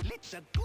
Let's go!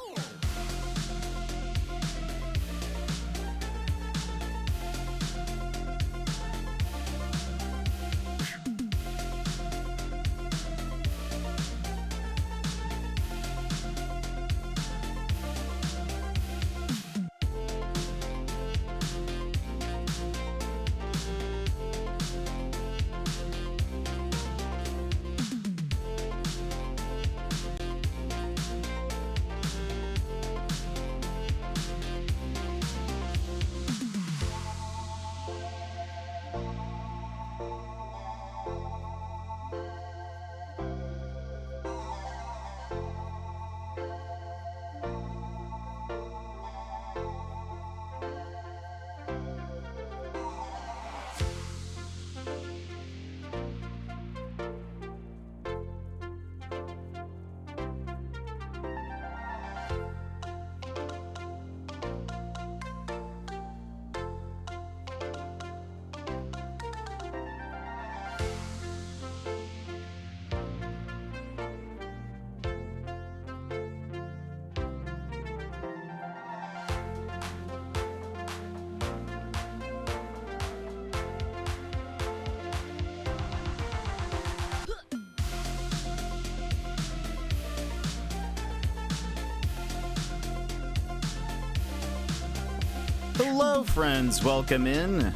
Hello, friends. Welcome in.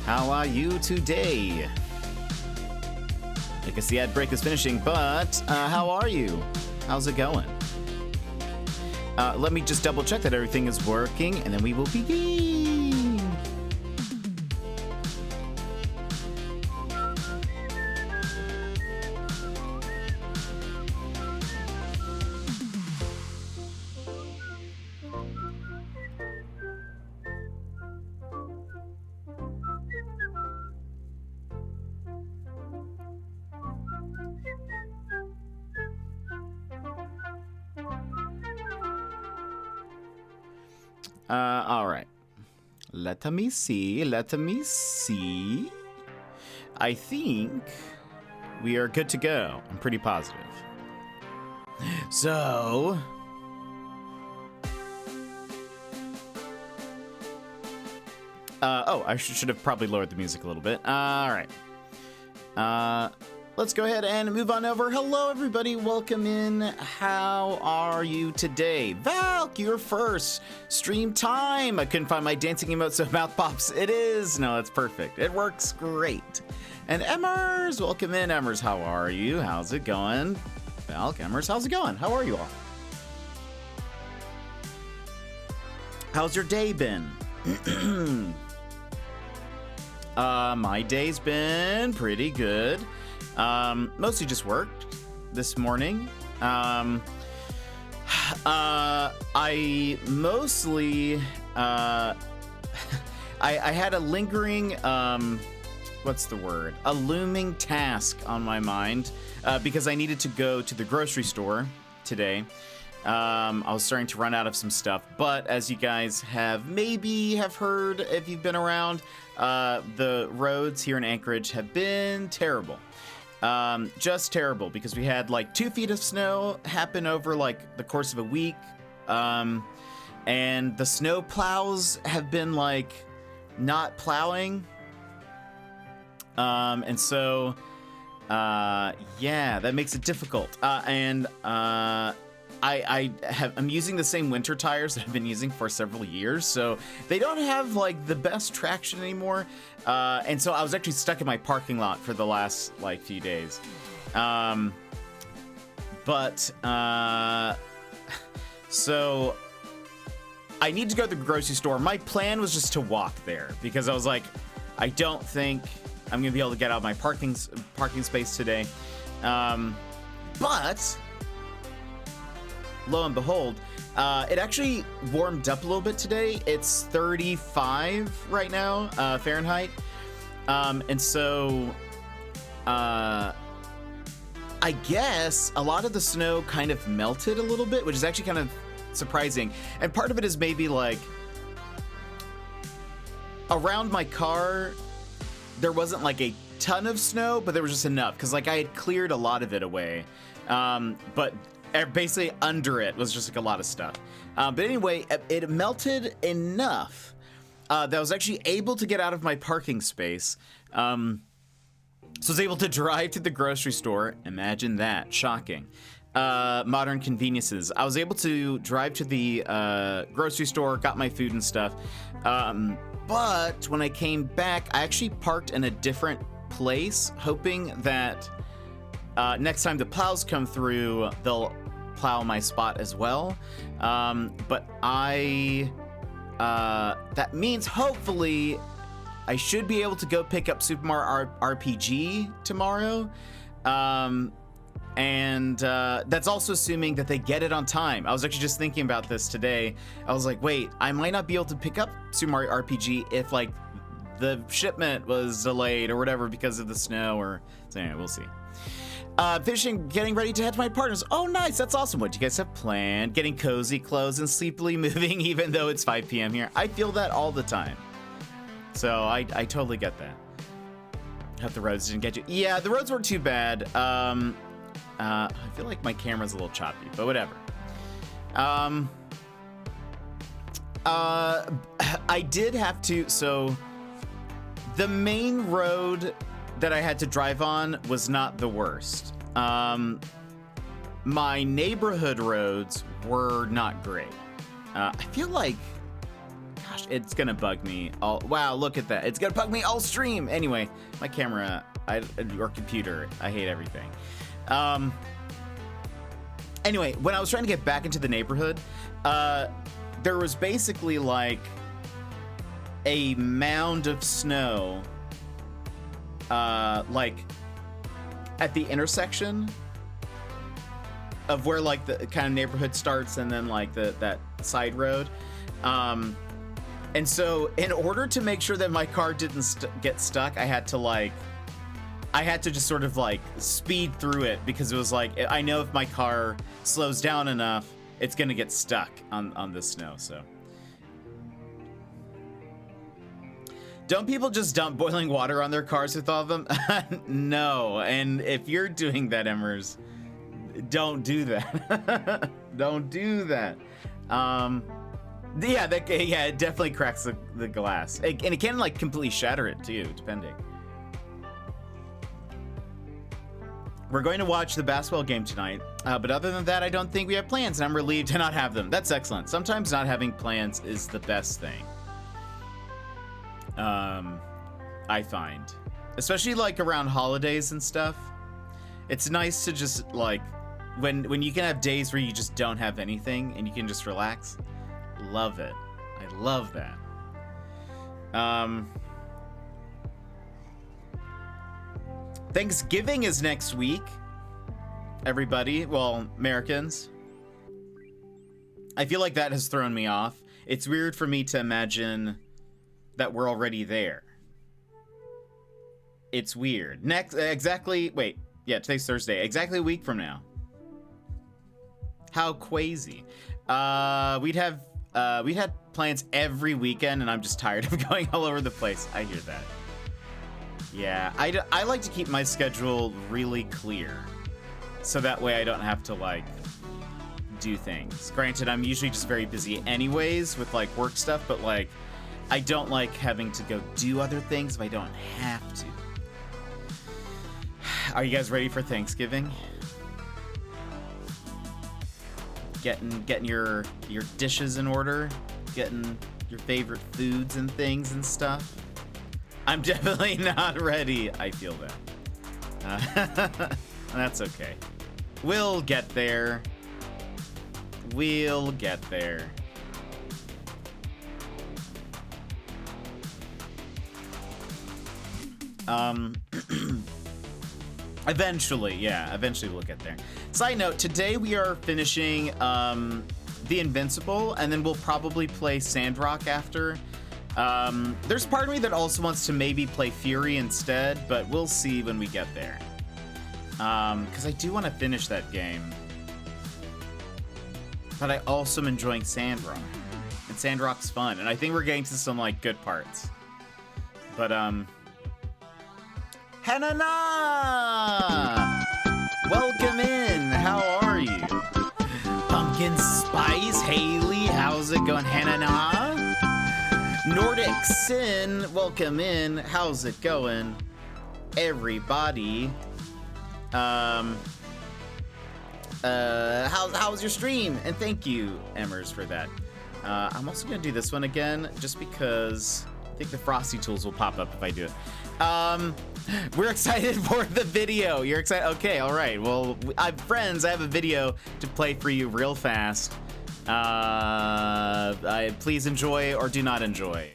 How are you today? I guess the ad break is finishing, but how are you? How's it going? Let me just double check that everything is working, and then we will begin. All right. Let me see. I think we are good to go. I'm pretty positive. So... I should have probably lowered the music a little bit. All right. Let's go ahead and move on over. Hello, everybody. Welcome in. How are you today? Valk, you're first. Stream time. I couldn't find my dancing emote, so mouth pops. It is. No, it's perfect. It works great. And Emmers, welcome in. Emmers, how are you? How's it going? Valk, Emmers, how's it going? How are you all? How's your day been? My day's been pretty good. Mostly just worked this morning. I mostly, I had a lingering, what's the word? A looming task on my mind, because I needed to go to the grocery store today. I was starting to run out of some stuff, but as you guys maybe have heard if you've been around, the roads here in Anchorage have been terrible. Just terrible, because we had like 2 feet of snow happen over like the course of a week. And the snow plows have been like not plowing. And so, yeah, that makes it difficult. I'm using the same winter tires that I've been using for several years, so they don't have like the best traction anymore. And so I was actually stuck in my parking lot for the last like few days. So I need to go to the grocery store. My plan was just to walk there because I was like, I don't think I'm gonna be able to get out of my parking space today. But lo and behold, it actually warmed up a little bit today. It's 35 right now, Fahrenheit. And so, I guess a lot of the snow kind of melted a little bit, which is actually kind of surprising. And part of it is maybe like around my car, there wasn't like a ton of snow, but there was just enough because like I had cleared a lot of it away. But basically under it was just like a lot of stuff. But anyway, it melted enough that I was actually able to get out of my parking space. So I was able to drive to the grocery store. Imagine that. Shocking. Modern conveniences. I was able to drive to the grocery store, got my food and stuff. But when I came back, I actually parked in a different place, hoping that next time the plows come through, they'll plow my spot as well. But that means hopefully I should be able to go pick up Super Mario RPG tomorrow. And that's also assuming that they get it on time. I was actually just thinking about this today. I was like, wait, I might not be able to pick up Super Mario RPG if like the shipment was delayed or whatever because of the snow or so anyway, we'll see. Finishing, getting ready to head to my partner's. Oh, nice. That's awesome. What do you guys have planned? Getting cozy clothes and sleepily moving even though it's 5 p.m. here. I feel that all the time. So I totally get that. Hope the roads didn't get you. Yeah, the roads weren't too bad. I feel like my camera's a little choppy, but whatever. I did have to, so the main road that I had to drive on was not the worst. My neighborhood roads were not great. I feel like, gosh, it's gonna bug me. Wow, look at that. It's gonna bug me all stream. Anyway, my camera or computer, I hate everything. Anyway, when I was trying to get back into the neighborhood, there was basically like a mound of snow, like at the intersection of where like the kind of neighborhood starts and then like that side road. And so in order to make sure that my car didn't get stuck, I had to just sort of like speed through it because it was like, I know if my car slows down enough, it's gonna get stuck on this snow, so. Don't people just dump boiling water on their cars with all of them? No, and if you're doing that, Emmers, don't do that. Don't do that. Yeah, it definitely cracks the glass. And it can like completely shatter it too, depending. We're going to watch the basketball game tonight, but other than that, I don't think we have plans, and I'm relieved to not have them. That's excellent. Sometimes not having plans is the best thing. I find, especially like around holidays and stuff, it's nice to just like when you can have days where you just don't have anything and you can just relax. Love it. I love that. Thanksgiving is next week, everybody. Well, Americans. I feel like that has thrown me off. It's weird for me to imagine that we're already there. It's weird. Today's Thursday. Exactly a week from now. How crazy. We'd had plans every weekend, and I'm just tired of going all over the place. I hear that. Yeah, I like to keep my schedule really clear, so that way I don't have to like do things. Granted, I'm usually just very busy anyways with like work stuff, but like I don't like having to go do other things if I don't have to. Are you guys ready for Thanksgiving? Getting your dishes in order, getting your favorite foods and things and stuff. I'm definitely not ready. I feel that. That's okay. We'll get there. We'll get there. Eventually we'll get there. Side note, today we are finishing the Invincible, and then we'll probably play Sandrock after. There's part of me that also wants to maybe play Fury instead, but we'll see when we get there. Because I do want to finish that game. but I also am enjoying Sandrock. And Sandrock's fun, and I think we're getting to some, like, good parts. But, Hanana! Welcome in, how are you? Pumpkin Spice, Haley, how's it going, Hanana? Nordic Sin, welcome in, how's it going? Everybody. How's your stream? And thank you, Emmers, for that. I'm also gonna do this one again, just because I think the Frosty tools will pop up if I do it. We're excited for the video. You're excited? Okay, all right. Well, friends, I have a video to play for you real fast. Please enjoy or do not enjoy.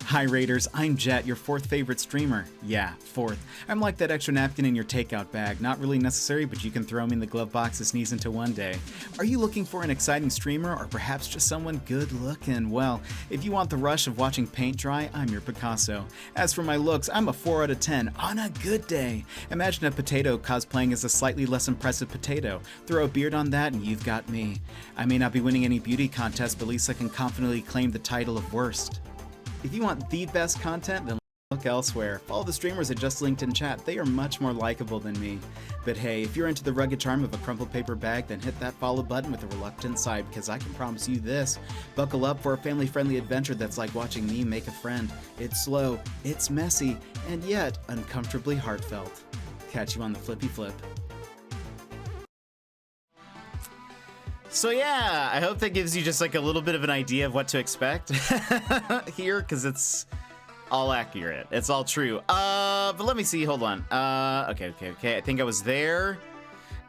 Hi Raiders, I'm Jet, your fourth favorite streamer. Yeah, fourth. I'm like that extra napkin in your takeout bag. Not really necessary, but you can throw me in the glove box to sneeze into one day. Are you looking for an exciting streamer, or perhaps just someone good looking? Well, if you want the rush of watching paint dry, I'm your Picasso. As for my looks, I'm a 4 out of 10 on a good day. Imagine a potato cosplaying as a slightly less impressive potato. Throw a beard on that and you've got me. I may not be winning any beauty contest, but at least I can confidently claim the title of worst. If you want the best content, then look elsewhere. Follow the streamers I just linked in chat. They are much more likable than me. But hey, if you're into the rugged charm of a crumpled paper bag, then hit that follow button with a reluctant sigh, because I can promise you this. Buckle up for a family-friendly adventure that's like watching me make a friend. It's slow, it's messy, and yet uncomfortably heartfelt. Catch you on the flippy flip. So yeah, I hope that gives you just like a little bit of an idea of what to expect here, because it's all accurate. It's all true. But let me see, hold on. Okay. I think I was there.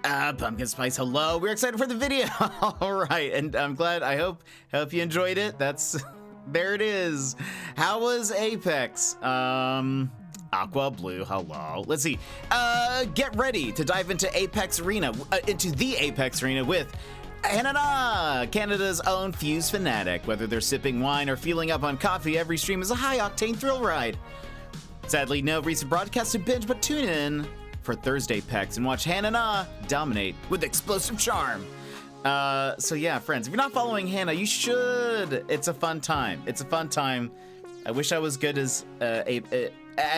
Pumpkin Spice, hello. We're excited for the video. All right, and I'm glad, I hope you enjoyed it. That's, there it is. How was Apex? Aqua Blue, hello. Let's see. Get ready to dive into Apex Arena, into the Apex Arena with Hanana, Canada's own Fuse fanatic. Whether they're sipping wine or feeling up on coffee, every stream is a high-octane thrill ride. Sadly, no recent broadcast to binge, but tune in for Thursday Pecs and watch Hanana dominate with explosive charm. So yeah, friends, if you're not following Hannah, you should. It's a fun time. It's a fun time. I wish I was good as at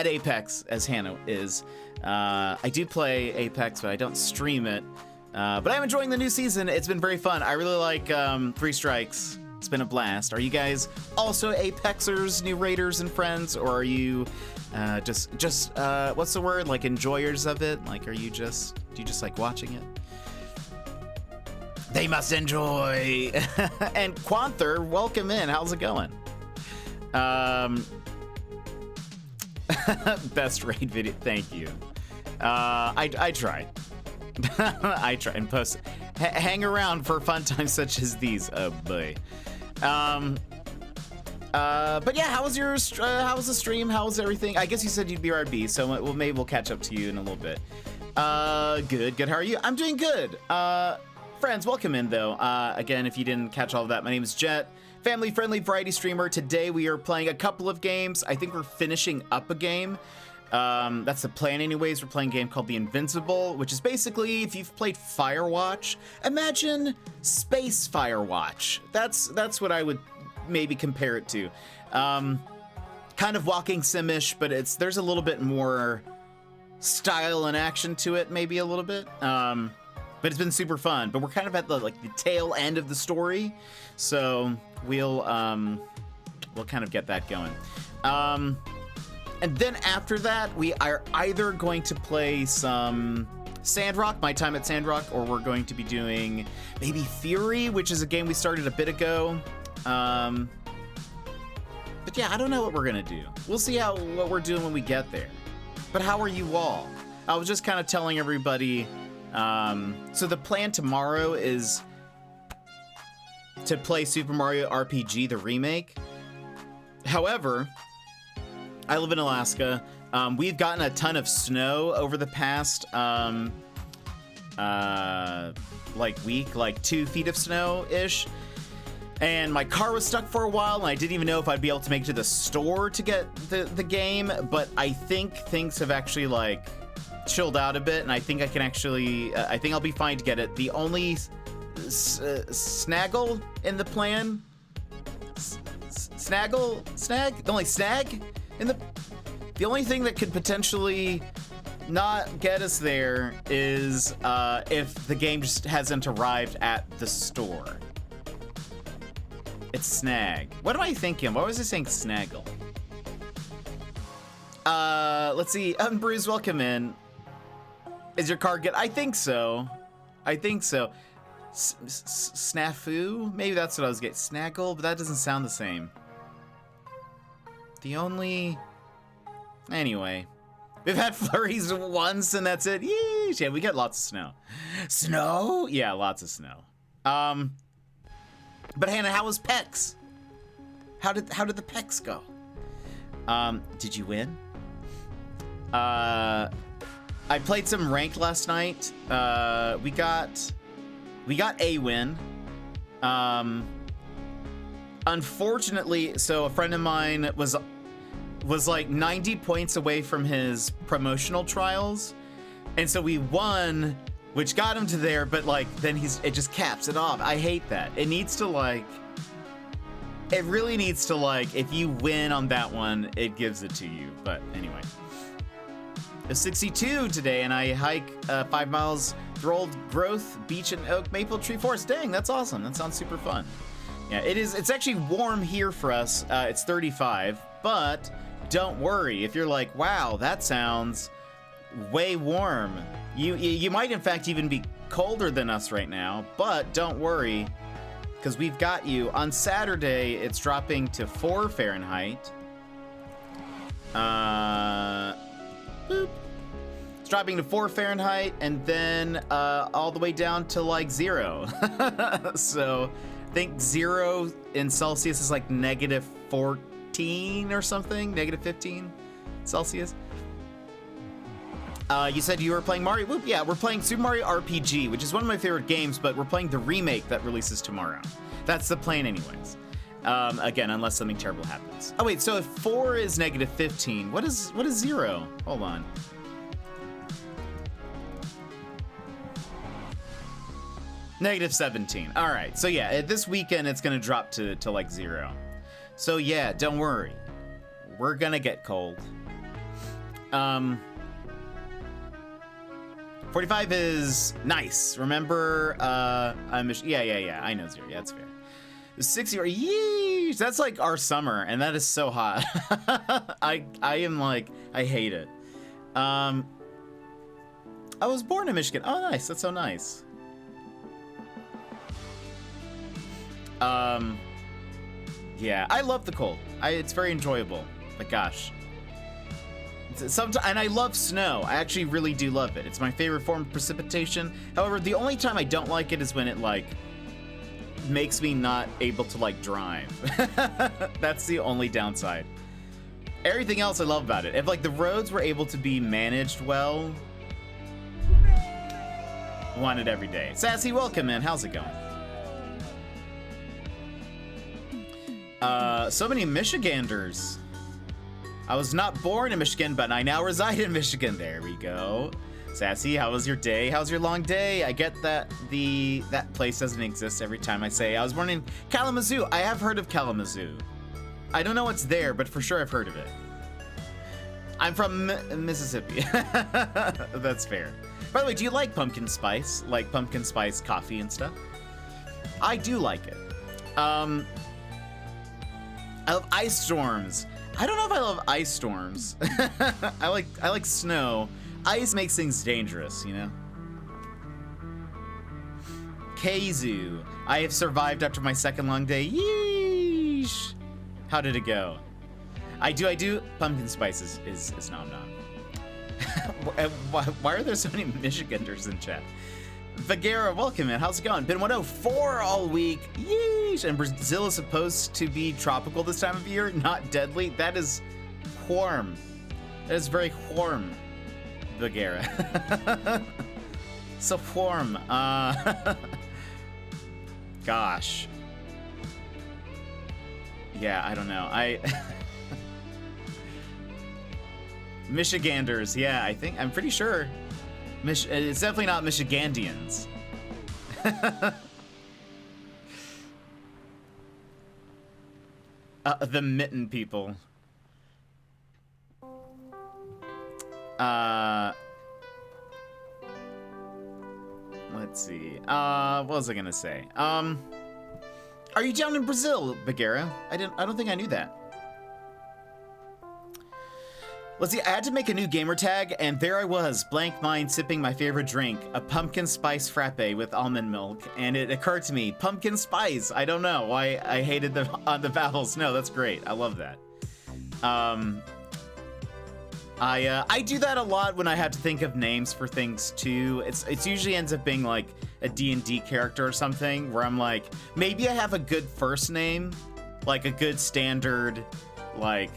Apex as Hannah is. I do play Apex, but I don't stream it. But I'm enjoying the new season. It's been very fun. I really like 3 Strikes. It's been a blast. Are you guys also Apexers, new raiders and friends, or are you just what's the word? Like enjoyers of it? Like, do you just like watching it? They must enjoy. And Quanther, welcome in. How's it going? Best raid video. Thank you. I tried. I try and post. Hang around for fun times such as these. Oh boy. But yeah, how was the stream? How was everything? I guess you said you'd be RB, so maybe we'll catch up to you in a little bit. Good. How are you? I'm doing good. Friends, welcome in though. Again, if you didn't catch all of that, my name is Jet, family-friendly variety streamer. Today we are playing a couple of games. I think we're finishing up a game. That's the plan anyways. We're playing a game called the Invincible, which is basically, if you've played Firewatch, imagine space Firewatch. That's what I would maybe compare it to. Kind of walking sim-ish, but there's a little bit more style and action to it, maybe a little bit. But it's been super fun. But we're kind of at the tail end of the story, so we'll kind of get that going. And then after that, we are either going to play some Sandrock, my time at Sandrock, or we're going to be doing maybe Fury, which is a game we started a bit ago. But yeah, I don't know what we're gonna do. We'll see what we're doing when we get there. But how are you all? I was just kind of telling everybody, so the plan tomorrow is to play Super Mario RPG, the remake. However, I live in Alaska. We've gotten a ton of snow over the past week, like 2 feet of snow-ish. And my car was stuck for a while, and I didn't even know if I'd be able to make it to the store to get the game, but I think things have actually, like, chilled out a bit, and I think I can actually, I think I'll be fine to get it. The only snaggle in the plan, the only thing that could potentially not get us there is if the game just hasn't arrived at the store. It's snag. What am I thinking? Why was I saying snaggle? Let's see. Bruce, welcome in. Is your car good? I think so. I think so. Snafu? Maybe that's what I was getting. Snaggle? But that doesn't sound the same. The only... Anyway. We've had flurries once and that's it. Yeesh. Yeah, we get lots of snow. Snow? Yeah, lots of snow. But Hannah, how was PEX? How did the PEX go? Did you win? I played some ranked last night. We got a win. Unfortunately, so a friend of mine was like 90 points away from his promotional trials, and so we won, which got him to there, but like then it just caps it off. I hate that. It needs to like, it really needs to like, if you win on that one, it gives it to you. But anyway, it's 62 today, and I hike 5 miles through Old Growth Beech and Oak Maple Tree Forest. Dang, that's awesome. That sounds super fun. Yeah, it is. It's actually warm here for us. It's 35, but don't worry if you're like, wow, that sounds way warm. You might in fact even be colder than us right now, but don't worry, because we've got you. On Saturday, it's dropping to 4 Fahrenheit. Boop. It's dropping to 4 Fahrenheit, and then all the way down to like 0. So I think 0 in Celsius is like -14 or something, -15 Celsius. You said you were playing Mario. Whoop, yeah, we're playing Super Mario RPG, which is one of my favorite games, but we're playing the remake that releases tomorrow. That's the plan anyways. Again, unless something terrible happens. Oh wait, so if 4 is -15, what is 0? Hold on. -17. All right, so yeah, this weekend it's gonna drop to like 0. So yeah, don't worry. We're gonna get cold. 45 is nice. Remember, yeah, I know 0. Yeah, that's fair. 60, yeesh, that's like our summer, and that is so hot. I am like, I hate it. I was born in Michigan. Oh, nice. That's so nice. Yeah, I love the cold. It's very enjoyable. But gosh. And I love snow. I actually really do love it. It's my favorite form of precipitation. However, the only time I don't like it is when it like makes me not able to like drive. That's the only downside. Everything else I love about it. If like the roads were able to be managed well, want it every day. Sassy, welcome, man. How's it going? So many Michiganders. I was not born in Michigan, but I now reside in Michigan. There we go. Sassy, how was your day? How's your long day? I get that that place doesn't exist every time I say I was born in Kalamazoo. I have heard of Kalamazoo. I don't know what's there, but for sure I've heard of it. I'm from Mississippi. That's fair. By the way, do you like pumpkin spice? Like pumpkin spice coffee and stuff? I do like it. I love ice storms. I don't know if I love ice storms. I like snow. Ice makes things dangerous, you know? Keizu. I have survived after my second long day. Yeesh. How did it go? I do. Pumpkin spice is nom nom. Why are there so many Michiganders in chat? Vagera, welcome, man. How's it going? Been 104 all week. Yeesh. And Brazil is supposed to be tropical this time of year, not deadly. That is warm. That is very warm, Vagera. So warm. Gosh. Yeah, I don't know. Michiganders, yeah, I'm pretty sure. It's definitely not Michigandians. The mitten people. Let's see. What was I gonna say? Are you down in Brazil, Bagheera? I don't think I knew that. Let's see, I had to make a new gamer tag, and there I was, blank mind, sipping my favorite drink, a pumpkin spice frappe with almond milk, and it occurred to me, pumpkin spice. I don't know why I hated the vowels. No, that's great. I love that. I do that a lot when I have to think of names for things too. It's usually ends up being like a D&D character or something where I'm like, maybe I have a good first name, like a good standard, like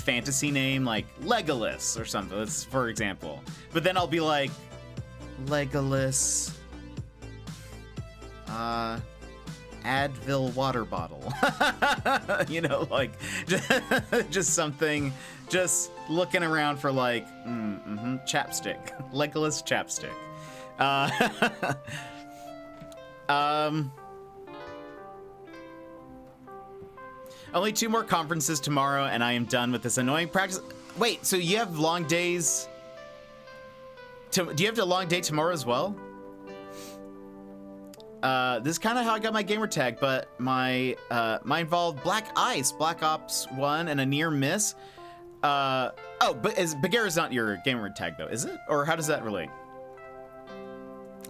fantasy name, like Legolas or something. That's for example. But then I'll be like, Legolas, Advil water bottle. You know, like just something, just looking around for like chapstick. Legolas chapstick. Only 2 more conferences tomorrow and I am done with this annoying practice. Wait, so you have long days? Do you have a long day tomorrow as well? This is kind of how I got my gamer tag, but my involved Black Ice, Black Ops 1, and a near miss. Oh, but Bagheera's not your gamer tag though, is it? Or how does that relate?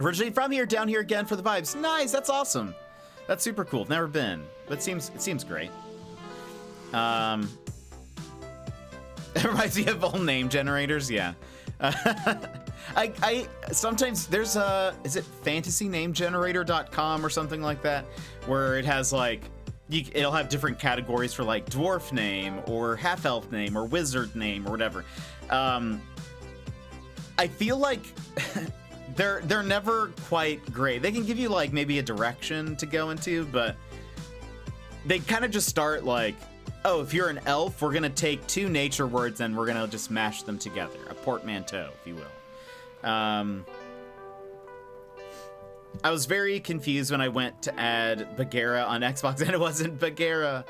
Originally from here, down here again for the vibes. Nice, that's awesome. That's super cool. Never been, but it seems great. It reminds me of old name generators, yeah. I sometimes there's is it fantasynamegenerator.com or something like that, where it has like, it'll have different categories for like dwarf name or half-elf name or wizard name or whatever. I feel like they're never quite great. They can give you like maybe a direction to go into, but they kind of just start like, oh, if you're an elf, we're gonna take 2 nature words and we're gonna just mash them together. A portmanteau, if you will. I was very confused when I went to add Bagheera on Xbox and it wasn't Bagheera.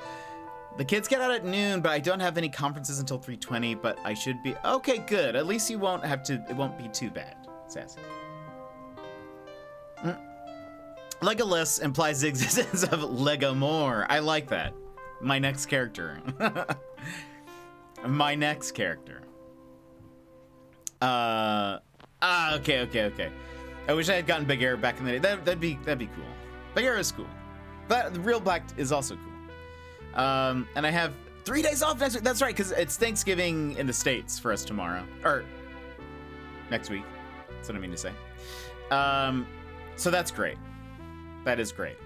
The kids get out at noon, but I don't have any conferences until 3:20, but I should be. Okay, good. At least you won't have to, it won't be too bad. Sassy. Legolas implies the existence of Legomore. I like that. My next character. My next character. Okay. I wish I had gotten Bagheera back in the day. That'd be cool. Bagheera is cool. But the real Black is also cool. And I have 3 days off next week. That's right, because it's Thanksgiving in the States for us tomorrow. Or next week. That's what I mean to say. So that's great. That is great.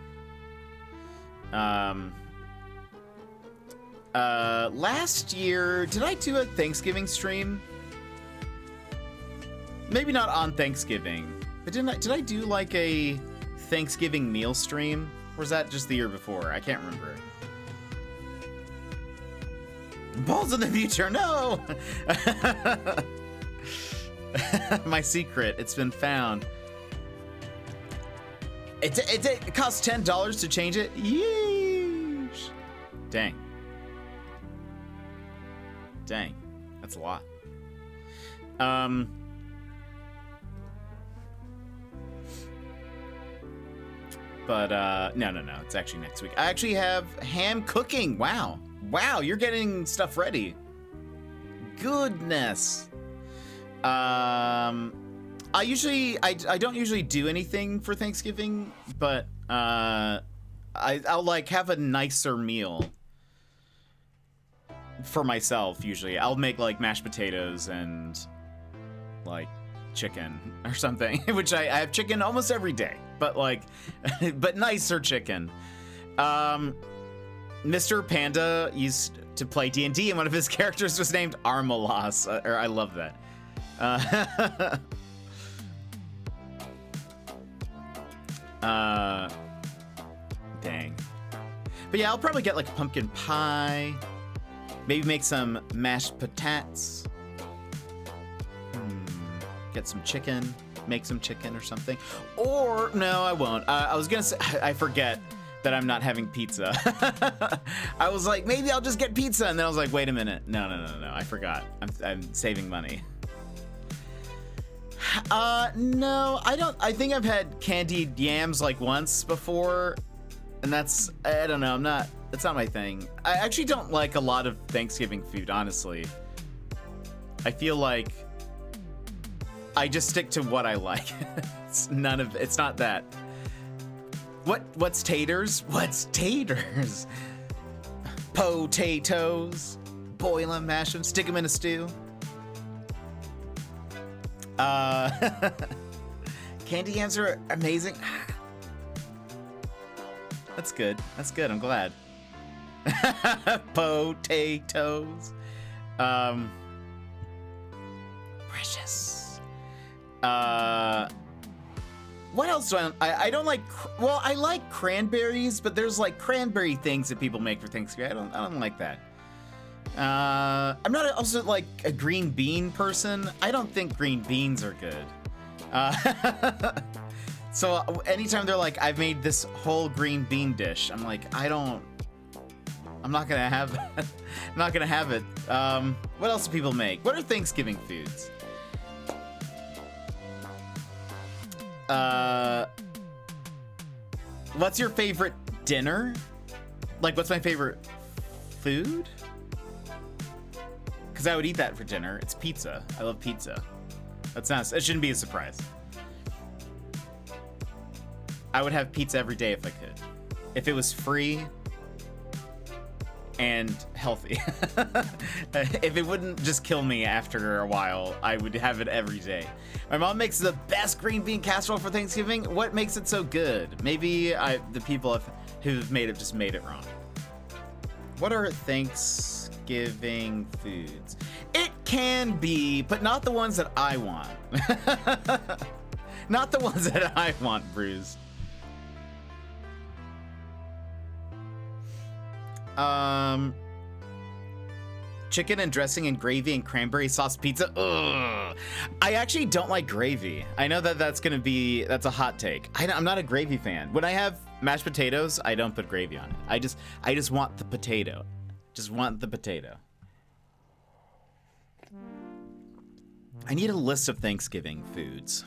Last year, did I do a Thanksgiving stream? Maybe not on Thanksgiving, but did I do like a Thanksgiving meal stream? Or was that just the year before? I can't remember. Balls in the future, no! My secret, it's been found. It costs $10 to change it? Yeesh. Dang. That's a lot. But no, it's actually next week. I actually have ham cooking. Wow, you're getting stuff ready. Goodness. I don't usually do anything for Thanksgiving, but I'll like have a nicer meal for myself. Usually I'll make like mashed potatoes and like chicken or something, which I have chicken almost every day, but like but nicer chicken. Mr. Panda used to play D&D and one of his characters was named Armalas, I love that. Dang. But yeah, I'll probably get like a pumpkin pie. Maybe make some mashed patates. Get some chicken. Make some chicken or something. Or, no, I won't. I was gonna say, I forget that I'm not having pizza. I was like, maybe I'll just get pizza. And then I was like, wait a minute. No, I forgot. I'm saving money. No, I don't. I think I've had candied yams like once before. And that's, I don't know, that's not my thing. I actually don't like a lot of Thanksgiving food, honestly. I feel like I just stick to what I like. It's not that. What's taters? What's taters? Potatoes. Boil them, mash them, stick them in a stew. Candy yams are amazing. That's good. I'm glad. Potatoes. Precious. What else do I don't like? Well, I like cranberries, but there's like cranberry things that people make for Thanksgiving. I don't like that. I'm not also like a green bean person. I don't think green beans are good. So anytime they're like, I've made this whole green bean dish, I'm like, I'm not gonna have that. I'm not gonna have it. What else do people make? What are Thanksgiving foods? What's your favorite dinner? Like, what's my favorite food? Because I would eat that for dinner. It's pizza. I love pizza. It shouldn't be a surprise. I would have pizza every day if I could. If it was free and healthy. If it wouldn't just kill me after a while, I would have it every day. My mom makes the best green bean casserole for Thanksgiving. What makes it so good? Maybe the people who've made it just made it wrong. What are Thanksgiving foods? It can be, but not the ones that I want. Not the ones that I want, Bruce. Chicken and dressing and gravy and cranberry sauce pizza. Ugh. I actually don't like gravy. I know that's a hot take. I'm not a gravy fan. When I have mashed potatoes, I don't put gravy on it. I just want the potato. Just want the potato. I need a list of Thanksgiving foods.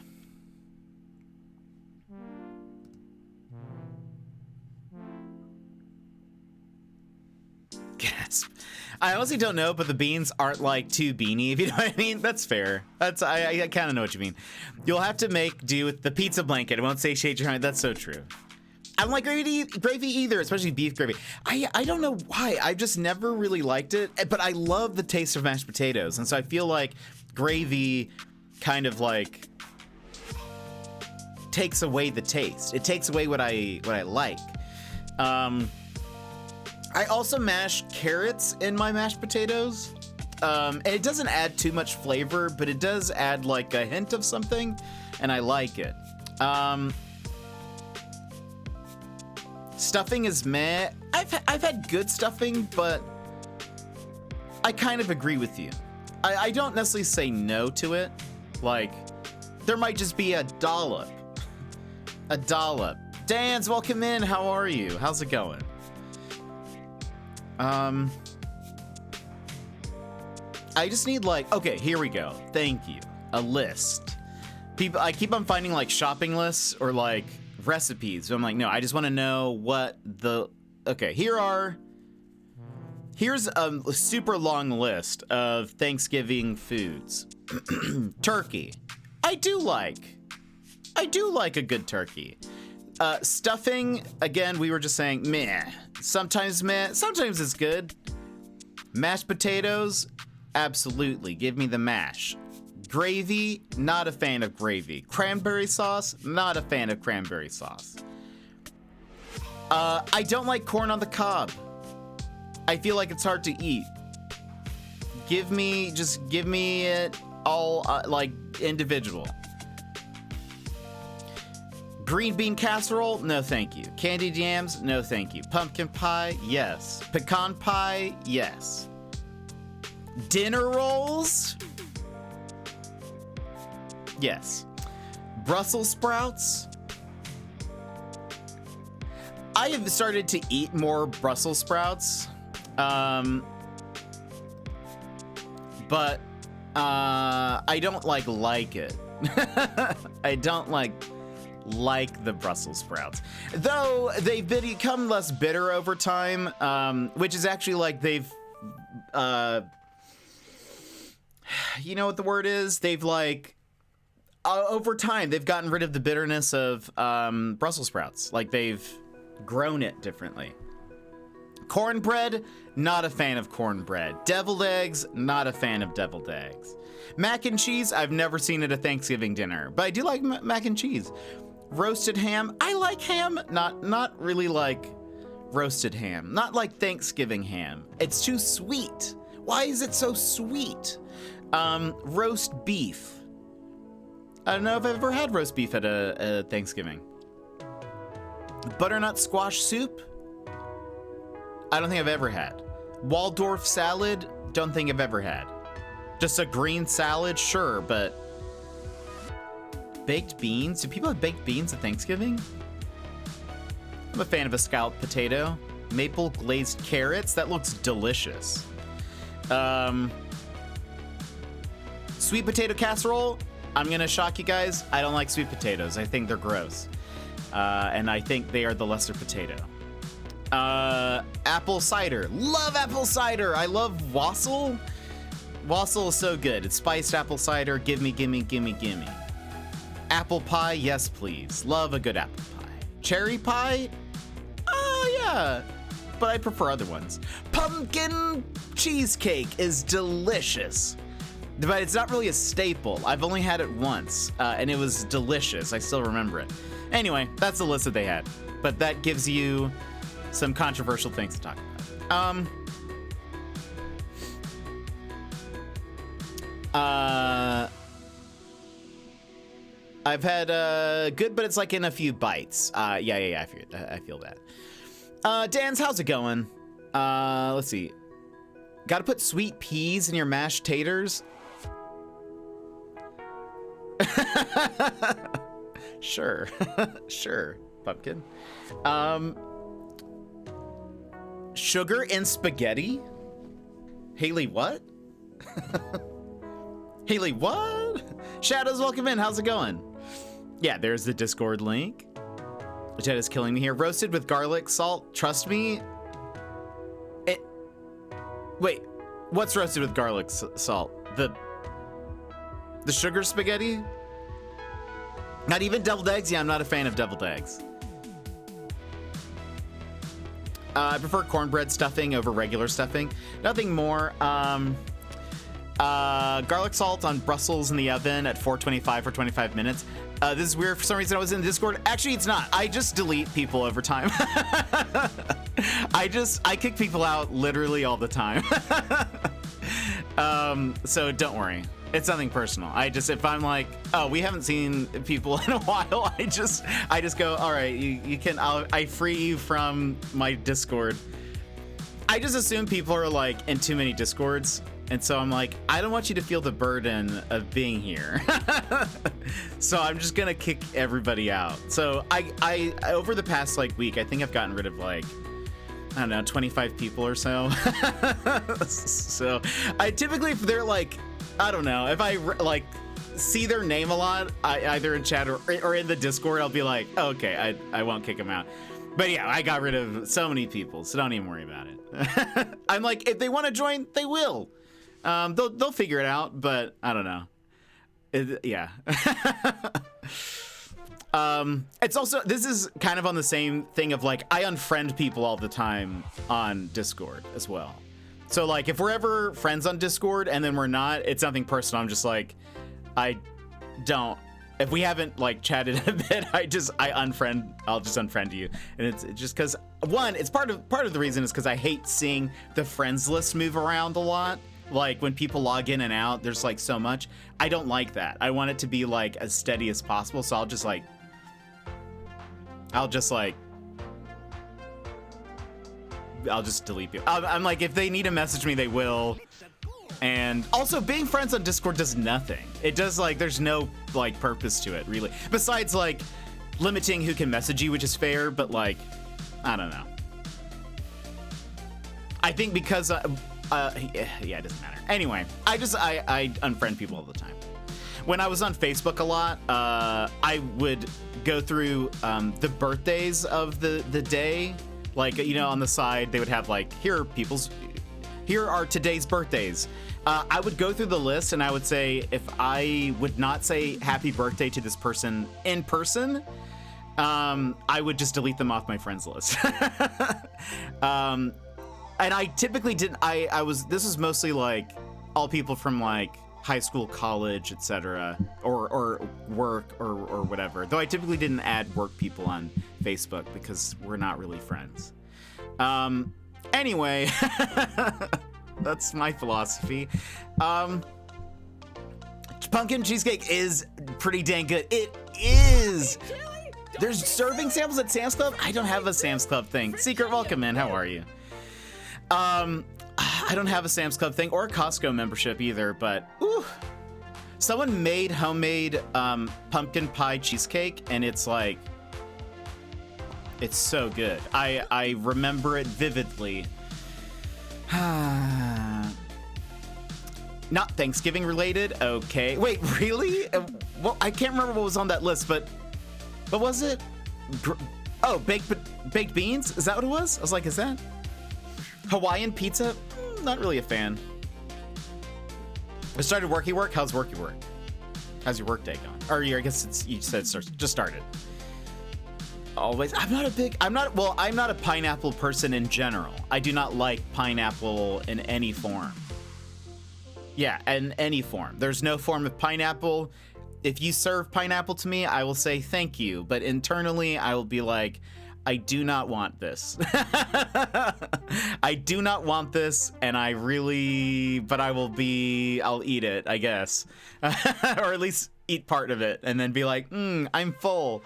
Gasp. I honestly don't know, but the beans aren't like too beany, if you know what I mean. That's fair. I kind of know what you mean. You'll have to make do with the pizza blanket. I won't satiate your hunger. That's so true. I don't like gravy either, especially beef gravy. I don't know why. I've just never really liked it, but I love the taste of mashed potatoes, and so I feel like gravy kind of like takes away the taste. It takes away what I like. I also mash carrots in my mashed potatoes. And it doesn't add too much flavor, but it does add like a hint of something, and I like it. Stuffing is meh. I've had good stuffing, but I kind of agree with you. I don't necessarily say no to it. Like, there might just be a dollop. A dollop. Dan's, welcome in. How are you? How's it going? I just need like, okay, here we go. Thank you. A list. I keep on finding like shopping lists or like recipes. So I'm like, no, I just want to know what okay, here's a super long list of Thanksgiving foods. Turkey. I do like a good turkey. Stuffing, again, we were just saying meh. Sometimes meh, sometimes it's good. Mashed potatoes, absolutely. Give me the mash. Gravy, not a fan of gravy. Cranberry sauce, not a fan of cranberry sauce. I don't like corn on the cob. I feel like it's hard to eat. Give me it all like individual. Green bean casserole? No, thank you. Candy jams? No, thank you. Pumpkin pie? Yes. Pecan pie? Yes. Dinner rolls? Yes. Brussels sprouts? I have started to eat more Brussels sprouts, but I don't like it. I don't like the Brussels sprouts, though they've become less bitter over time, which is actually like they've, you know what the word is? They've like, over time, they've gotten rid of the bitterness of Brussels sprouts. Like they've grown it differently. Cornbread, not a fan of cornbread. Deviled eggs, not a fan of deviled eggs. Mac and cheese, I've never seen at a Thanksgiving dinner, but I do like mac and cheese. Roasted ham, I like ham, not really like roasted ham, not like Thanksgiving ham. It's too sweet. Why is it so sweet? Roast beef. I don't know if I've ever had roast beef at a Thanksgiving. Butternut squash soup? I don't think I've ever had. Waldorf salad? Don't think I've ever had. Just a green salad? Sure, but... Baked beans? Do people have baked beans at Thanksgiving? I'm a fan of a scalloped potato. Maple glazed carrots? That looks delicious. Sweet potato casserole? I'm gonna shock you guys. I don't like sweet potatoes. I think they're gross. And I think they are the lesser potato. Apple cider. Love apple cider. I love wassail. Wassail is so good. It's spiced apple cider. Gimme, gimme, gimme, gimme. Apple pie, yes please. Love a good apple pie. Cherry pie? Oh yeah. But I prefer other ones. Pumpkin cheesecake is delicious. But it's not really a staple. I've only had it once, and it was delicious. I still remember it. Anyway, that's the list that they had. But that gives you some controversial things to talk about. I've had good, but it's like in a few bites. Yeah, I feel that. Dan's, how's it going? Let's see. Gotta put sweet peas in your mashed taters? Sure. Sure, pumpkin. Sugar in spaghetti? Haley, what? Haley, what? Shadows, welcome in. How's it going? Yeah, there's the Discord link. Jed is killing me here. Roasted with garlic salt. Trust me. Wait, what's roasted with garlic salt? The sugar spaghetti? Not even deviled eggs? Yeah, I'm not a fan of deviled eggs. I prefer cornbread stuffing over regular stuffing. Nothing more. Garlic salt on Brussels in the oven at 425 for 25 minutes. This is weird. For some reason, I was in Discord. Actually, it's not. I just delete people over time. I kick people out literally all the time. So don't worry. It's nothing personal. If I'm like, oh, we haven't seen people in a while, I just go, all right, you can, I free you from my Discord. I just assume people are like in too many Discords. And so I'm like, I don't want you to feel the burden of being here. So I'm just gonna kick everybody out. So I over the past like week, I think I've gotten rid of like, I don't know, 25 people or so. So I typically, if they're like, I don't know, if I like see their name a lot, either in chat or in the Discord, I'll be like, oh, okay, I won't kick them out. But yeah, I got rid of so many people, so don't even worry about it. I'm like, if they want to join, they will. They'll figure it out, but I don't know. Yeah. It's also, this is kind of on the same thing of like, I unfriend people all the time on Discord as well. So like, if we're ever friends on Discord and then we're not, it's nothing personal. I'm just like, if we haven't like chatted a bit, I'll just unfriend you. And it's just because, one, it's part of the reason is because I hate seeing the friends list move around a lot. Like when people log in and out, there's like so much. I don't like that. I want it to be like as steady as possible. So I'll just like I'll just like, I'll just delete people. I'm like, if they need to message me, they will. And also, being friends on Discord does nothing. It does, like, there's no, like, purpose to it, really. Besides, like, limiting who can message you, which is fair, but, like, I don't know. I think because, yeah, it doesn't matter. Anyway, I unfriend people all the time. When I was on Facebook a lot, I would go through the birthdays of the day. Like, you know, on the side, they would have, like, here are today's birthdays. I would go through the list and I would say, if I would not say happy birthday to this person in person, I would just delete them off my friends list. And I typically didn't, this was mostly like all people from like high school, college, etc., or work or whatever. Though I typically didn't add work people on Facebook because we're not really friends. Anyway, that's my philosophy. Pumpkin cheesecake is pretty dang good. It is. There's serving samples at Sam's Club. I don't have a Sam's Club thing. Secret welcome in. How are you? I don't have a Sam's Club thing or a Costco membership either, but ooh, someone made homemade pumpkin pie cheesecake, and it's like, it's so good. I remember it vividly. Not Thanksgiving related. Okay. Wait, really? Well, I can't remember what was on that list, but what was it? Oh, baked beans? Is that what it was? I was like, is that Hawaiian pizza? Not really a fan. I started worky work. How's worky work? How's your work day going? Or I guess you said just started. Always. I'm not a pineapple person in general. I do not like pineapple in any form. Yeah, in any form. There's no form of pineapple. If you serve pineapple to me, I will say thank you. But internally, I will be like, I do not want this. I do not want this, and I'll eat it, I guess. Or at least eat part of it, and then be like, I'm full.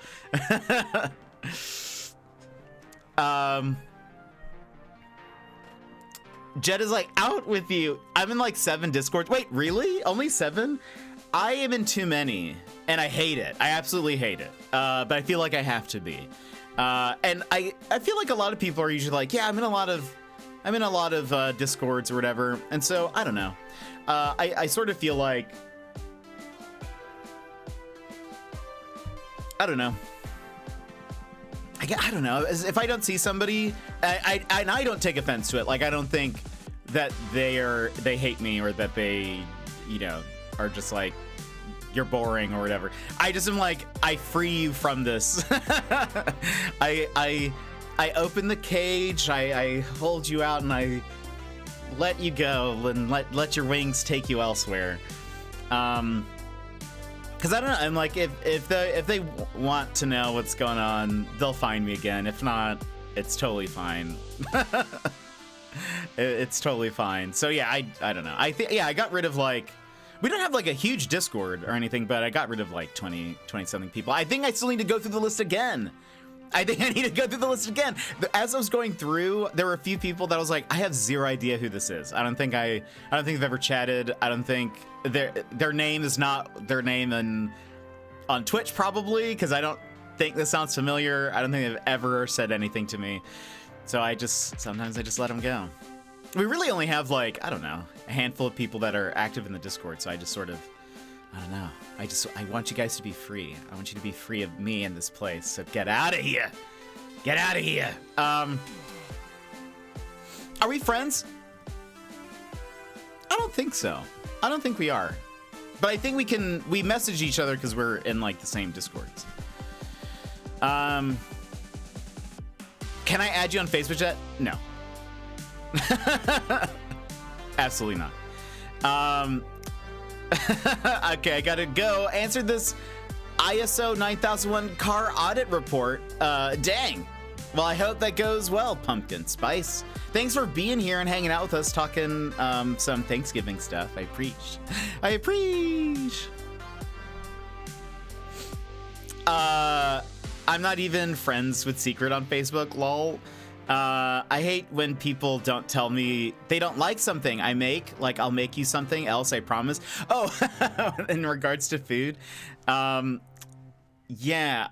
Jed is like, out with you. I'm in like 7 Discords. Wait, really? Only 7? I am in too many, and I hate it. I absolutely hate it. But I feel like I have to be. And I feel like a lot of people are usually like, yeah, I'm in a lot of Discords or whatever. And so I don't know. I sort of feel like, I don't know. I don't know. If I don't see somebody, I don't take offense to it. Like, I don't think that they hate me or that they, you know, are just like, you're boring or whatever. I just am like, I free you from this. I open the cage, I hold you out, and I let you go and let your wings take you elsewhere. Because I don't know, I'm like, if they want to know what's going on, they'll find me again. If not, it's totally fine. It's totally fine. So yeah, I don't know. I think, yeah, I got rid of like, we don't have like a huge Discord or anything, but I got rid of like 20 something people. I think I still need to go through the list again. As I was going through, there were a few people that I was like, I have zero idea who this is. I don't think they've ever chatted. I don't think their name is not their name on Twitch, probably, because I don't think this sounds familiar. I don't think they've ever said anything to me. So sometimes I just let them go. We really only have like, I don't know, a handful of people that are active in the Discord. So I just sort of, I don't know. I want you guys to be free. I want you to be free of me in this place. So get out of here. Get out of here. Are we friends? I don't think so. I don't think we are. But I think we message each other because we're in like the same Discords. Can I add you on Facebook chat? No. Absolutely not. Okay, I gotta go answer this ISO 9001 car audit report. Dang. Well, I hope that goes well, Pumpkin Spice. Thanks for being here and hanging out with us, talking some Thanksgiving stuff. I appreciate. I'm not even friends with Secret on Facebook, lol. I hate when people don't tell me they don't like something I make. Like, I'll make you something else, I promise. Oh, in regards to food. Yeah.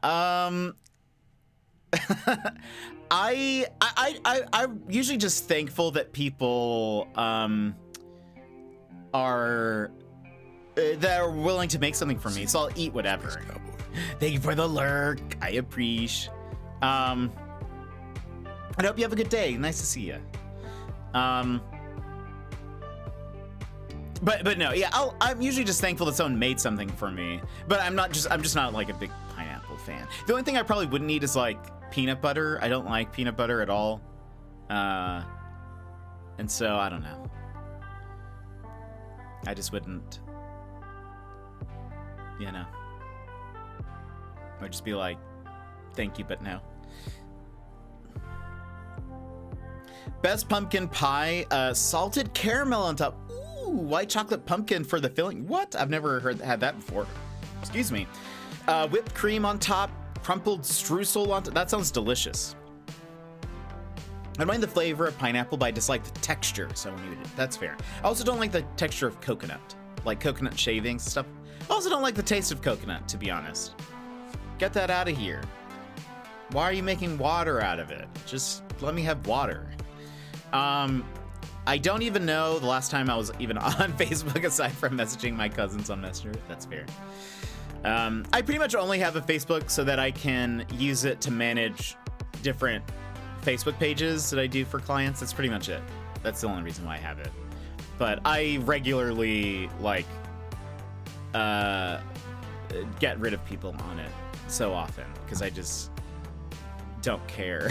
I'm usually just thankful that people are willing to make something for me, so I'll eat whatever. Thank you for the lurk. I appreciate. I hope you have a good day. Nice to see you. But no, yeah, I'm usually just thankful that someone made something for me. But I'm just not like a big pineapple fan. The only thing I probably wouldn't eat is like peanut butter. I don't like peanut butter at all. And so I don't know. I just wouldn't, you know. I'd just be like, thank you, but no. Best pumpkin pie, salted caramel on top. Ooh, white chocolate pumpkin for the filling. What? I've never had that before. Excuse me. Whipped cream on top, crumpled streusel on top. That sounds delicious. I don't mind the flavor of pineapple, but I dislike the texture, so when you eat it, that's fair. I also don't like the texture of coconut, like coconut shavings and stuff. I also don't like the taste of coconut, to be honest. Get that out of here. Why are you making water out of it? Just let me have water. I don't even know the last time I was even on Facebook aside from messaging my cousins on Messenger. That's fair. I pretty much only have a Facebook so that I can use it to manage different Facebook pages that I do for clients. That's pretty much it. That's the only reason why I have it. But I regularly like get rid of people on it so often because I just don't care.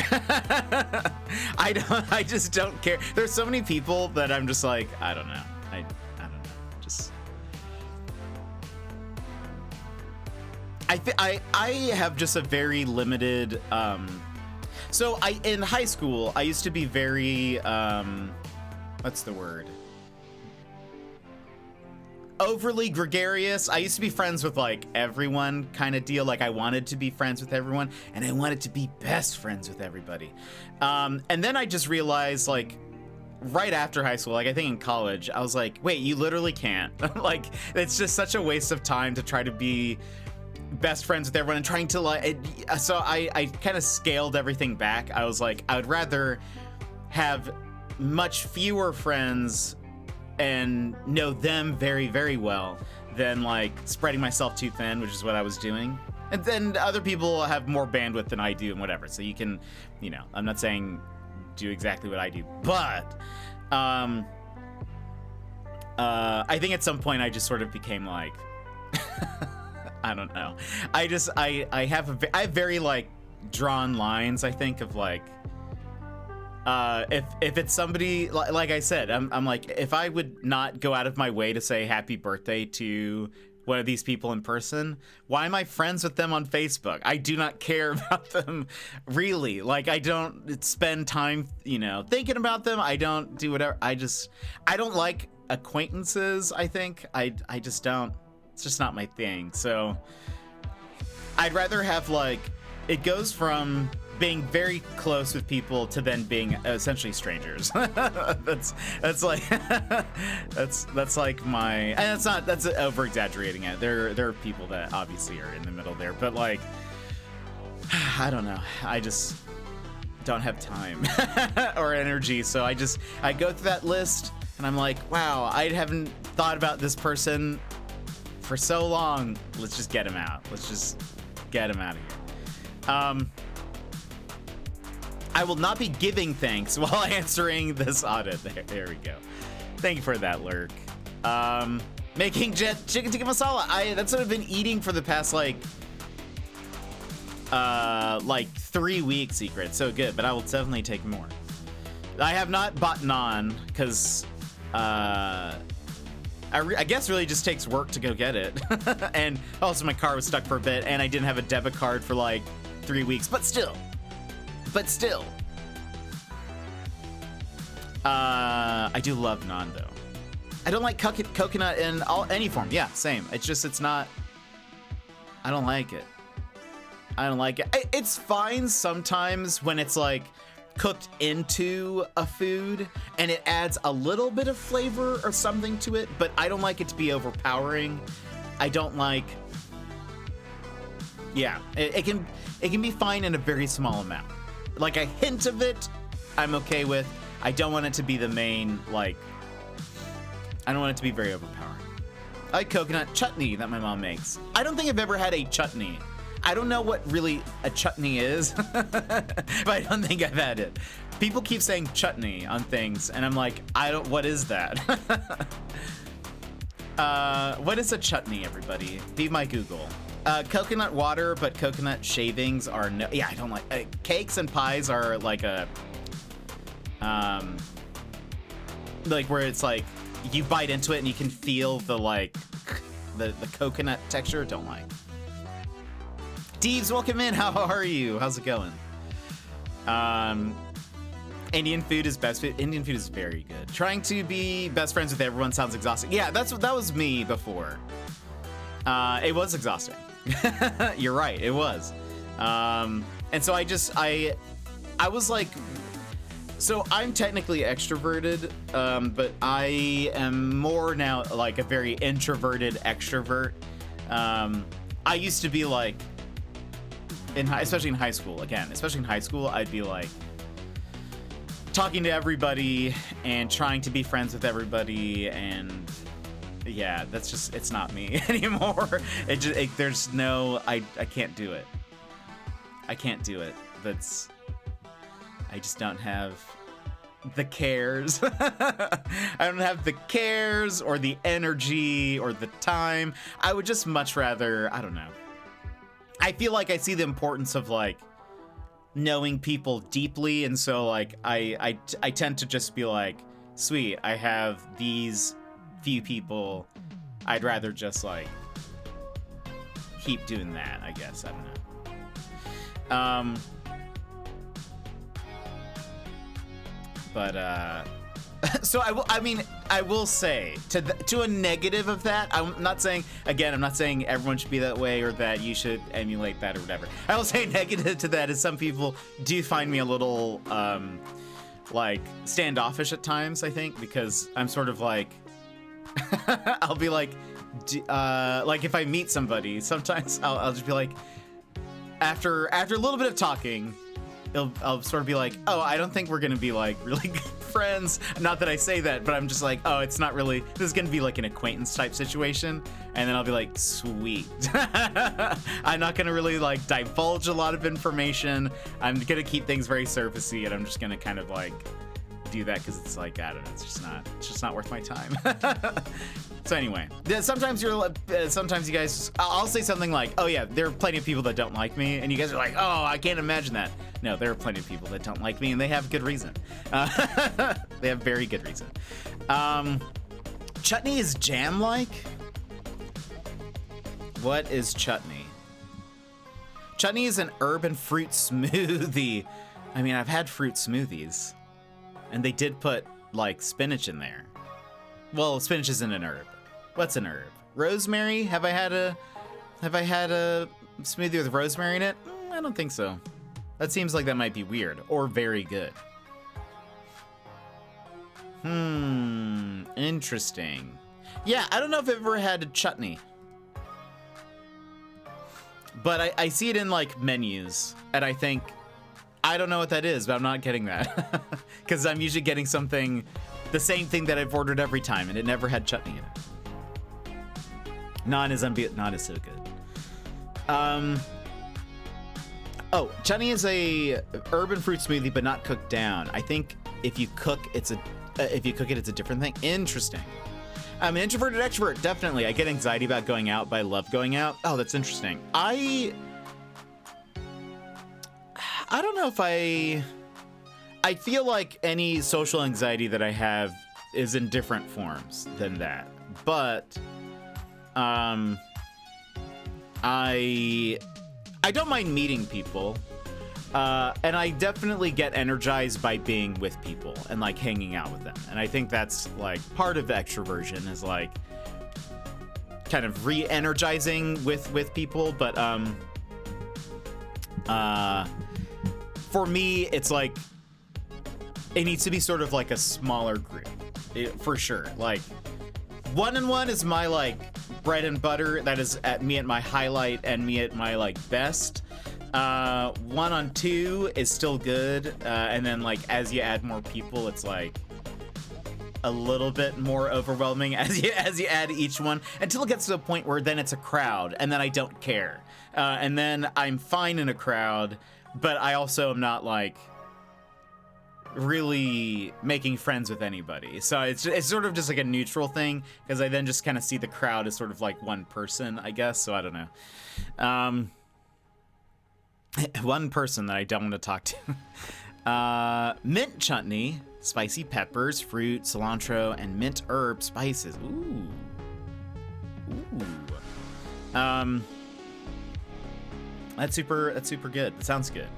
I just don't care. There's so many people that I'm just like, I don't know. I don't know. Just I have just a very limited so in high school I used to be very what's the word? Overly gregarious. I used to be friends with like everyone kind of deal. Like I wanted to be friends with everyone and I wanted to be best friends with everybody. And then I just realized like right after high school, like I think in college, I was like, wait, you literally can't. Like it's just such a waste of time to try to be best friends with everyone and trying to like so I kind of scaled everything back. I was like, I would rather have much fewer friends and know them very, very well than like spreading myself too thin, which is what I was doing. And then other people have more bandwidth than I do and whatever. So you can, you know, I'm not saying do exactly what I do, but I think at some point I just sort of became like, I don't know. I have very like drawn lines, I think, of like, if it's somebody like I said, I'm like, if I would not go out of my way to say happy birthday to one of these people in person, why am I friends with them on Facebook? I do not care about them really. Like I don't spend time, you know, thinking about them. I don't do whatever. I don't like acquaintances. I think I just don't. It's just not my thing. So I'd rather have like, it goes from being very close with people to then being essentially strangers. that's like that's like my, and that's over exaggerating it. There are people that obviously are in the middle there, but like I don't know. I just don't have time or energy, so I go through that list and I'm like, wow, I haven't thought about this person for so long. Let's just get him out. Let's just get him out of here. I will not be giving thanks while answering this audit. There we go. Thank you for that, Lurk. Making chicken tikka masala. That's what I've been eating for the past like 3 weeks, Secret. So good, but I will definitely take more. I have not bought naan because I guess really just takes work to go get it. And also my car was stuck for a bit and I didn't have a debit card for like 3 weeks, but still. I do love naan though. I don't like coconut in any form. Yeah, same. It's not, I don't like it. I don't like it. It's fine sometimes when it's like cooked into a food and it adds a little bit of flavor or something to it, but I don't like it to be overpowering. I don't like, yeah, it can be fine in a very small amount. Like a hint of it, I'm okay with. I don't want it to be the main, like, I don't want it to be very overpowering. I like coconut chutney that my mom makes. I don't think I've ever had a chutney. I don't know what really a chutney is, but I don't think I've had it. People keep saying chutney on things, and I'm like, what is that? What is a chutney, everybody? Be my Google. Coconut water, but coconut shavings are no, yeah, I don't like, cakes and pies are like a, like where it's like, you bite into it and you can feel the like, the coconut texture, don't like. Deeves, welcome in. How are you? How's it going? Indian food is best food. Indian food is very good. Trying to be best friends with everyone sounds exhausting. Yeah, that was me before. It was exhausting. You're right, it was. And so I was like, so I'm technically extroverted, but I am more now like a very introverted extrovert. I used to be like, especially in high school, I'd be like talking to everybody and trying to be friends with everybody, and yeah, that's just, it's not me anymore. There's no, I can't do it. I just don't have the cares. I don't have the cares or the energy or the time. I would just much rather, I don't know. I feel like I see the importance of like knowing people deeply, and so like I tend to just be like, sweet, I have these few people. I'd rather just like keep doing that, I guess. I don't know. But so I will say to a negative of that, I'm not saying everyone should be that way or that you should emulate that or whatever. I will say negative to that is some people do find me a little like standoffish at times, I think, because I'm sort of like I'll be like if I meet somebody, sometimes I'll just be like, after a little bit of talking, I'll sort of be like, oh, I don't think we're gonna be like really good friends. Not that I say that, but I'm just like, oh, it's not really, this is gonna be like an acquaintance type situation. And then I'll be like, sweet. I'm not gonna really like divulge a lot of information. I'm gonna keep things very surfacey, and I'm just gonna kind of like do that because it's like, I don't know, it's just not worth my time. So anyway, sometimes you guys, I'll say something like, oh yeah, there are plenty of people that don't like me, and you guys are like, oh, I can't imagine that. No, there are plenty of people that don't like me, and they have good reason. They have very good reason. Chutney is jam-like? What is chutney? Chutney is an herb and fruit smoothie. I mean, I've had fruit smoothies, and they did put like spinach in there. Well, spinach isn't an herb. What's an herb? Rosemary? Have I had a smoothie with rosemary in it? I don't think so. That seems like that might be weird or very good. Interesting. Yeah, I don't know if I've ever had a chutney. But I see it in like menus, and I think, I don't know what that is, but I'm not getting that. Because I'm usually getting something, the same thing that I've ordered every time, and it never had chutney in it. Naan is so good. Oh, chutney is a herb and fruit smoothie, but not cooked down. I think if you cook it's a different thing. Interesting. I'm an introverted extrovert, definitely. I get anxiety about going out, but I love going out. Oh, that's interesting. I don't know if I feel like any social anxiety that I have is in different forms than that. But I don't mind meeting people. And I definitely get energized by being with people and like hanging out with them. And I think that's like part of the extroversion is like kind of re-energizing with people. But For me, it's like, it needs to be sort of like a smaller group, for sure. Like, 1-on-1 is my like bread and butter. That is at me at my highlight and me at my like best. 1-on-2 is still good, and then like as you add more people, it's like a little bit more overwhelming as you add each one, until it gets to a point where then it's a crowd, and then I don't care, and then I'm fine in a crowd, but I also am not like really making friends with anybody. So it's sort of just like a neutral thing, because I then just kind of see the crowd as sort of like one person, I guess. So I don't know. One person that I don't want to talk to. Mint chutney, spicy peppers, fruit, cilantro, and mint herb spices. Ooh. That's super good. That sounds good.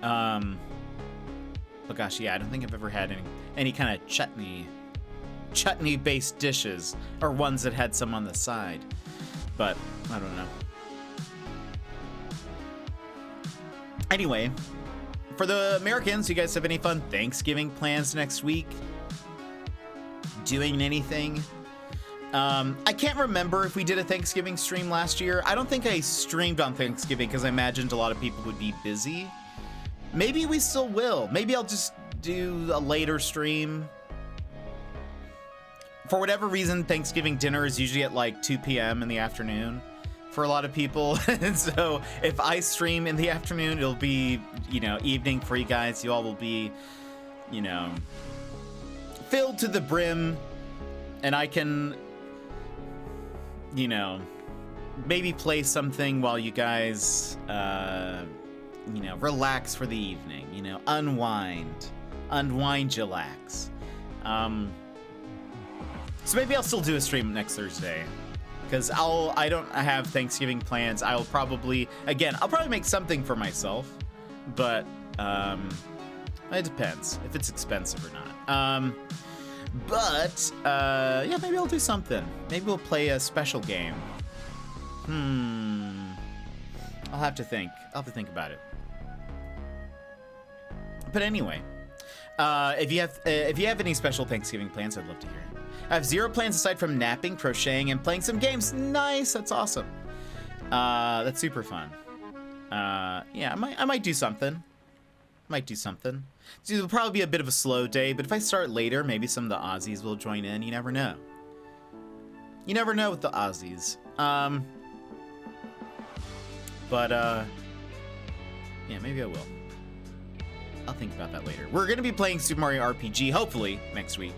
Oh gosh, yeah, I don't think I've ever had any kind of chutney based dishes, or ones that had some on the side, but I don't know. Anyway, for the Americans, you guys have any fun Thanksgiving plans next week? Doing anything? I can't remember if we did a Thanksgiving stream last year. I don't think I streamed on Thanksgiving because I imagined a lot of people would be busy. Maybe we still will. Maybe I'll just do a later stream. For whatever reason, Thanksgiving dinner is usually at like 2 p.m. in the afternoon for a lot of people. And so if I stream in the afternoon, it'll be, evening for you guys. You all will be, filled to the brim. And I can, maybe play something while you guys, relax for the evening, unwind, chillax. So maybe I'll still do a stream next Thursday, because I don't have Thanksgiving plans. I'll probably make something for myself, but it depends if it's expensive or not. Yeah, maybe I'll do something. Maybe we'll play a special game. I'll have to think about it. But anyway, if you have any special Thanksgiving plans, I'd love to hear it. I have 0 plans aside from napping, crocheting, and playing some games. Nice, that's awesome. That's super fun. Yeah, I might do something. So it'll probably be a bit of a slow day, but if I start later, maybe some of the Aussies will join in. You never know. You never know with the Aussies. Yeah, maybe I will. I'll think about that later. We're gonna be playing Super Mario RPG, hopefully, next week.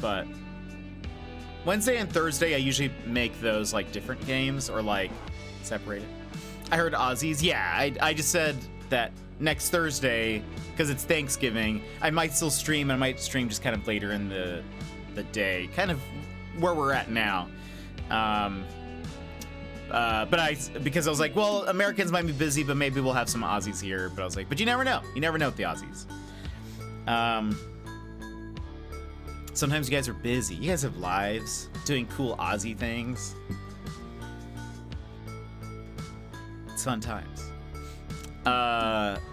But Wednesday and Thursday, I usually make those like different games, or like separated. I heard Aussies. Yeah, I just said that next Thursday, because it's Thanksgiving, I might still stream. I might stream just kind of later in the day, kind of where we're at now. Because I was like, well, Americans might be busy, but maybe we'll have some Aussies here. But I was like, but you never know. You never know with the Aussies. Sometimes you guys are busy. You guys have lives, doing cool Aussie things. It's fun times.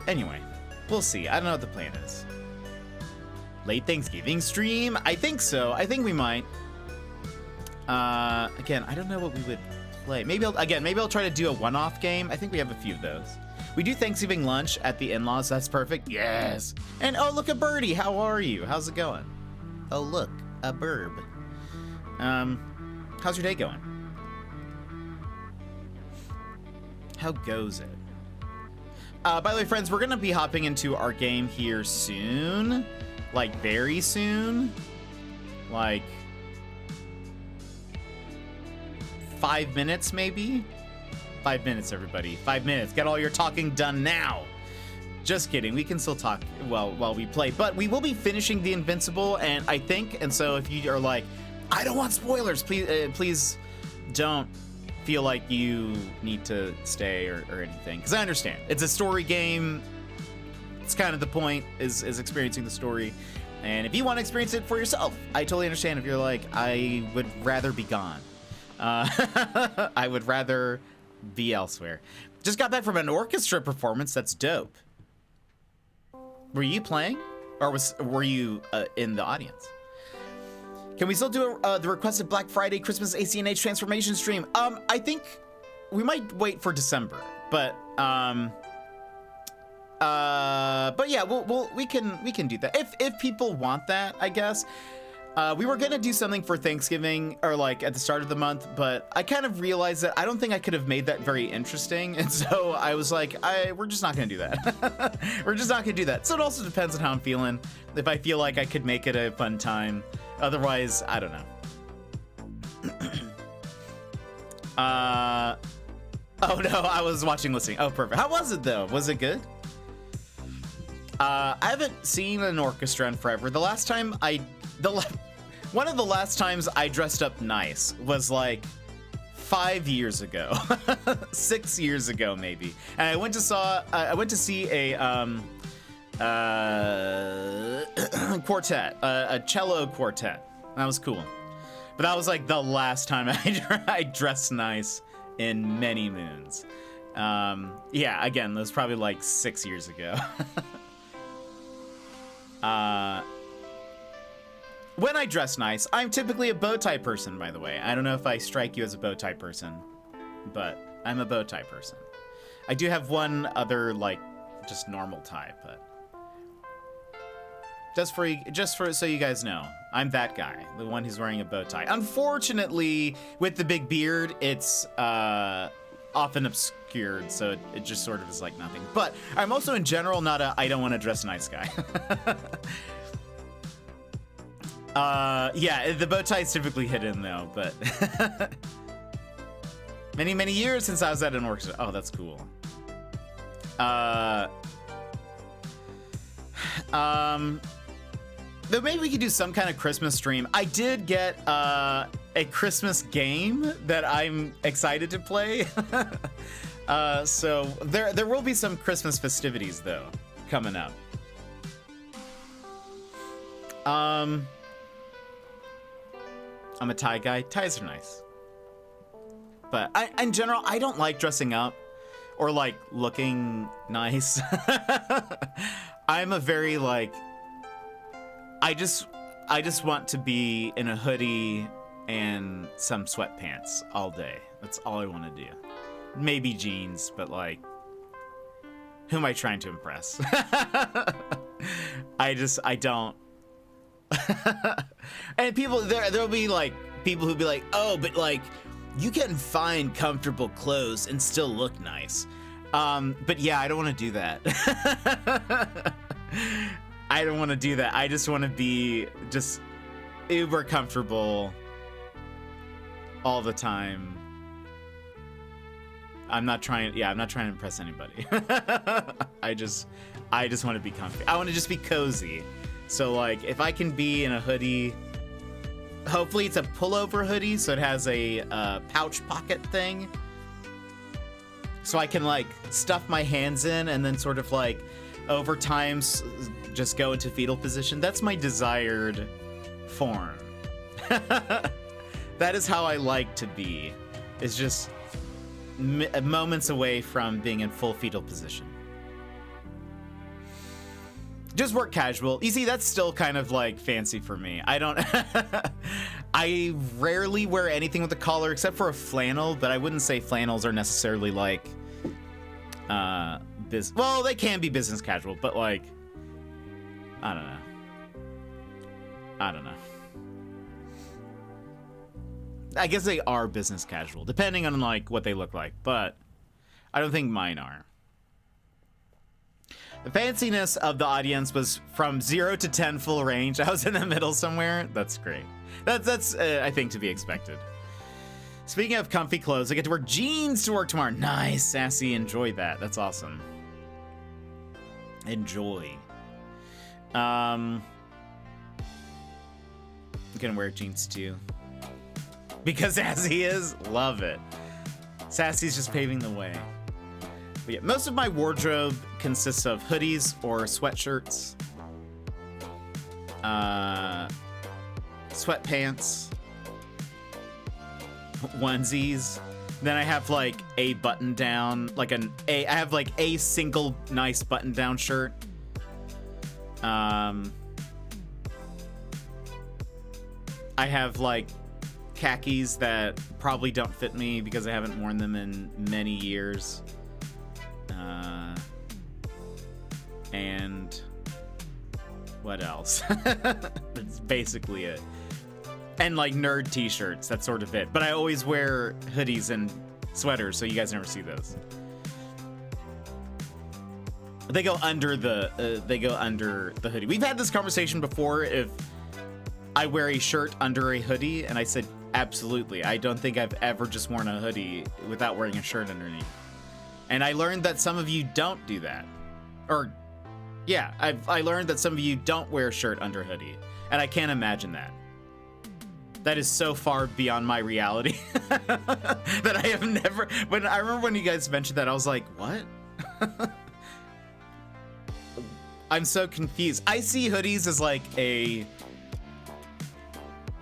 Anyway, we'll see. I don't know what the plan is. Late Thanksgiving stream? I think so. I think we might. Again, I don't know what we would play. Maybe I'll try to do a one-off game. I think we have a few of those. We do Thanksgiving lunch at the in-laws. That's perfect. Yes. And oh, look, a birdie. How are you? How's it going? Oh, look, a burb. How's your day going? How goes it? By the way, friends, we're gonna be hopping into our game here soon. Like, very soon. Like 5 minutes, maybe? 5 minutes, everybody. 5 minutes. Get all your talking done now. Just kidding. We can still talk while we play. But we will be finishing the Invincible, and I think, and so if you are like, I don't want spoilers, please don't feel like you need to stay or anything. Because I understand. It's a story game. It's kind of the point, is experiencing the story. And if you want to experience it for yourself, I totally understand if you're like, I would rather be gone. I would rather be elsewhere. Just got back from an orchestra performance. That's dope. Were you playing, or were you in the audience? Can we still do the requested Black Friday Christmas ACNH transformation stream? I think we might wait for December, but yeah, we can do that if people want that, I guess. We were gonna do something for Thanksgiving or like at the start of the month, but I kind of realized that I don't think I could have made that very interesting, and so I was like, we're just not gonna do that. We're just not gonna do that. So it also depends on how I'm feeling. If I feel like I could make it a fun time, otherwise, I don't know. Oh no, I was listening. Oh, perfect. How was it though? Was it good? I haven't seen an orchestra in forever. The last time one of the last times I dressed up nice was like 5 years ago, 6 years ago maybe. And I went to see a quartet, a cello quartet. That was cool. But that was like the last time I dressed nice in many moons. Yeah, again, that was probably like 6 years ago. When I dress nice, I'm typically a bow tie person, by the way. I don't know if I strike you as a bow tie person, but I'm a bow tie person. I do have one other, like, just normal tie, but just for so you guys know, I'm that guy, the one who's wearing a bow tie. Unfortunately, with the big beard, it's often obscured, so it just sort of is like nothing. But I'm also in general not a I don't want to dress nice guy. Yeah, the bow tie is typically hidden though, but many years since I was at an orchestra. Oh, that's cool. Though maybe we could do some kind of Christmas stream. I did get a Christmas game that I'm excited to play. So there will be some Christmas festivities though coming up. I'm a tie guy. Ties are nice. But in general, I don't like dressing up or like looking nice. I'm a very like, I just want to be in a hoodie and some sweatpants all day. That's all I want to do. Maybe jeans, but like, who am I trying to impress? I don't. And people, there'll be like people who'll be like, oh, but like you can find comfortable clothes and still look nice. But yeah, I don't want to do that. I don't want to do that. I just want to be just uber comfortable all the time. I'm not trying to impress anybody. I just want to be comfy. I want to just be cozy. So like if I can be in a hoodie, hopefully it's a pullover hoodie, so it has a pouch pocket thing, so I can like stuff my hands in and then sort of like over time just go into fetal position. That's my desired form. That is how I like to be. It's just moments away from being in full fetal position. Just work casual. You see, that's still kind of like fancy for me. I don't, I rarely wear anything with a collar except for a flannel, but I wouldn't say flannels are necessarily like, well, they can be business casual, but like, I don't know. I guess they are business casual, depending on like what they look like, but I don't think mine are. The fanciness of the audience was from 0 to 10 full range. I was in the middle somewhere. That's great. That's I think to be expected. Speaking of comfy clothes, I get to wear jeans to work tomorrow. Nice, Sassy. Enjoy that. That's awesome. Enjoy. I'm gonna wear jeans too. Because Sassy is. Love it. Sassy's just paving the way. But yeah, most of my wardrobe consists of hoodies or sweatshirts, sweatpants, onesies. Then I have like a button down, I have like a single nice button down shirt. I have like khakis that probably don't fit me because I haven't worn them in many years. And what else? That's basically it. And like nerd t-shirts, that's sort of it. But I always wear hoodies and sweaters, so you guys never see those. They go under the hoodie. We've had this conversation before if I wear a shirt under a hoodie, and I said absolutely. I don't think I've ever just worn a hoodie without wearing a shirt underneath. And I learned that some of you don't do that. Or yeah, I learned that some of you don't wear a shirt under a hoodie, and I can't imagine that. That is so far beyond my reality that I have never. I remember when you guys mentioned that, I was like, what? I'm so confused. I see hoodies as like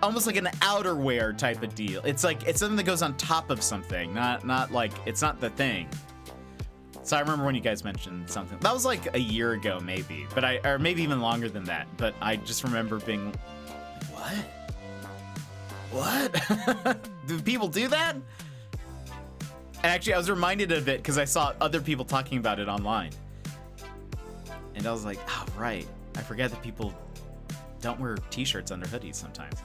almost like an outerwear type of deal. It's like, it's something that goes on top of something, not like, it's not the thing. So I remember when you guys mentioned something. That was like a year ago, maybe, or maybe even longer than that. But I just remember being, what? What? Do people do that? And actually, I was reminded of it because I saw other people talking about it online. And I was like, oh, right. I forget that people don't wear t-shirts under hoodies sometimes.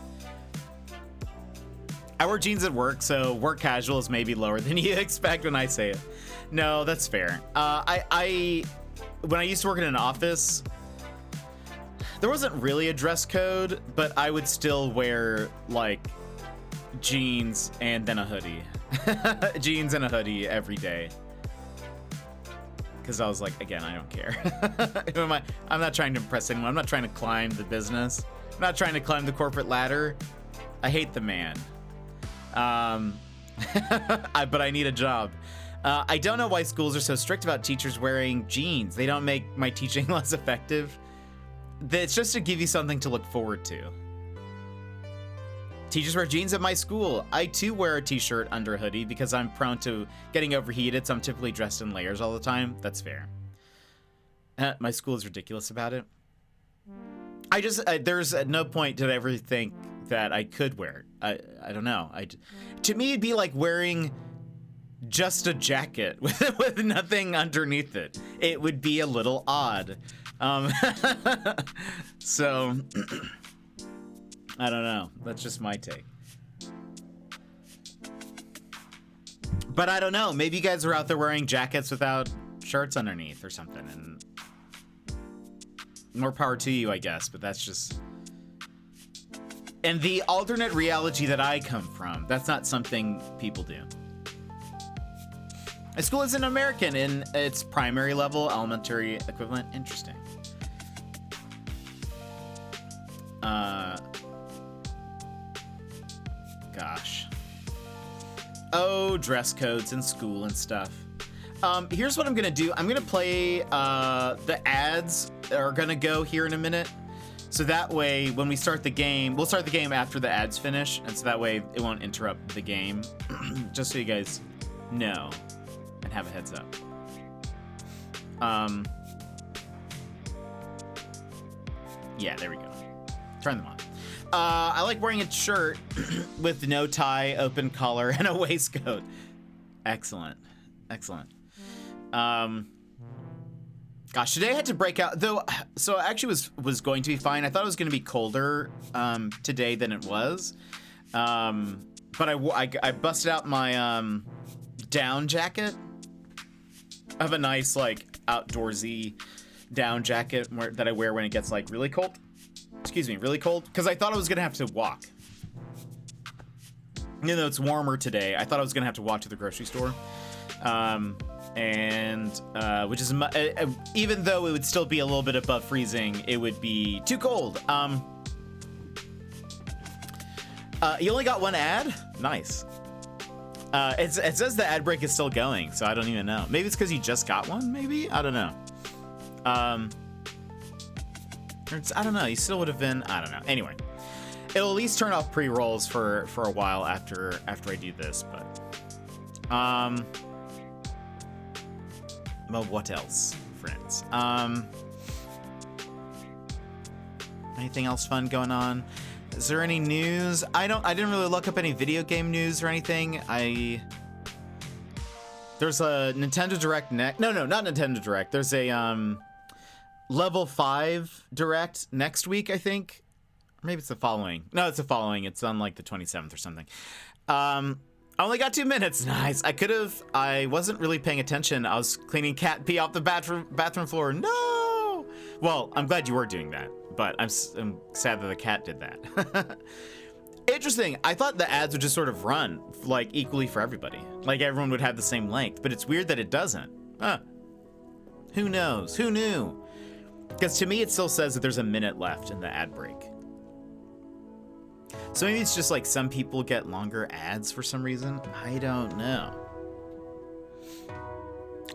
I wear jeans at work, so work casual is maybe lower than you expect when I say it. No, that's fair. When I used to work in an office, there wasn't really a dress code, but I would still wear like jeans and then a hoodie. Jeans and a hoodie every day. Because I was like, again, I don't care. I'm not trying to impress anyone. I'm not trying to climb the business. I'm not trying to climb the corporate ladder. I hate the man. But I need a job. I don't know why schools are so strict about teachers wearing jeans. They don't make my teaching less effective. It's just to give you something to look forward to. Teachers wear jeans at my school. I too wear a t-shirt under a hoodie because I'm prone to getting overheated, so I'm typically dressed in layers all the time. That's fair. My school is ridiculous about it. There's no point to ever think that I could wear it. I don't know. To me, it'd be like wearing just a jacket with nothing underneath it. It would be a little odd. So I don't know. That's just my take. But I don't know. Maybe you guys are out there wearing jackets without shirts underneath or something, and more power to you, I guess. But that's just... And the alternate reality that I come from, that's not something people do. My school is an American in its primary level, elementary equivalent. Interesting. Gosh. Oh, dress codes in school and stuff. Here's what I'm gonna do. I'm gonna play, the ads are gonna go here in a minute. So that way, when we start the game, we'll start the game after the ads finish. And so that way it won't interrupt the game. Just so you guys know and have a heads up. Yeah, there we go. Turn them on. I like wearing a shirt with no tie, open collar, and a waistcoat. Excellent. Excellent. Gosh, today I had to break out, though. So I actually was going to be fine. I thought it was going to be colder today than it was. But I busted out my down jacket. I have a nice, like, outdoorsy down jacket that I wear when it gets, like, really cold. Excuse me, really cold. Because I thought I was going to have to walk. Even though it's warmer today, I thought I was going to have to walk to the grocery store. Which is, even though it would still be a little bit above freezing, it would be too cold. You only got one ad? Nice. It says the ad break is still going, so I don't even know. Maybe it's because you just got one, maybe? I don't know. I don't know, you still would have been, I don't know. Anyway, It'll at least turn off pre-rolls for a while after I do this, but well, what else, friends? Anything else fun going on? Is there any news? I didn't really look up any video game news or anything. There's a Nintendo Direct no, not Nintendo Direct. There's a Level 5 Direct next week, I think. Maybe it's the following. No, it's the following. It's on like the 27th or something. I only got 2 minutes. Nice. I wasn't really paying attention. I was cleaning cat pee off the bathroom floor. No! Well, I'm glad you were doing that, but I'm sad that the cat did that. Interesting. I thought the ads would just sort of run like equally for everybody. Like everyone would have the same length, but it's weird that it doesn't. Huh. Who knows? Who knew? Because to me, it still says that there's a minute left in the ad break. So maybe it's just like some people get longer ads for some reason. I don't know.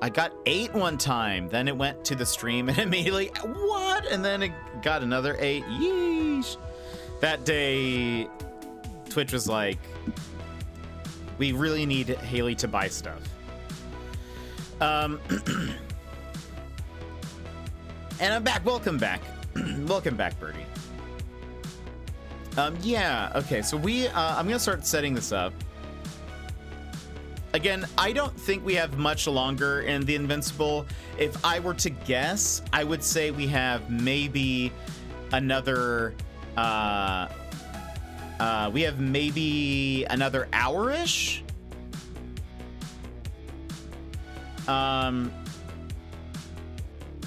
I got 8 one time, then it went to the stream and immediately, what? And then it got another 8. Yeesh. That day, Twitch was like, we really need Haley to buy stuff. And I'm back. Welcome back. Welcome back, Birdie. Yeah, okay, so I'm gonna start setting this up. Again, I don't think we have much longer in the Invincible. If I were to guess, I would say we have maybe another, hour-ish?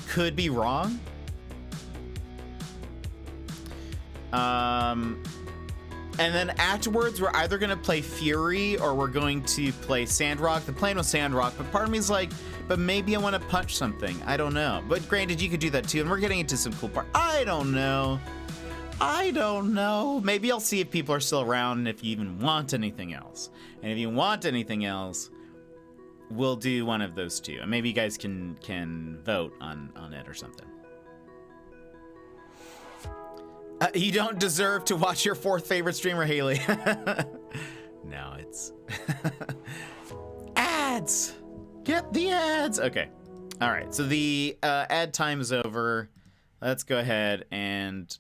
Could be wrong. And then afterwards, we're either going to play Fury or we're going to play Sandrock. The plan was Sandrock, but part of me is like, but maybe I want to punch something. I don't know. But granted, you could do that too, and we're getting into some cool part. I don't know. Maybe I'll see if people are still around and if you even want anything else. And if you want anything else, we'll do one of those two. And maybe you guys can vote on it or something. You don't deserve to watch your 4th favorite streamer, Haley. No, it's ads. Get the ads. Okay. All right. So the ad time is over. Let's go ahead and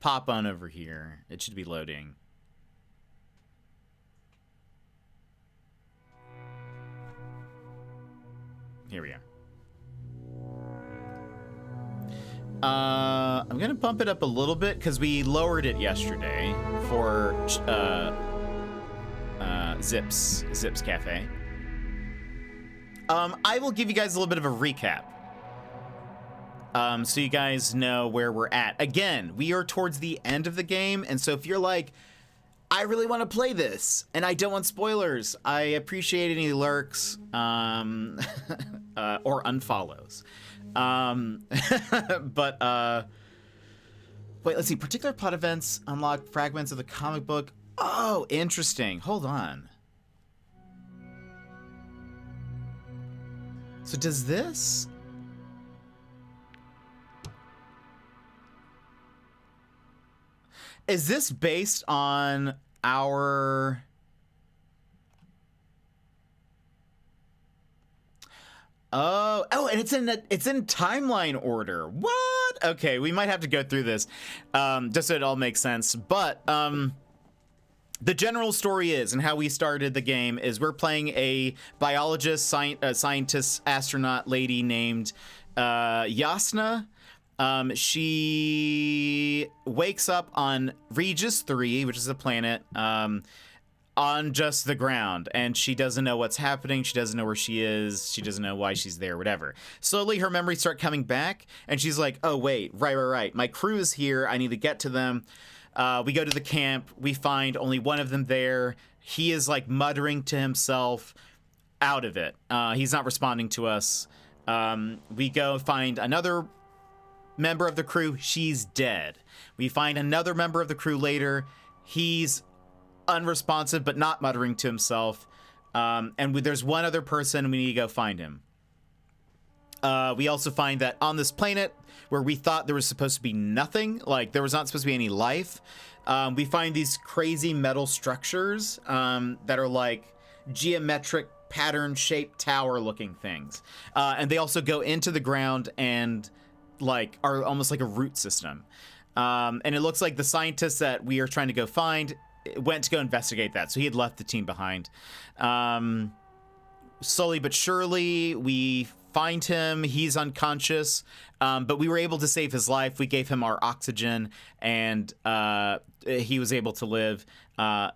pop on over here. It should be loading. Here we are. I'm gonna bump it up a little bit because we lowered it yesterday for Zips Cafe. I will give you guys a little bit of a recap, so you guys know where we're at. Again, we are towards the end of the game, and so if you're like, I really want to play this and I don't want spoilers, I appreciate any lurks or unfollows. Wait, let's see. Particular plot events unlock fragments of the comic book. Oh, interesting. Hold on. So does this? Is this based on our... Oh, and it's in timeline order. What? Okay, we might have to go through this, just so it all makes sense. But the general story is, and how we started the game is, we're playing a biologist, scientist, astronaut lady named Yasna. She wakes up on Regis 3, which is a planet, on just the ground, and she doesn't know what's happening. She doesn't know where she is. She doesn't know why she's there, whatever. Slowly, her memories start coming back, and she's like, oh, wait, right. My crew is here. I need to get to them. We go to the camp. We find only one of them there. He is, like, muttering to himself out of it. He's not responding to us. We go find another member of the crew. She's dead. We find another member of the crew later. He's unresponsive, but not muttering to himself. And there's one other person. We need to go find him. We also find that on this planet where we thought there was supposed to be nothing, like there was not supposed to be any life, we find these crazy metal structures that are like geometric pattern shaped tower looking things. And they also go into the ground and like are almost like a root system. And it looks like the scientists that we are trying to go find went to go investigate that. So he had left the team behind. Slowly but surely, we find him. He's unconscious, but we were able to save his life. We gave him our oxygen, and he was able to live.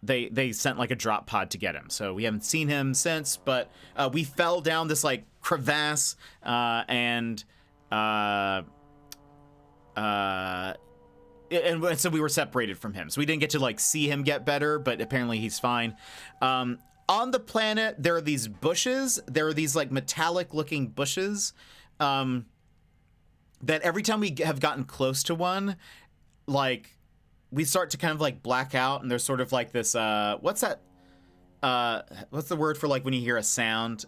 They sent like a drop pod to get him, so we haven't seen him since. But we fell down this like crevasse, and so we were separated from him. So we didn't get to like see him get better, but apparently he's fine. On the planet, there are these bushes. There are these like metallic looking bushes that every time we have gotten close to one, like we start to kind of like black out, and there's sort of like this, what's that? What's the word for like when you hear a sound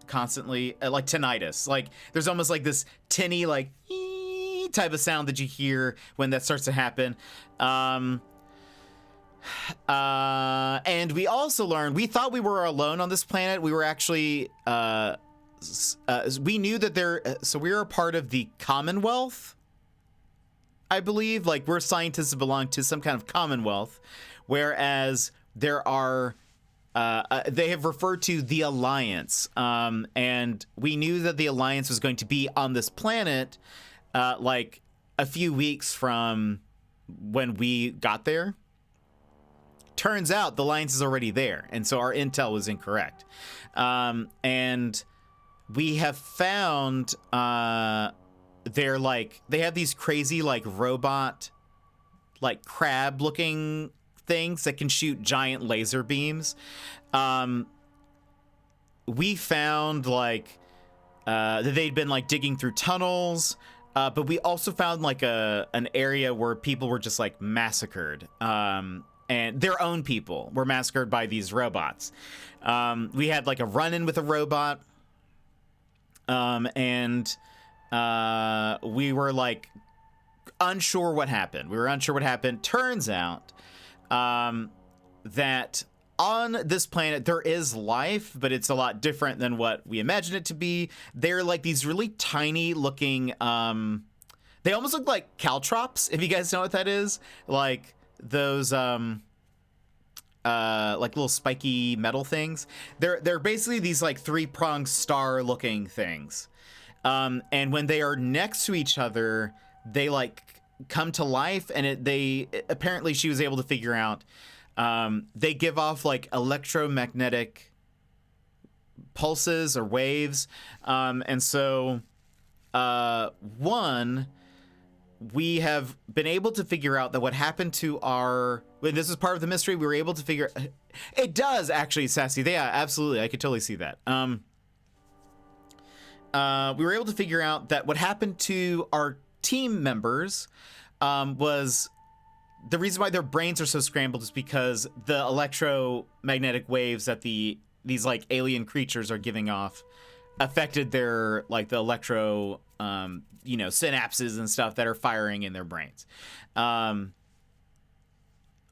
constantly? Like tinnitus. Like there's almost like this tinny like type of sound that you hear when that starts to happen. And we also learned, we thought we were alone on this planet. We were actually, we knew that so we were a part of the Commonwealth, I believe. Like we're scientists that belong to some kind of Commonwealth, whereas there are, they have referred to the Alliance. And we knew that the Alliance was going to be on this planet, like a few weeks from when we got there. Turns out the Alliance is already there, and so our intel was incorrect. And we have found they're like, they have these crazy like robot, like crab looking things that can shoot giant laser beams. We found like that they'd been like digging through tunnels, but we also found like an area where people were just like massacred. And their own people were massacred by these robots. We had like a run-in with a robot. And we were like unsure what happened. Turns out that on this planet there is life, but it's a lot different than what we imagined it to be. They're like these really tiny looking, they almost look like caltrops, if you guys know what that is. Like those like little spiky metal things. They're basically these like three-pronged star looking things. And when they are next to each other, they like come to life, and apparently she was able to figure out they give off like electromagnetic pulses or waves. And so we have been able to figure out that what happened to this is part of the mystery. We were able to figure it does actually, Sassy. Yeah, absolutely. I could totally see that. We were able to figure out that what happened to our team members was the reason why their brains are so scrambled is because the electromagnetic waves that these like alien creatures are giving off affected their like the electro synapses and stuff that are firing in their brains.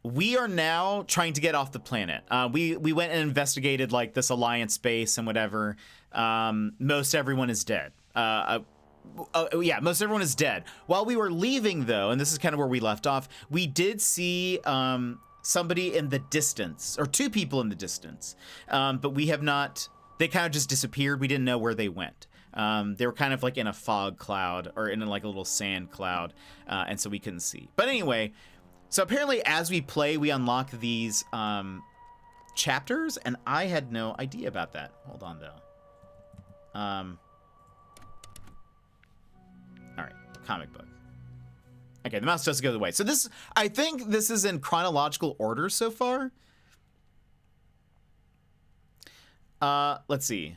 We are now trying to get off the planet. We went and investigated like this Alliance base and whatever. Most everyone is dead. Most everyone is dead. While we were leaving, though, and this is kind of where we left off, we did see somebody in the distance, or two people in the distance, but we have not. They kind of just disappeared. We didn't know where they went. They were kind of like in a fog cloud or in like a little sand cloud, and so we couldn't see. But anyway, so apparently as we play, we unlock these chapters, and I had no idea about that. Hold on, though. All right, comic book. Okay, the mouse doesn't go the way. So I think this is in chronological order so far. Let's see.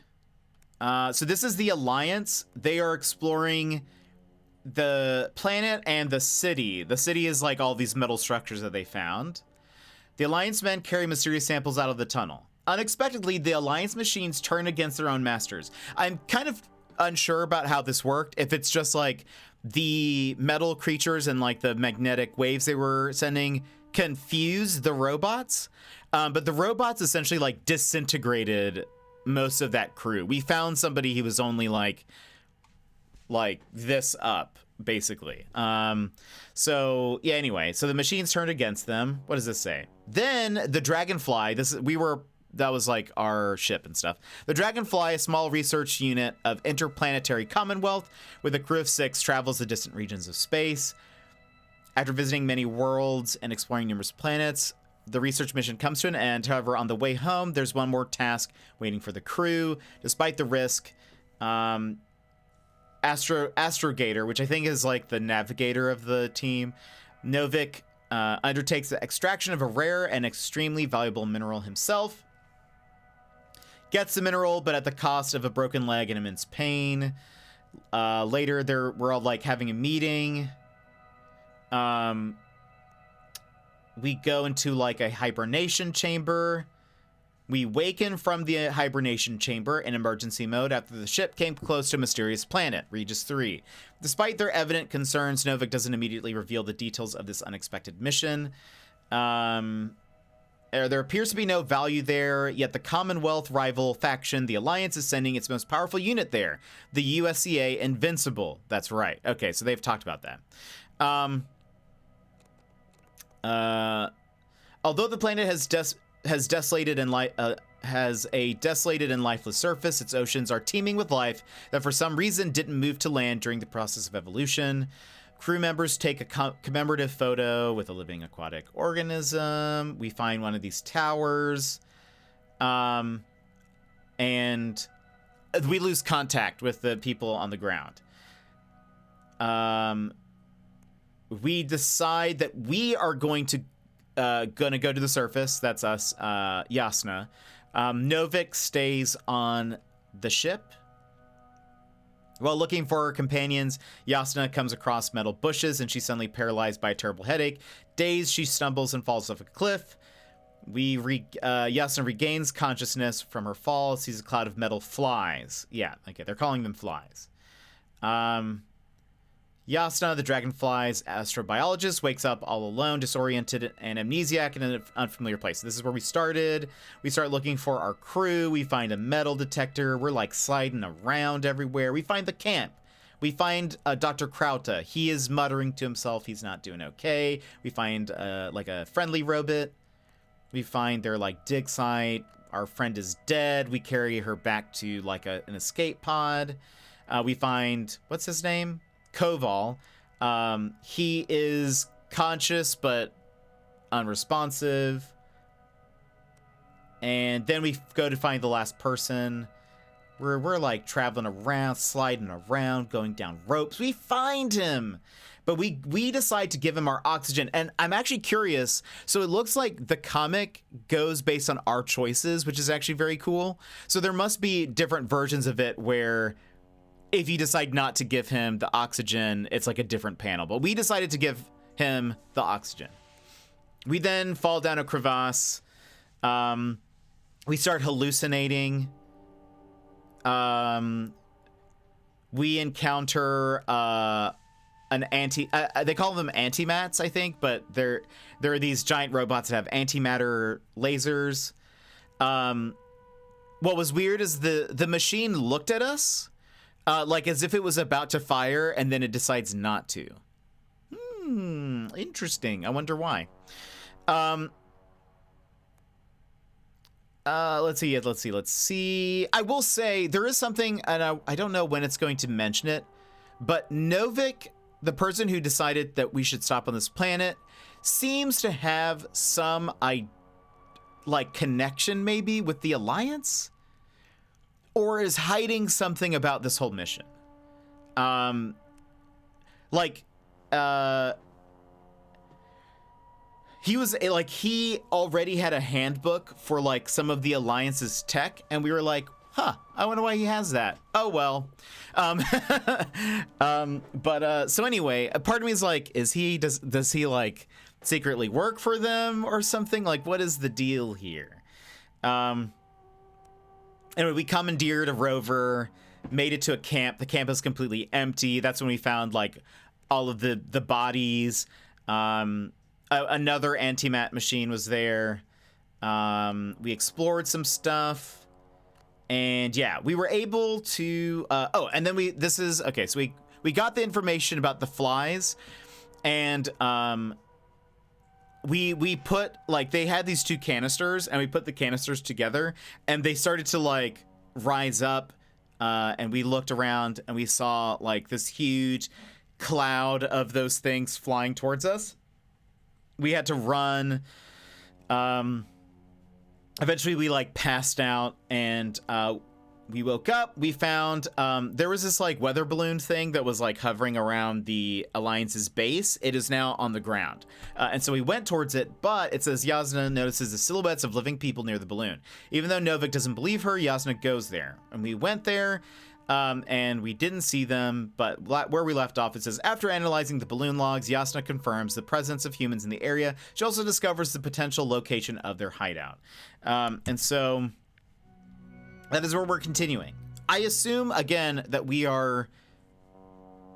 So this is the Alliance. They are exploring the planet and the city. The city is like all these metal structures that they found. The Alliance men carry mysterious samples out of the tunnel. Unexpectedly, the Alliance machines turn against their own masters. I'm kind of unsure about how this worked. If it's just like the metal creatures and like the magnetic waves they were sending confused the robots. But the robots essentially like disintegrated most of that crew. We found somebody who was only like this up, basically. So yeah, anyway, so the machines turned against them. What does this say? Then the Dragonfly, that was like our ship and stuff. The Dragonfly, a small research unit of interplanetary Commonwealth with a crew of 6, travels the distant regions of space. After visiting many worlds and exploring numerous planets, the research mission comes to an end. However, on the way home, there's one more task waiting for the crew. Despite the risk, Astrogator, which I think is like the navigator of the team, Novik undertakes the extraction of a rare and extremely valuable mineral himself. Gets the mineral, but at the cost of a broken leg and immense pain. Later, we're all like having a meeting. We go into like a hibernation chamber. We waken from the hibernation chamber in emergency mode after the ship came close to a mysterious planet, Regis 3. Despite their evident concerns, Novik doesn't immediately reveal the details of this unexpected mission. There appears to be no value there, yet the Commonwealth rival faction, the Alliance, is sending its most powerful unit there, the USCA Invincible. That's right. Okay, so they've talked about that. Although the planet has a desolated and lifeless surface, its oceans are teeming with life that for some reason didn't move to land during the process of evolution. Crew members take a commemorative photo with a living aquatic organism. We find one of these towers. And we lose contact with the people on the ground. We decide that we are going to go to the surface. That's us, Yasna. Novik stays on the ship. While looking for her companions, Yasna comes across metal bushes and she's suddenly paralyzed by a terrible headache. Dazed, she stumbles and falls off a cliff. Yasna regains consciousness from her fall, sees a cloud of metal flies. Yeah, okay, they're calling them flies. Yasna, the dragonfly's astrobiologist, wakes up all alone, disoriented, and amnesiac in an unfamiliar place. This is where we started. We start looking for our crew. We find a metal detector. We're like sliding around everywhere. We find the camp. We find Dr. Krauta. He is muttering to himself. He's not doing okay. We find like a friendly robot. We find their like dig site. Our friend is dead. We carry her back to like an escape pod. We find, what's his name? Koval. He is conscious but unresponsive. And then we go to find the last person. We're like traveling around, sliding around, going down ropes. We find him, but we decide to give him our oxygen. And I'm actually curious. So it looks like the comic goes based on our choices, which is actually very cool. So there must be different versions of it where if you decide not to give him the oxygen, it's like a different panel. But we decided to give him the oxygen. We then fall down a crevasse. We start hallucinating. We encounter an they call them antimats, I think, but there are these giant robots that have antimatter lasers. What was weird is the machine looked at us like as if it was about to fire, and then it decides not to. Interesting. I wonder why. Let's see. I will say there is something, and I don't know when it's going to mention it, but Novik, the person who decided that we should stop on this planet, seems to have some connection maybe with the Alliance, or is hiding something about this whole mission. He was he already had a handbook for like some of the Alliance's tech, and we were like, I wonder why he has that. Oh well. So anyway, a part of me is like, does he like secretly work for them or something? Like, what is the deal here? Anyway, we commandeered a rover. made it to a camp. The camp is completely empty. That's when we found like all of the bodies. Another antimat machine was there. We explored some stuff, and yeah, we were able to. And then so we got the information about the flies, and we put, like, they had these 2 canisters, and we put the canisters together, and they started to like rise up, and we looked around and we saw like this huge cloud of those things flying towards us. We had to run. Eventually we like passed out, and we woke up. We found there was this like weather balloon thing that was like hovering around the Alliance's base. It is now on the ground. And so we went towards it, but it says Yasna notices the silhouettes of living people near the balloon. Even though Novik doesn't believe her, Yasna goes there. And we went there, and we didn't see them, but where we left off, it says, after analyzing the balloon logs, Yasna confirms the presence of humans in the area. She also discovers the potential location of their hideout. And so that is where we're continuing. I assume, again, that we are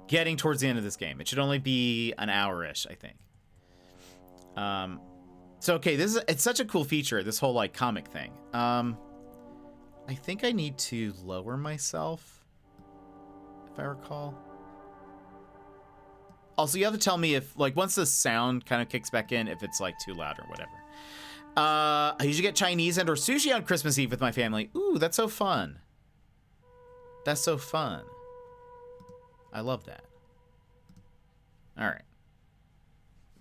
getting towards the end of this game. It should only be an hour-ish, I think. So, okay, it's such a cool feature, this whole, like, comic thing. I think I need to lower myself, if I recall. Also, you have to tell me if, like, once the sound kind of kicks back in, if it's, like, too loud or whatever. I usually get Chinese and or sushi on Christmas Eve with my family. Ooh, that's so fun. That's so fun. I love that. All right.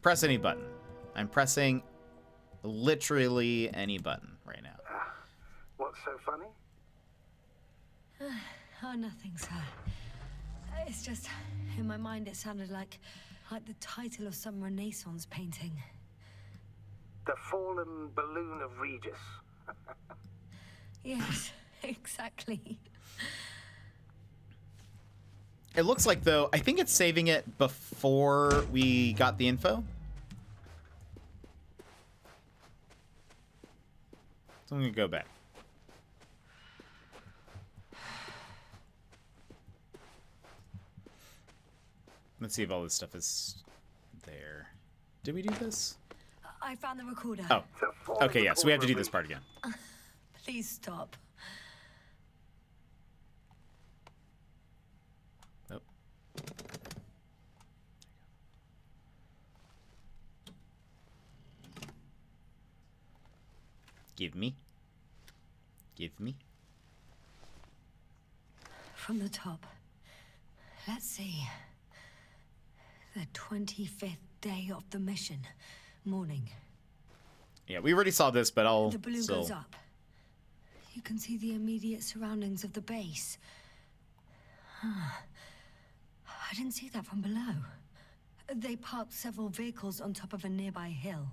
Press any button. I'm pressing literally any button right now. What's so funny? Oh, nothing, sir. It's just, in my mind it sounded like the title of some Renaissance painting. The Fallen Balloon of Regis. Yes, exactly. It looks like, though, I think it's saving it before we got the info. So I'm going to go back. Let's see if all this stuff is there. Did we do this? I found the recorder. Oh, okay, yeah, so we have to do this part again. Please stop. Oh. Give me. Give me. From the top. Let's see. The 25th day of the mission. Morning. Yeah, we already saw this, but I'll The balloon still... goes up. You can see the immediate surroundings of the base. Huh. I didn't see that from below. They parked several vehicles on top of a nearby hill.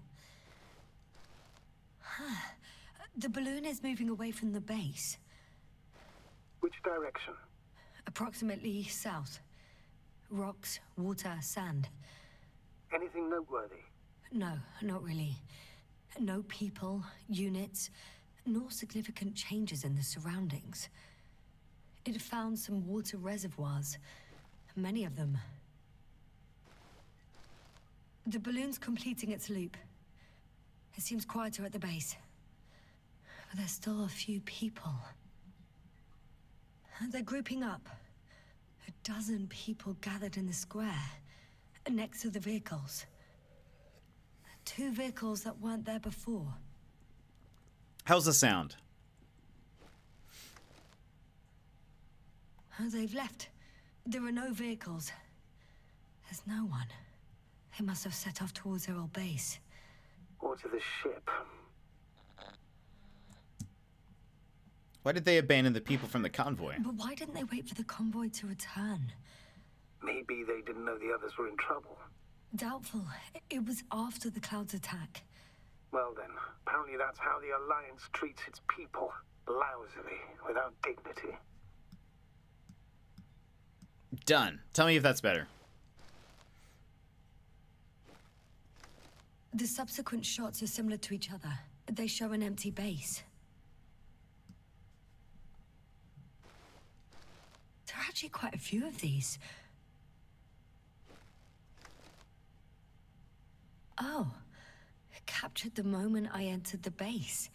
Huh. The balloon is moving away from the base. Which direction? Approximately south. Rocks, water, sand. Anything noteworthy? No, not really. No people, units, nor significant changes in the surroundings. It found some water reservoirs, many of them. The balloon's completing its loop. It seems quieter at the base. But there's still a few people. They're grouping up. 12 people gathered in the square, next to the vehicles. 2 vehicles that weren't there before. How's the sound? They've left. There are no vehicles. There's no one. They must have set off towards their old base. Or to the ship. Why did they abandon the people from the convoy? But why didn't they wait for the convoy to return? Maybe they didn't know the others were in trouble. Doubtful. It was after the Cloud's attack. Well then, apparently that's how the Alliance treats its people. Lousily, without dignity. Done. Tell me if that's better. The subsequent shots are similar to each other. They show an empty base. actually quite a few of these. Oh, captured the moment I entered the base.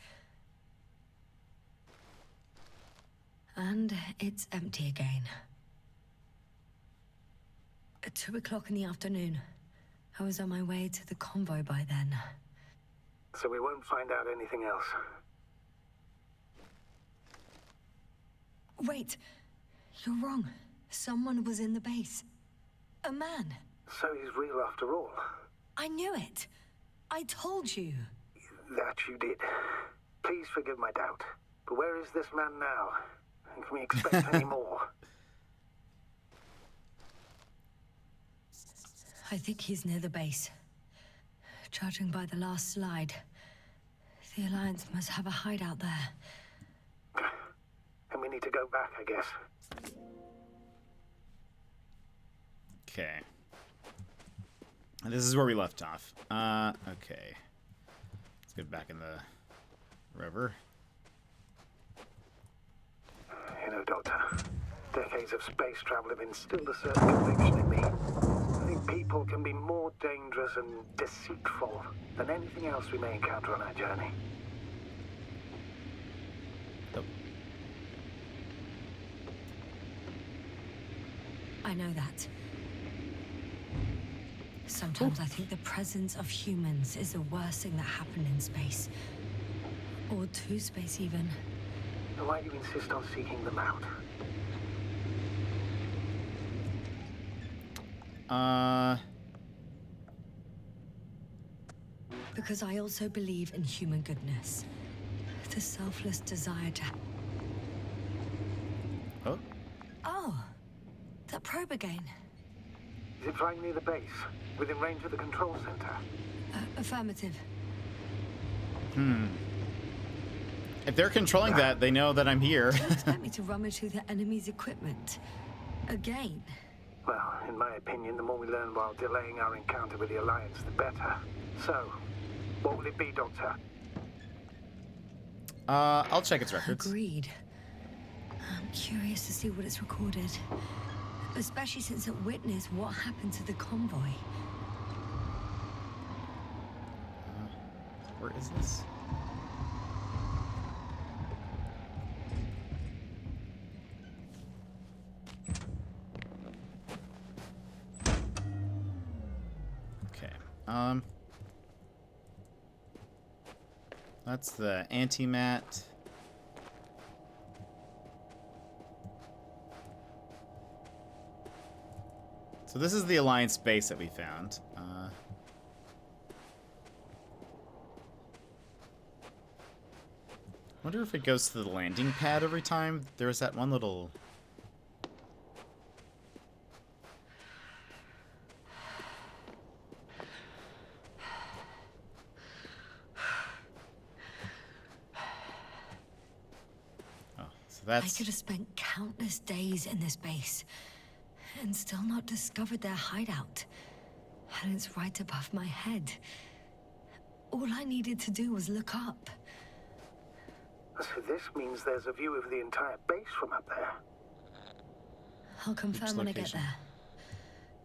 And it's empty again. At 2 o'clock in the afternoon. I was on my way to the convoy by then. So we won't find out anything else. Wait, you're wrong. Someone was in the base. A man. So he's real after all. I knew it. I told you. That you did. Please forgive my doubt. But where is this man now? And can we expect any more? I think he's near the base. Judging by the last slide, the Alliance must have a hideout there. And we need to go back, I guess. Okay. This is where we left off. Okay. Let's get back in the river. You know, Doctor, decades of space travel have instilled a certain conviction in me. I think people can be more dangerous and deceitful than anything else we may encounter on our journey. Oh. I know that. Sometimes I think the presence of humans is the worst thing that happened in space. Or to space, even. So why do you insist on seeking them out? Because I also believe in human goodness. The selfless desire to... Oh. Oh, that probe again. Is it flying near the base? Within range of the control center? Affirmative. If they're controlling that, they know that I'm here. Do you expect me to rummage through the enemy's equipment? Again? Well, in my opinion, the more we learn while delaying our encounter with the Alliance, the better. So, what will it be, Doctor? I'll check its records. Agreed. I'm curious to see what it's recorded. Especially since it witnessed what happened to the convoy. Where is this? Okay. That's the antimat. So this is the Alliance base that we found. Wonder if it goes to the landing pad every time. There's that one little... Oh, so that's... I could have spent countless days in this base and still not discovered their hideout. And it's right above my head. All I needed to do was look up. So this means there's a view of the entire base from up there. I'll confirm when I get location? there.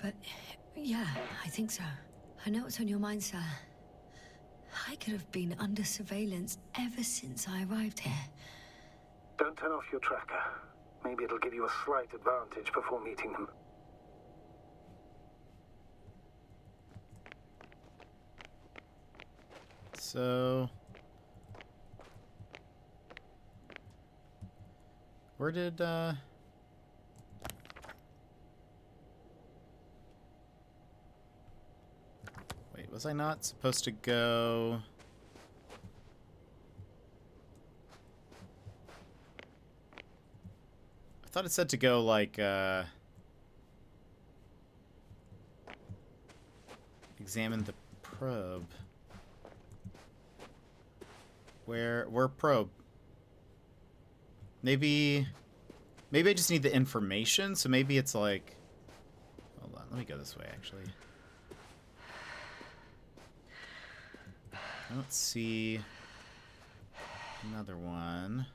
But, yeah, I think so. I know what's on your mind, sir. I could have been under surveillance ever since I arrived here. Don't turn off your tracker. Maybe it'll give you a slight advantage before meeting them. So... Where did, Wait, was I not supposed to go... I thought it said to go, like, examine the probe. Where probe? Maybe I just need the information, so maybe it's like... Hold on, let me go this way, actually. I don't see another one.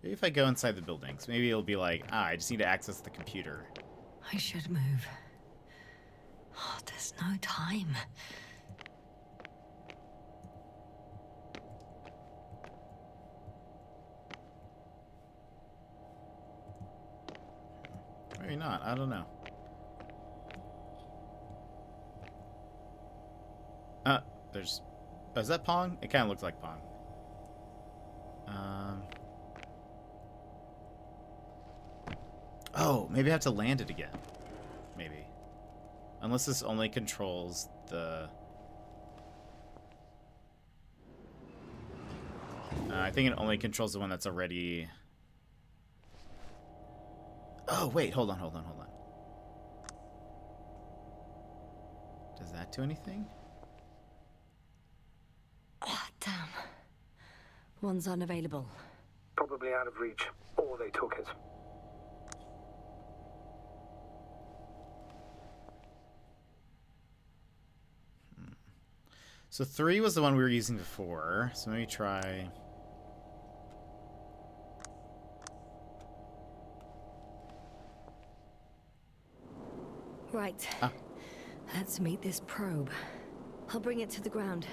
Maybe if I go inside the buildings, maybe it'll be like, I just need to access the computer. I should move. Oh, there's no time. Maybe not. I don't know. There's... Oh, is that Pong? It kind of looks like Pong. Oh, maybe I have to land it again. Maybe. Unless this only controls the... I think it only controls the one that's already... Oh, wait. Hold on. Does that do anything? Oh, damn. One's unavailable. Probably out of reach, or they took it. So 3 was the one we were using before. So let me try... Right. Let's meet this probe. I'll bring it to the ground.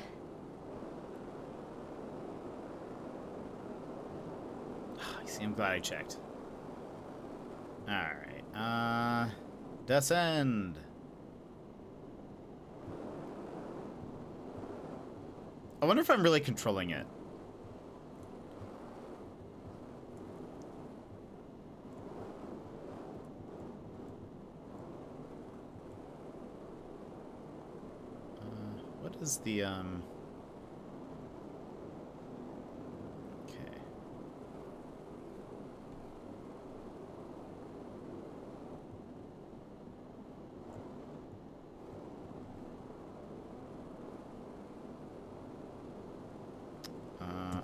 You see, I'm glad I checked. Alright, descend! I wonder if I'm really controlling it. What is the, Okay.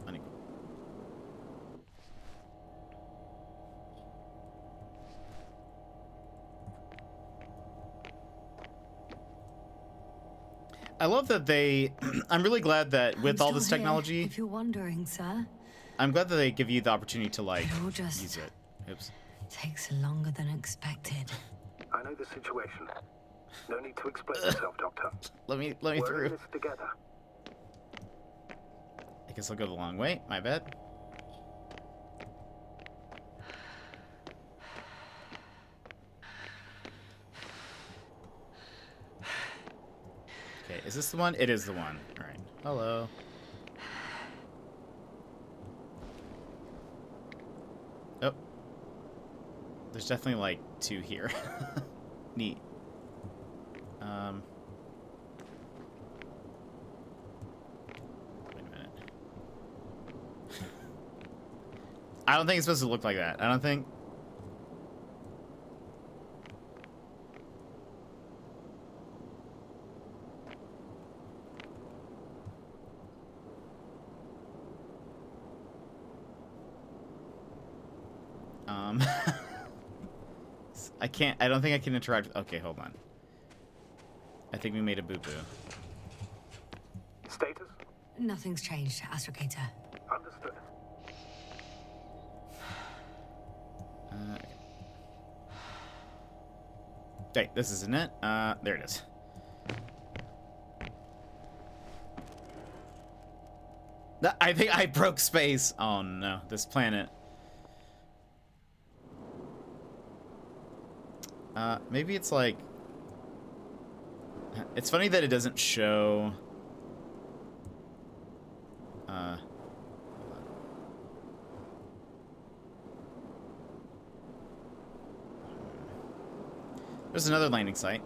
Unequal. I love that they... I'm really glad that with all this technology... Here, if you're wondering, sir. I'm glad that they give you the opportunity to, like, It all just use it. Oops. Takes longer than expected. I know the situation. No need to explain yourself, Doctor. Let me We're through. in this together. I guess I'll go the long way. My bad. Okay, is this the one? It is the one. All right. Hello. Oh. There's definitely like 2 here. Neat. Wait a minute. I don't think it's supposed to look like that. I don't think. I don't think I can interact with... Okay, hold on. I think we made a boo-boo. Status? Nothing's changed, Astrogator. Understood. Okay. Hey, this isn't it. There it is. I think I broke space. Oh no, this planet. Maybe it's like... It's funny that it doesn't show... There's another landing site.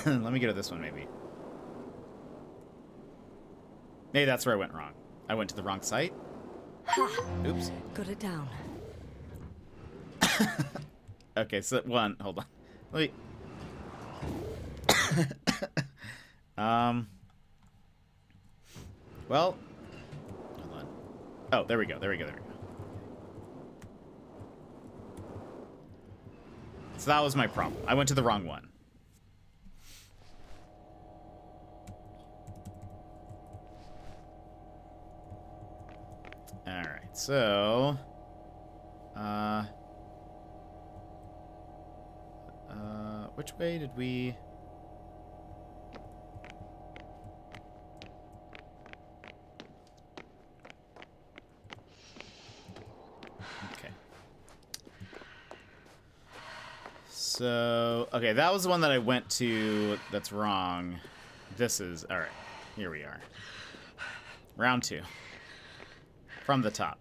Let me go to this one, maybe. Maybe that's where I went wrong. I went to the wrong site. Oops. Got it down. Okay, so one. Hold on. Let me... Well... Hold on. Oh, there we go. So that was my problem. I went to the wrong one. Alright, so... Which way did we... Okay. So, okay, that was the one that I went to that's wrong. This is... Alright, here we are. Round 2. From the top.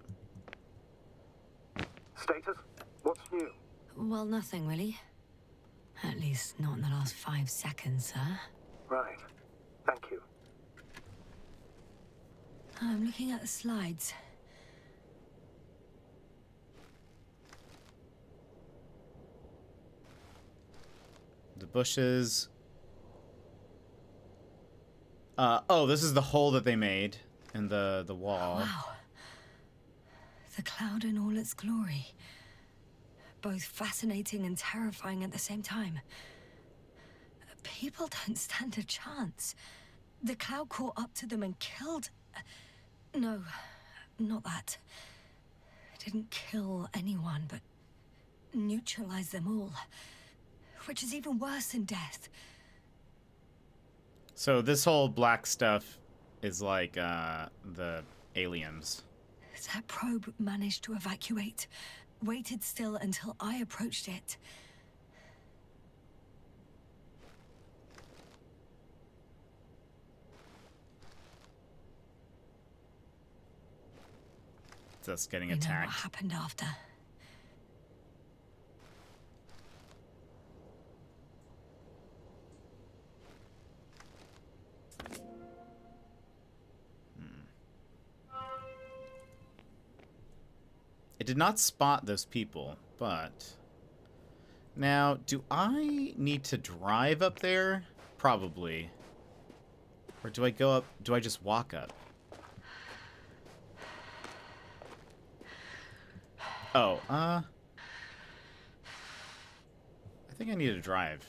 Status? What's new? Well, nothing really. At least not in the last 5 seconds, sir. Right. Thank you. I'm looking at the slides. The bushes. Oh, this is the hole that they made in the wall. Wow. The cloud in all its glory. Both fascinating and terrifying at the same time. People don't stand a chance. The cloud caught up to them and killed... No, not that. It didn't kill anyone, but neutralized them all. Which is even worse than death. So this whole black stuff is like the aliens. That probe managed to evacuate. Waited still until I approached it. It's us getting You know what attacked. happened after. It did not spot those people, but... Now, do I need to drive up there? Probably. Or do I go up... Do I just walk up? Oh, I think I need to drive.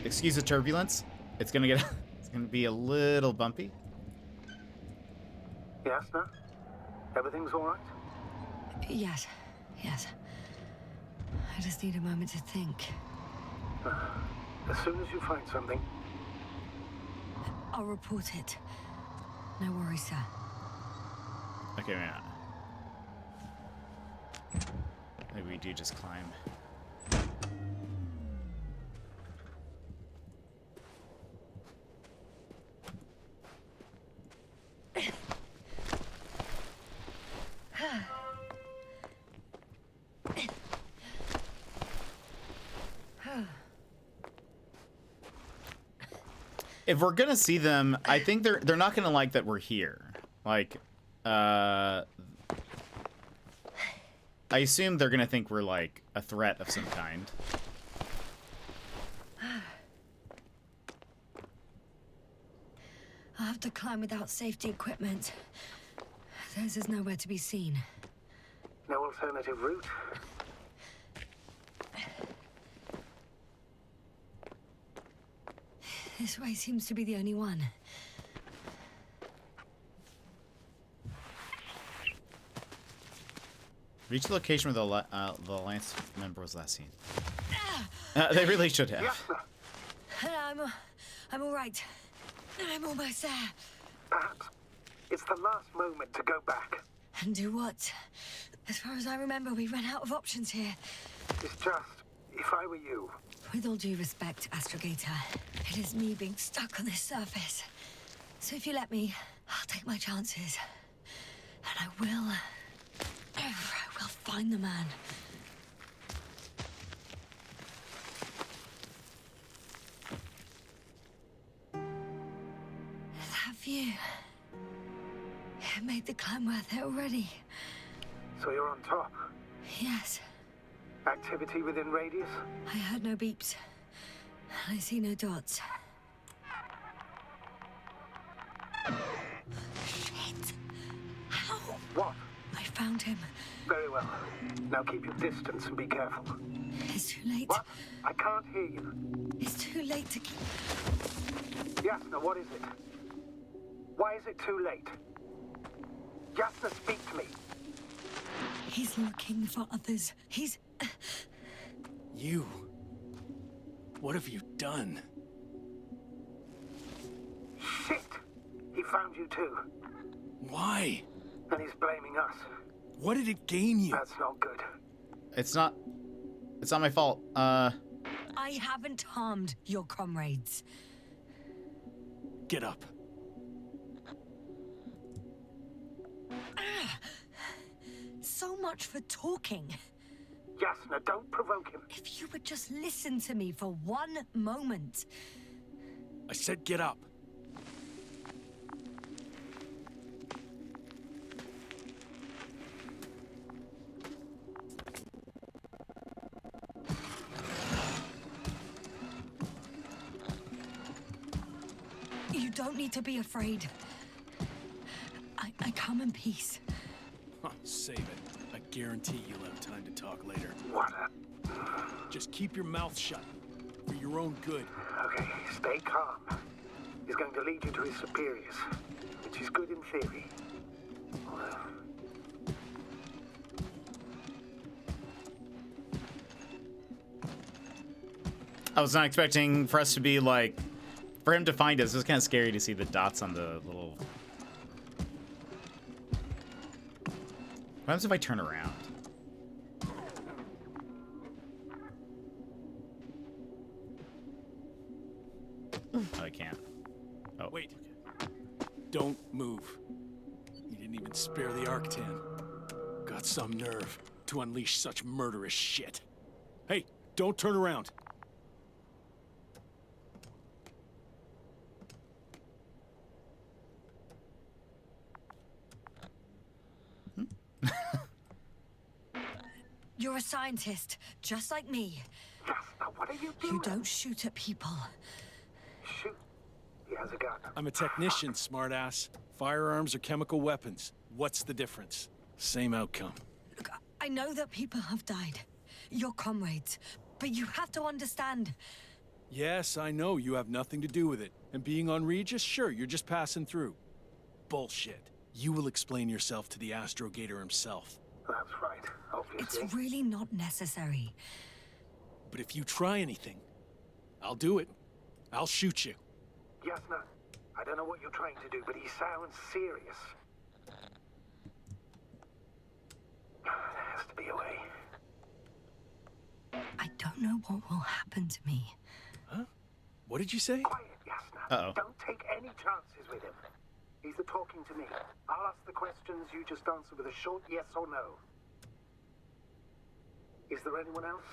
Excuse the turbulence. It's gonna get... It's gonna be a little bumpy. Yes, no? Everything's all right? Yes, yes. I just need a moment to think. As soon as you find something, I'll report it. No worries, sir. Okay, man. Maybe we do just climb. If we're gonna see them, I think they're not gonna like that we're here. Like, I assume they're gonna think we're like a threat of some kind. I'll have to climb without safety equipment. Theirs is nowhere to be seen. no alternative route. This way seems to be the only one. Reach the location where the Alliance member was last seen. They really should have. Yes, sir. I'm all right. I'm almost there. Perhaps it's the last moment to go back. And do what? As far as I remember, we ran out of options here. It's just, if I were you, With all due respect, Astrogator, it is me being stuck on this surface. So if you let me, I'll take my chances. And I will find the man. That view. It made the climb worth it already. so you're on top. Yes, Activity within radius? I heard no beeps. I see no dots. What? I found him. Very well. Now keep your distance and be careful. It's too late. What? I can't hear you. It's too late to keep... Yasna, what is it? Why is it too late? Yasna, speak to me. He's looking for others. He's... You... What have you done? Shit! He found you too. Why? And he's blaming us. What did it gain you? That's not good. It's not my fault. I haven't harmed your comrades. Get up. So much for talking. Yasna, don't provoke him. If you would just listen to me for one moment. I said get up. You don't need to be afraid. I come in peace. Huh, save it. I guarantee you'll have time to talk later. What a... Just keep your mouth shut. For your own good. Okay, stay calm. He's going to lead you to his superiors, which is good in theory. Well, I was not expecting for us to be like, for him to find us. It was kind of scary to see the dots on the little. What happens if I turn around? Oh, I can't. Oh, Wait. Don't move. You didn't even spare the Arctan. Got some nerve to unleash such murderous shit. Hey, don't turn around. You're a scientist, just like me. Yasna, what are you doing? You don't shoot at people. Shoot. He has a gun. I'm a technician, smartass. Firearms are chemical weapons. What's the difference? Same outcome. Look, I know that people have died. Your comrades. But you have to understand. Yes, I know you have nothing to do with it. And being on Regis, sure, you're just passing through. Bullshit. You will explain yourself to the Astrogator himself. That's right, obviously. It's really not necessary. But if you try anything, I'll do it. I'll shoot you. Yasna, I don't know what you're trying to do, but he sounds serious. There has to be a way. I don't know what will happen to me. Huh? What did you say? Quiet, Yasna. Uh-oh. Don't take any chances with him. He's talking to me. I'll ask the questions, you just answer with a short yes or no. Is there anyone else?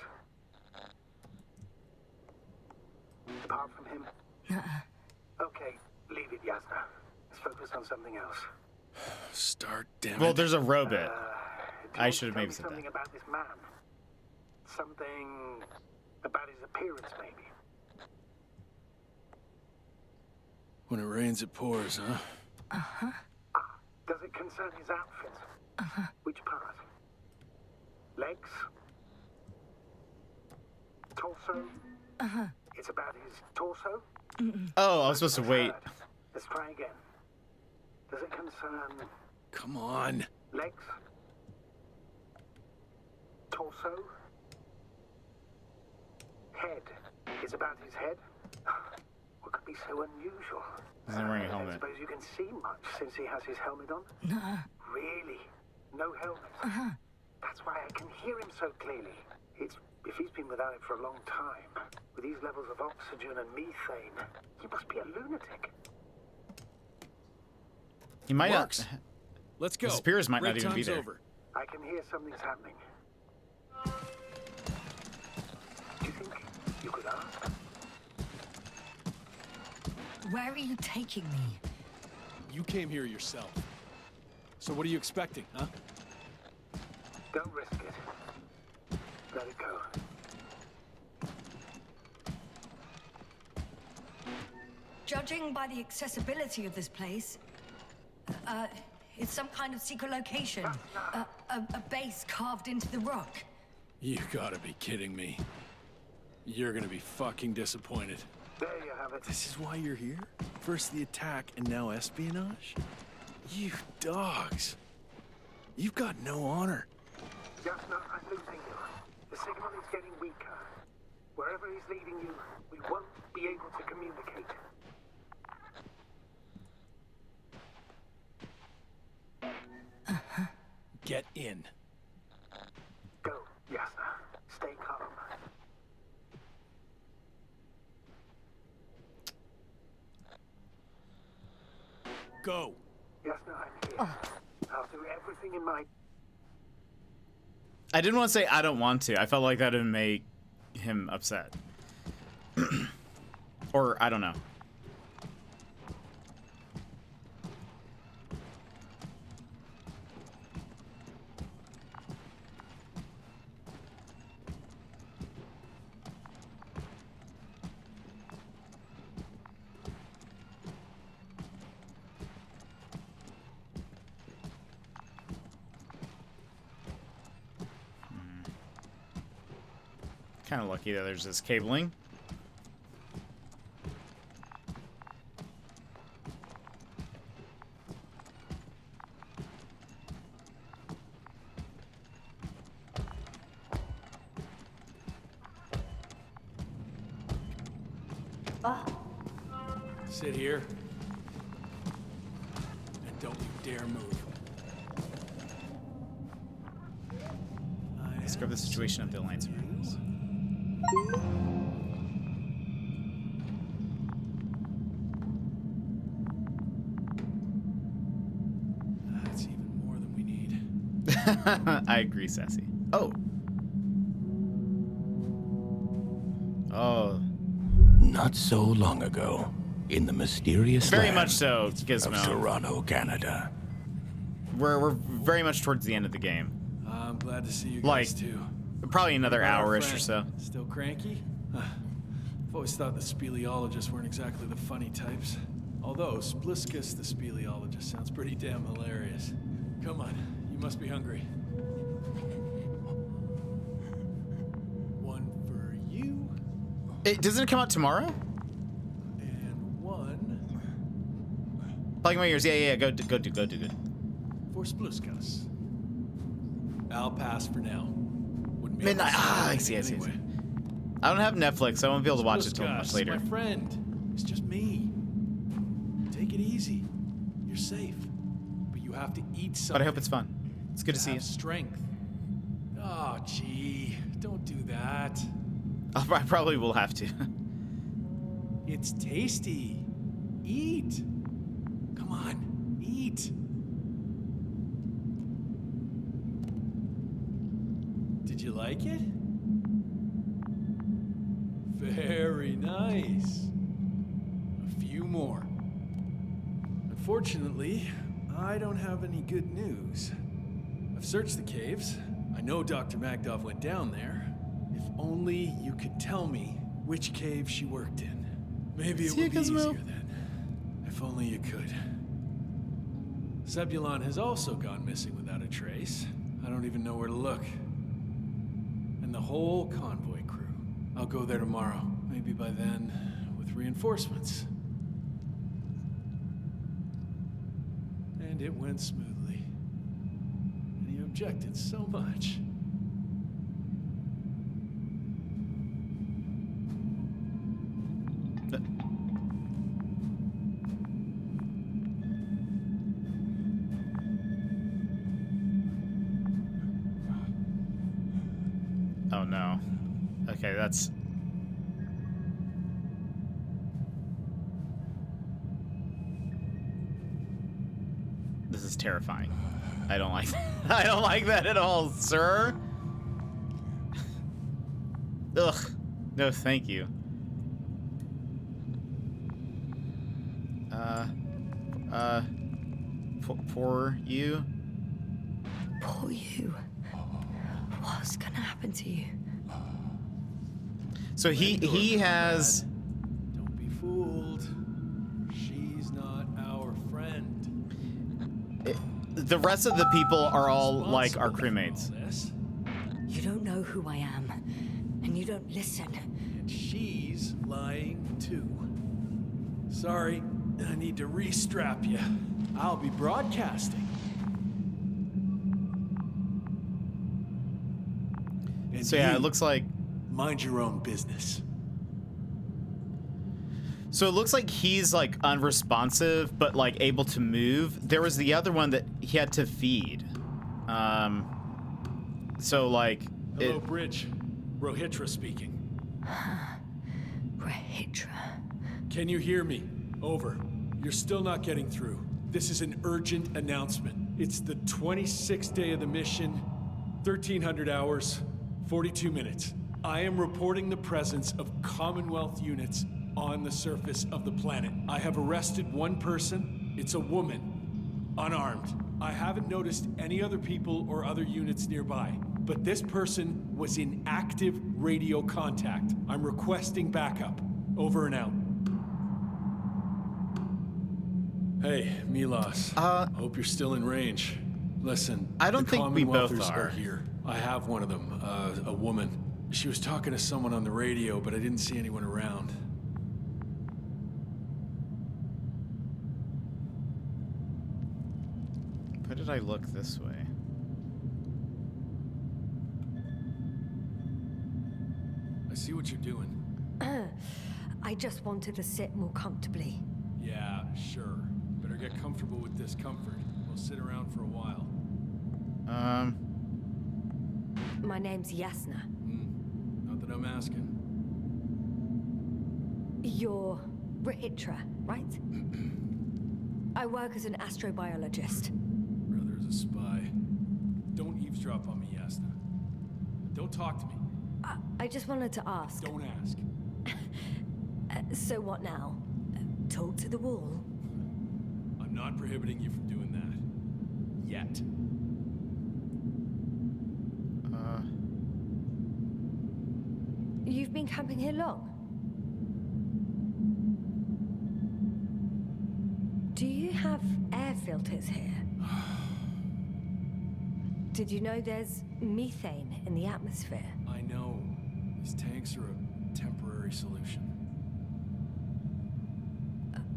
Apart from him? Okay, leave it, Yasna. Let's focus on something else. Start, damn it. well, there's a robot. Do you I want should have to tell maybe me said something that. about this man? Something about his appearance, maybe? When it rains, it pours, huh? Does it concern his outfit? Which part? Legs? Torso? It's about his torso? Oh, I was supposed to wait. Heard. Let's try again. Does it concern Come on. legs? Torso? Head? It's about his head? What could be so unusual? He's not wearing a I helmet. suppose you can see much since he has his helmet on? Really? No helmet? That's why I can hear him so clearly. If he's been without it for a long time, with these levels of oxygen and methane, he must be a lunatic. He might not. Works. Let's go. His spears might Break not even be time's there. over. I can hear something's happening. Do you think you could ask? Where are you taking me? You came here yourself. So what are you expecting, huh? Don't risk it. Let it go. Judging by the accessibility of this place, It's some kind of secret location. A base carved into the rock. You gotta be kidding me. You're gonna be fucking disappointed. There you have it. This is why you're here? First the attack and now espionage? You dogs. You've got no honor. Jasna, I'm losing you. The signal is getting weaker. Wherever he's leading you, we won't be able to communicate. Get in. Go, Jasna. Stay calm. Go. Jasna, I'm here. I'll do everything in my... I didn't want to say I don't want to. I felt like that would make him upset. Or, I don't know. Kind of lucky that there's this cabling. Sit here. And don't you dare move. Describe the situation of the Alliance areas. That's even more than we need. I agree, Sassy. Oh. Oh. Not so long ago, in the mysterious Very land much so, of Gizmo. Toronto, Canada. We're very much towards the end of the game. I'm glad to see you Like, guys too. Probably another What about our hour-ish or friend? so. Still cranky? I've always thought the speleologists weren't exactly the funny types. Although, Spliskus the speleologist sounds pretty damn hilarious. Come on, you must be hungry. One for you, Doesn't it come out tomorrow? and one Plugging my ears. Yeah. Go do good. for Spliskus. I'll pass for now. Wouldn't be able Midnight. to see I anything see. anyway. I don't have Netflix, so I won't be able to watch it till much Spliskus, later. my friend. It's just me. Take it easy. You're safe. But you have to eat something. But I hope it's fun. It's good to see you. Have strength. Oh, gee. Don't do that. I probably will have to. It's tasty. Eat. Come on. Eat. Did you like it? Very nice. A few more. Unfortunately, I don't have any good news. I've searched the caves. I know Dr. Magdov went down there. If only you could tell me which cave she worked in. Maybe it See you, would be Gizmo. easier then. If only you could. Zebulon has also gone missing without a trace. I don't even know where to look. And the whole convoy crew. I'll go there tomorrow. Maybe by then, with reinforcements. And it went smoothly. And he objected so much. Oh no. Okay, that's... This is terrifying. I don't like I don't like that at all, sir. Ugh. No, thank you. Poor you? Poor you. What's gonna happen to you? So he has... Don't be fooled. She's not our friend. the rest of the people are all like our crewmates. All this. You don't know who I am, and you don't listen. And she's lying too. Sorry, I need to restrap you. I'll be broadcasting. And So yeah, you, it looks like. mind your own business. So it looks like he's like unresponsive, but like able to move. There was the other one that he had to feed. So like. Hello, Bridge. Rohitra speaking. Rohitra. Can you hear me? Over. You're still not getting through. This is an urgent announcement. It's the 26th day of the mission, 1300 hours, 42 minutes. I am reporting the presence of Commonwealth units on the surface of the planet. I have arrested one person. It's a woman, unarmed. I haven't noticed any other people or other units nearby, but this person was in active radio contact. I'm requesting backup. Over and out. Hey, Milos. Hope you're still in range. Listen, I don't the think we both Commonwealthers are. here. I have one of them, a woman. She was talking to someone on the radio, but I didn't see anyone around. Why did I look this way? I see what you're doing. I just wanted to sit more comfortably. Yeah, sure. Better get comfortable with discomfort. We'll sit around for a while. My name's Yasna. Not that I'm asking. You're Rohitra, right? I work as an astrobiologist. Brother's a spy. Don't eavesdrop on me, Yasna. Don't talk to me. I just wanted to ask. Don't ask. So what now? Talk to the wall? I'm not prohibiting you from doing that. Yet. You've been camping here long? Do you have air filters here? Did you know there's methane in the atmosphere? I know. These tanks are a temporary solution.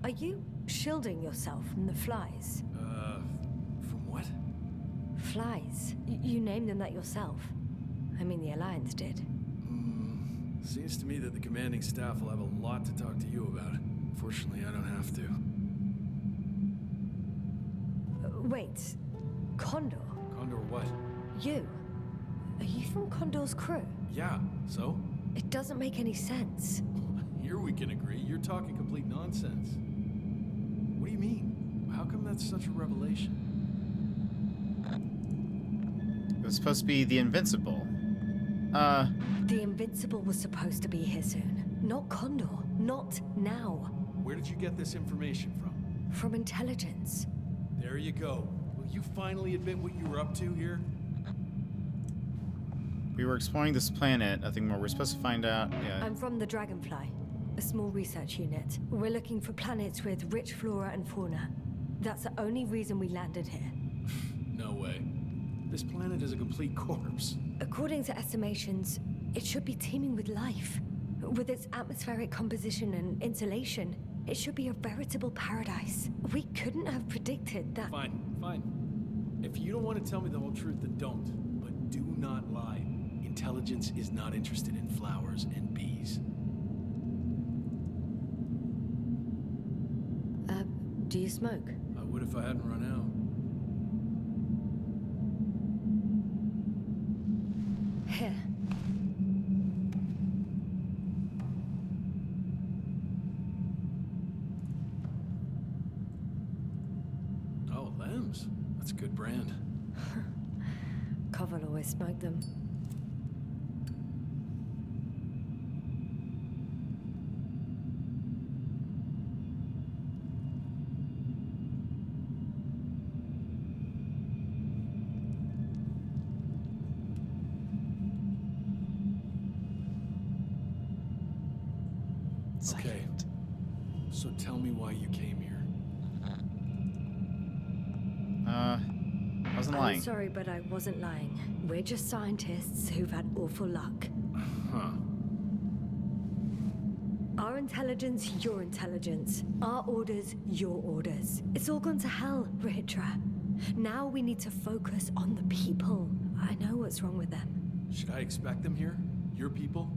Are you shielding yourself from the flies? From what? Flies. You named them that yourself. I mean, the Alliance did. Seems to me that the commanding staff will have a lot to talk to you about. Fortunately, I don't have to. Wait. Condor? Condor what? You? Are you from Condor's crew? Yeah, so? It doesn't make any sense. Here we can agree. You're talking complete nonsense. What do you mean? How come that's such a revelation? It was supposed to be the Invincible. The Invincible was supposed to be here soon. Not Condor. Not now. Where did you get this information from? From intelligence. There you go. Will you finally admit what you were up to here? We were exploring this planet. Nothing more. We're supposed to find out. Yeah. I'm from the Dragonfly, a small research unit. We're looking for planets with rich flora and fauna. That's the only reason we landed here. No way. This planet is a complete corpse. According to estimations, it should be teeming with life. With its atmospheric composition and insulation, it should be a veritable paradise. We couldn't have predicted that. Fine, fine. If you don't want to tell me the whole truth, then don't. But do not lie. Intelligence is not interested in flowers and bees. Do you smoke? I would if I hadn't run out. Here. Oh, Lambs. That's a good brand. Koval always smoked them. Okay. So tell me why you came here. wasn't I'm lying. sorry, but I wasn't lying. We're just scientists who've had awful luck. Huh. Our intelligence, your intelligence. Our orders, your orders. It's all gone to hell, Rahitra. Now we need to focus on the people. I know what's wrong with them. Should I expect them here? Your people?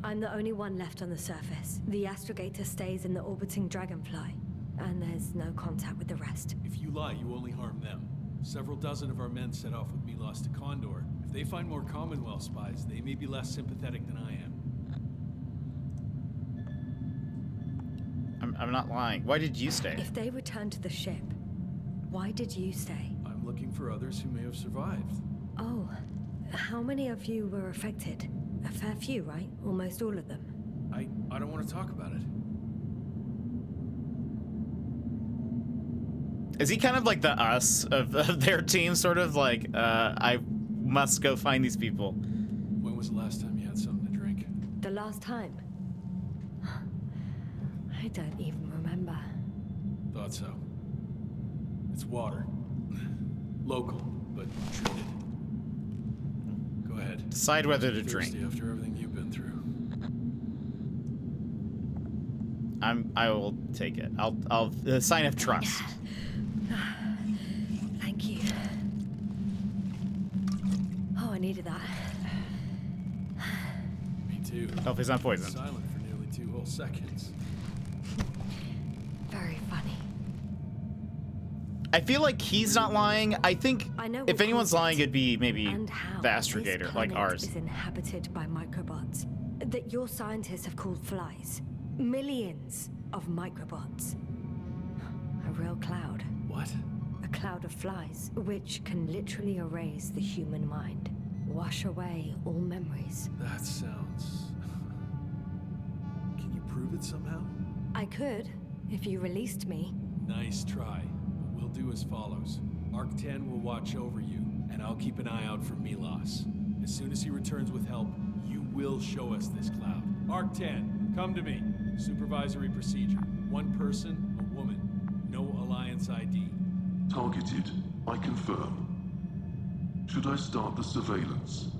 I'm the only one left on the surface. The astrogator stays in the orbiting dragonfly. And there's no contact with the rest. If you lie, you only harm them. Several dozen of our men set off with Milos to Condor. If they find more Commonwealth spies, they may be less sympathetic than I am. I'm not lying. Why did you stay? If they return to the ship, why did you stay? I'm looking for others who may have survived. Oh, how many of you were affected? A fair few, right? Almost all of them. I don't want to talk about it. Is he kind of like the us of their team, sort of like, I must go find these people? When was the last time you had something to drink? The last time? I don't even remember. Thought so. It's water. Local, but treated. Go ahead. Decide whether to Thirsty drink. after everything you've been through. I will take it. I'll sign of trust. Thank you. Oh, I needed that. Me too. Oh, he's not poisoned. Silent for nearly 2 whole seconds. Very funny. I feel like he's not lying. I think I know if what anyone's caused lying, it it'd be maybe and how the this astrogator, like planet ours. is inhabited by microbots that your scientists have called flies. Millions of microbots. A real cloud. What? A cloud of flies, which can literally erase the human mind. Wash away all memories. That sounds... Can you prove it somehow? I could, if you released me. Nice try. But we'll do as follows. Arc 10 will watch over you, and I'll keep an eye out for Milos. As soon as he returns with help, you will show us this cloud. Arc 10, come to me. Supervisory procedure. One person, a woman. No Alliance ID. Targeted. I confirm. Should I start the surveillance?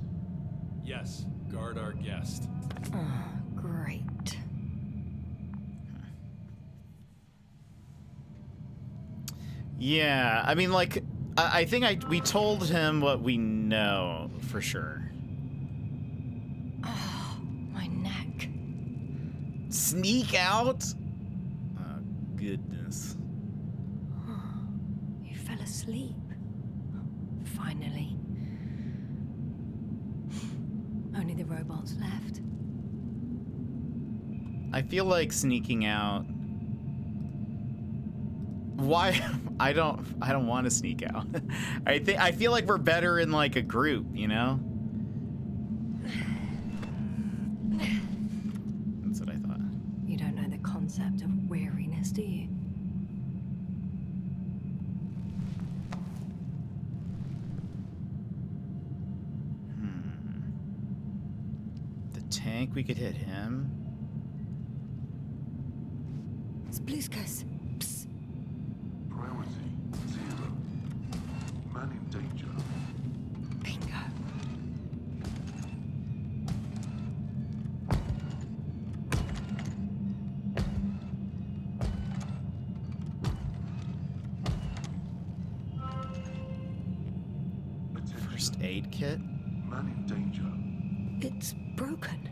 Yes, guard our guest. Great. Yeah, I mean, like, I think we told him what we know for sure. My neck. Sneak out? Oh, goodness. You fell asleep. Finally. Only the robots left. I feel like sneaking out. Why? I don't want to sneak out. I feel like we're better in like a group, you know? That's what I thought. You don't know the concept of weariness, do you? The tank, we could hit him. Spluskas. Psst. Priority 0. Man in danger. Bingo. Attention. First aid kit. Man in danger. It's broken.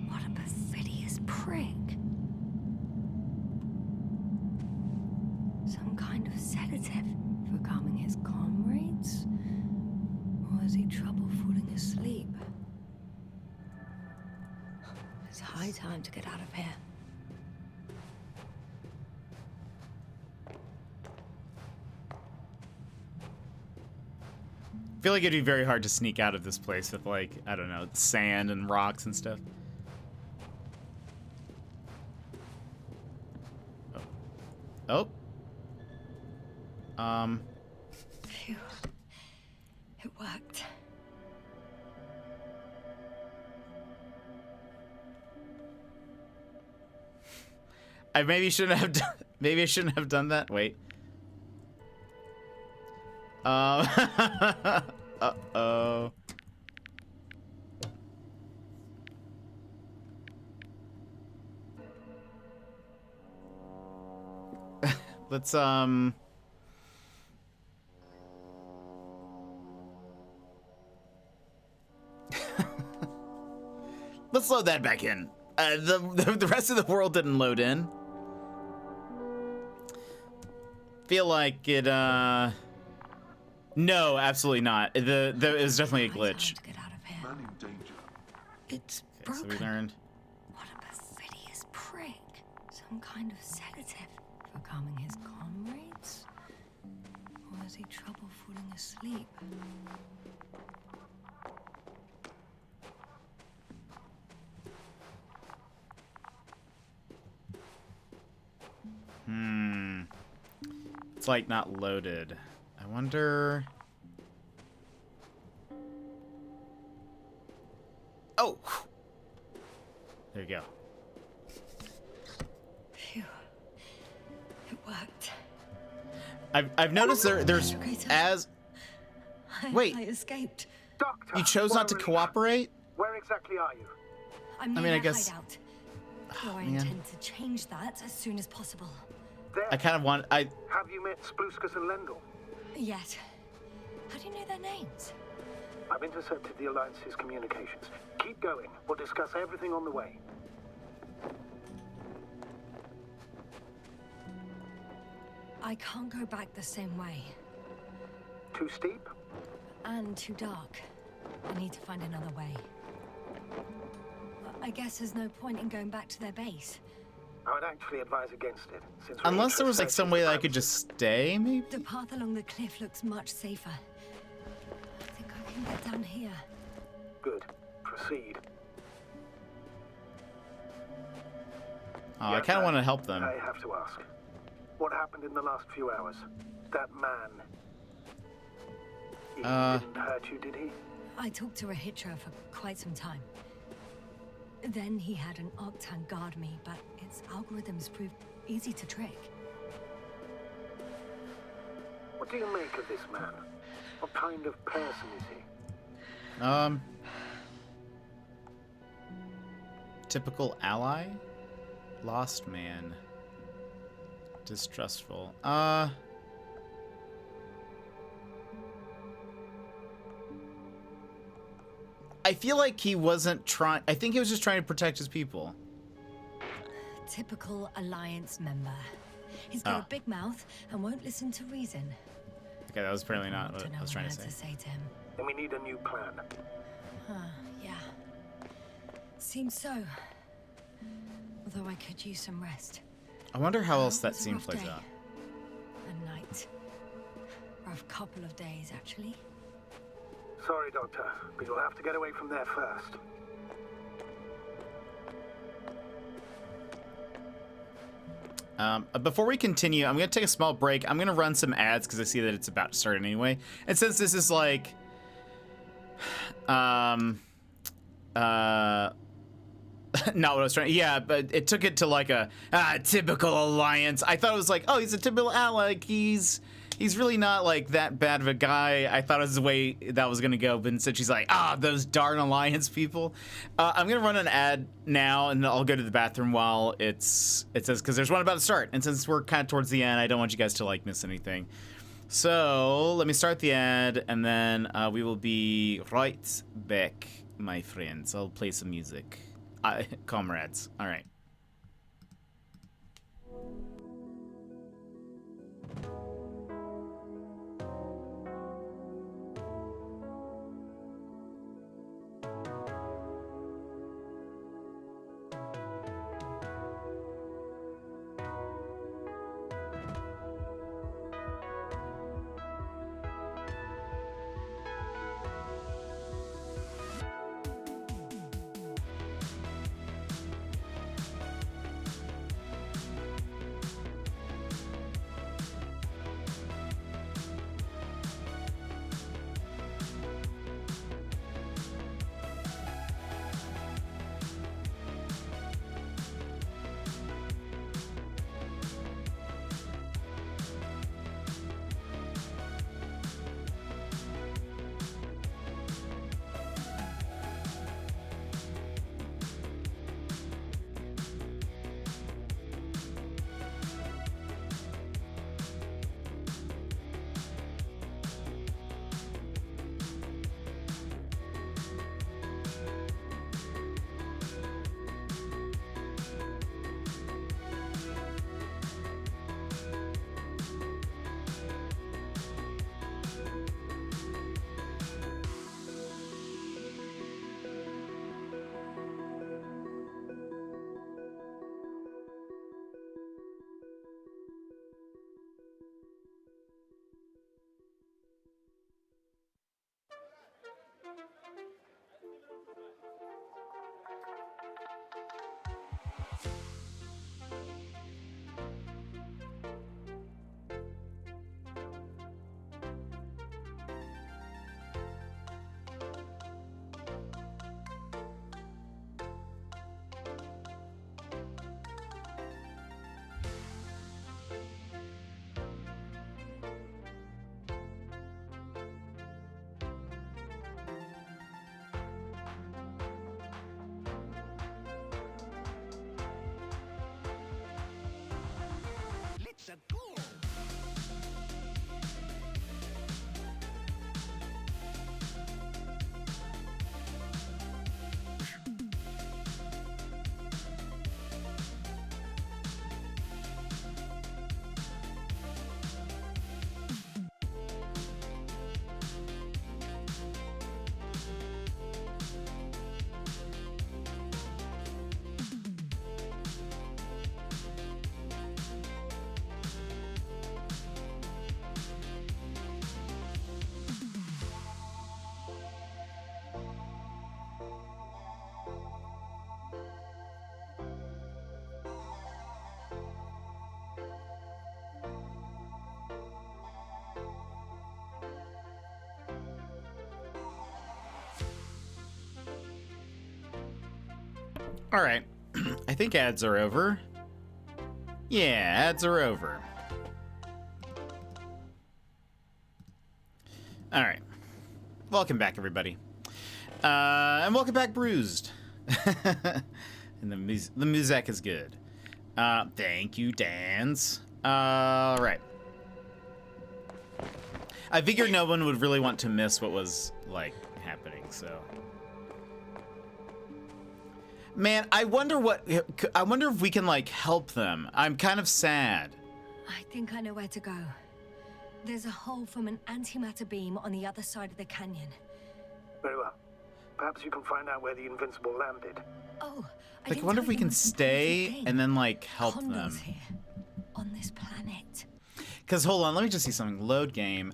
What a perfidious prick. Some kind of sedative for calming his comrades? Or has he trouble falling asleep? It's high time to get out of here. I feel like it'd be very hard to sneak out of this place with, like, I don't know, sand and rocks and stuff. Oh. Phew. It worked. I maybe shouldn't have done, maybe I shouldn't have done that. Wait. Uh-oh. Let's, let's load that back in. The rest of the world didn't load in. Feel like it, no, absolutely not. It was definitely a glitch. To get out of here. Man in danger. It's Okay, so broken. we learned. What a perfidious prick. Some kind of sedative for calming his comrades? Or has he trouble falling asleep? It's like not loaded. I wonder. Oh! There you go. Phew. It worked. I've noticed there's as Wait. I escaped. Doctor, you chose not to where- cooperate? Where exactly are you? I'm I near mean, I their guess- hideout. Though I man. intend to change that as soon as possible. There. I kind of want Have you met Spluskus and Lendl? Yet. How do you know their names? I've intercepted the Alliance's communications. Keep going. We'll discuss everything on the way. I can't go back the same way. Too steep? And too dark. I need to find another way. I guess there's no point in going back to their base. I would actually advise against it, since unless there was like some way that I could just stay, maybe? The path along the cliff looks much safer. I think I can get down here. Good. Proceed. Oh, I kind of want to help them. I have to ask. What happened in the last few hours? That man. He didn't hurt you, did he? I talked to a hitcher for quite some time. Then he had an Octan guard me, but its algorithms proved easy to trick. What do you make of this man? What kind of person is he? Typical ally? Lost man. Distrustful. I feel like he wasn't trying. I think he was just trying to protect his people. Typical Alliance member. He's got a big mouth and won't listen to reason. Okay, that was apparently not what Don't know I was trying what to I had say. to say to him. Then we need a new plan. Yeah. Seems so. Although I could use some rest. I wonder how else It that was a scene rough plays day. out. A night. Rough couple of days, actually. Sorry, Doctor, but you'll have to get away from there first. Before we continue, I'm going to take a small break. I'm going to run some ads because I see that it's about to start anyway. And since this is like... not what I was trying... Yeah, but it took it to like a typical Alliance. I thought it was like, oh, he's a typical ally. Like, he's really not like that bad of a guy. I thought it was the way that was gonna go, but instead she's like, those darn Alliance people. I'm gonna run an ad now, and I'll go to the bathroom while it says, because there's one about to start, and since we're kind of towards the end, I don't want you guys to like miss anything. So let me start the ad, and then we will be right back, my friends. I'll play some music, comrades. All right. Let's go. All right. I think ads are over. Yeah, ads are over. All right. Welcome back, everybody. And welcome back, Bruised. And the music is good. Thank you, Dans. All right. I figured no one would really want to miss what was, like, happening, so... Man, I wonder if we can, like, help them. I'm kind of sad. I think I know where to go. There's a hole from an antimatter beam on the other side of the canyon. Very well. Perhaps you can find out where the Invincible landed. Oh, Like, I wonder if we can stay and then, like, help them. Here, on this planet. Because, hold on, let me just see something. Load game.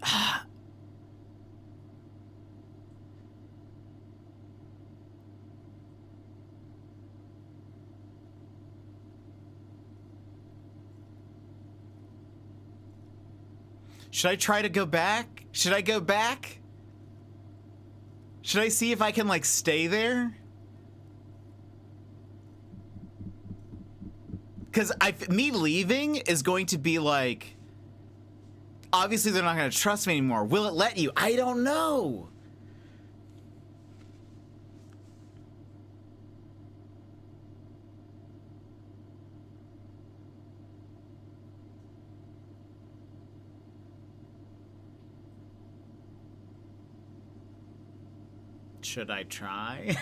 Should I try to go back? Should I go back? Should I see if I can, like, stay there? Because me leaving is going to be, like... Obviously, they're not going to trust me anymore. Will it let you? I don't know. Should I try?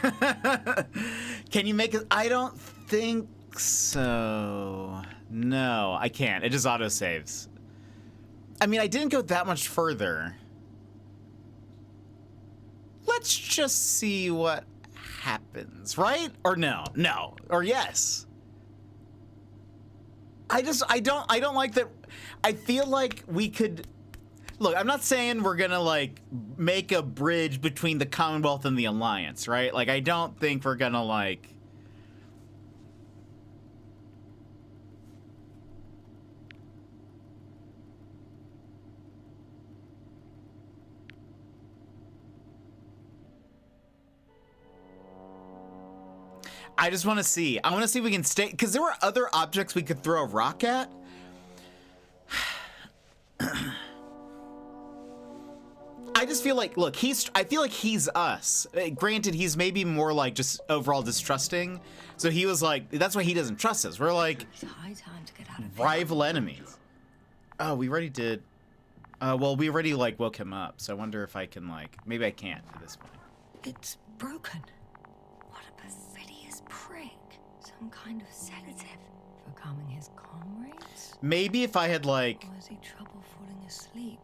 Can you make it? I don't think so. No, I can't. It just auto-saves. I mean, I didn't go that much further. Let's just see what happens, right? Or no? No. Or yes. I don't like that. I feel like we could... Look, I'm not saying we're gonna, like, make a bridge between the Commonwealth and the Alliance, right? Like, I don't think we're gonna, like... I just want to see. I want to see if we can stay... Because there were other objects we could throw a rock at. I just feel like, look, I feel like he's us. Granted, he's maybe more like just overall distrusting. So he was like, that's why he doesn't trust us. We're like It's high time to get out of rival enemies. Oh, we already did. Well, we already like woke him up. So I wonder if I can like, maybe I can't at this point. It's broken. What a perfidious prick. Some kind of sedative for calming his comrades? Maybe if I had like... Or has he trouble falling asleep?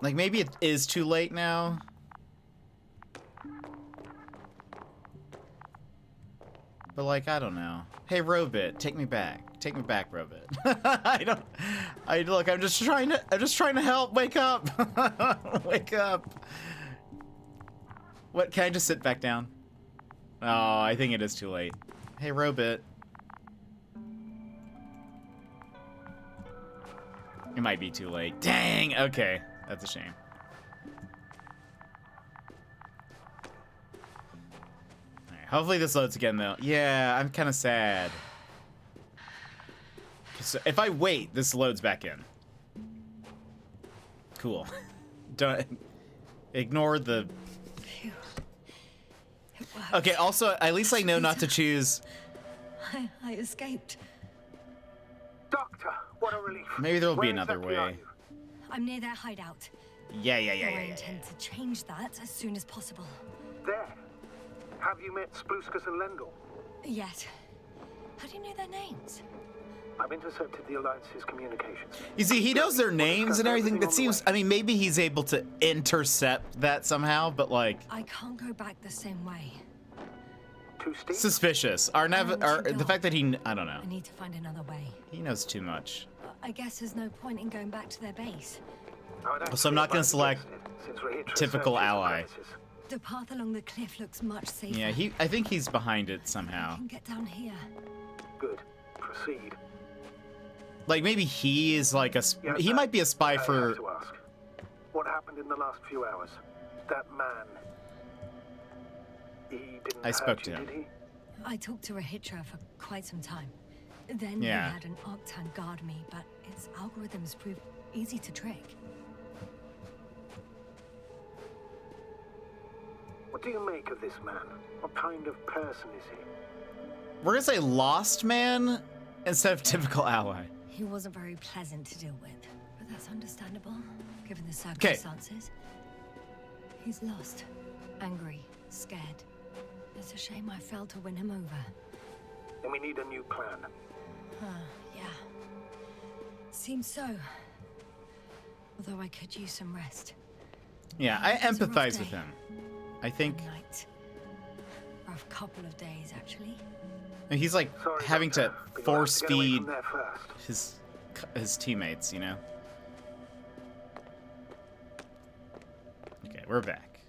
Like, maybe it is too late now. But, like, I don't know. Hey, Robit, take me back. Take me back, Robit. Look, I'm just trying to help. Wake up. Wake up. What, can I just sit back down? Oh, I think it is too late. Hey, Robit. It might be too late. Dang, okay. That's a shame. All right, hopefully this loads again, though. Yeah, I'm kind of sad. So if I wait, this loads back in. Cool. Don't ignore the... Phew. It worked. Okay, also, at least I know not to choose... I escaped. Doctor! What a relief. Maybe there'll be Where another exactly are way. you? I'm near their hideout. Yeah. I intend to change that as soon as possible. There. Have you met Spluskus and Lendl? Yet. How do you know their names? I've intercepted the Alliance's communications. You see, he knows their names and everything. That seems, I mean, maybe he's able to intercept that somehow, but like, I can't go back the same way. Too steep? suspicious. The fact that I don't know. I need to find another way. He knows too much. I guess there's no point in going back to their base. I would So I'm not actually gonna advise select against it, since Rahitra typical searches the ally. premises. The path along the cliff looks much safer. Yeah, I think he's behind it I somehow. can get down here. Good. Proceed. Like maybe he is like Yes, he sir. might be a spy I for. have to ask. What happened in the last few hours? That man. He didn't I hurt spoke you, to him. did he? I talked to Rahitra for quite some time. Then Yeah. he had an Octan guard me, but its algorithms proved easy to trick. What do you make of this man? What kind of person is he? We're gonna say lost man instead of typical ally. He wasn't very pleasant to deal with, but that's understandable, given the circumstances. He's lost, angry, scared. It's a shame I failed to win him over. Then we need a new plan. Yeah. Seems so. Although I could use some rest. Yeah, I It's a rough empathize with day. him. I think Night. Rough couple of days, actually. he's like Sorry, having Doctor, to but you'll have force to get away feed from there first. his teammates, you know. Okay, we're back.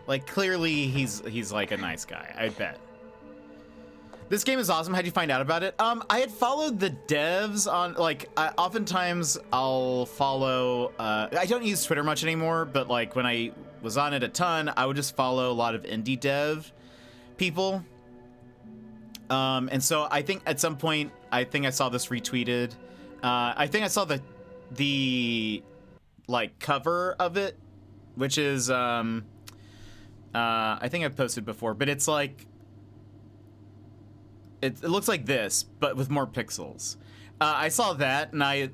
Like clearly he's like a nice guy, I bet. This game is awesome. How'd you find out about it? I had followed the devs on, like, oftentimes I'll follow, I don't use Twitter much anymore, but like when I was on it a ton, I would just follow a lot of indie dev people. And so I think at some point, I think I saw this retweeted. I think I saw the like cover of it, which is, I think I've posted before, but it's like, it looks like this, but with more pixels. I saw that, and I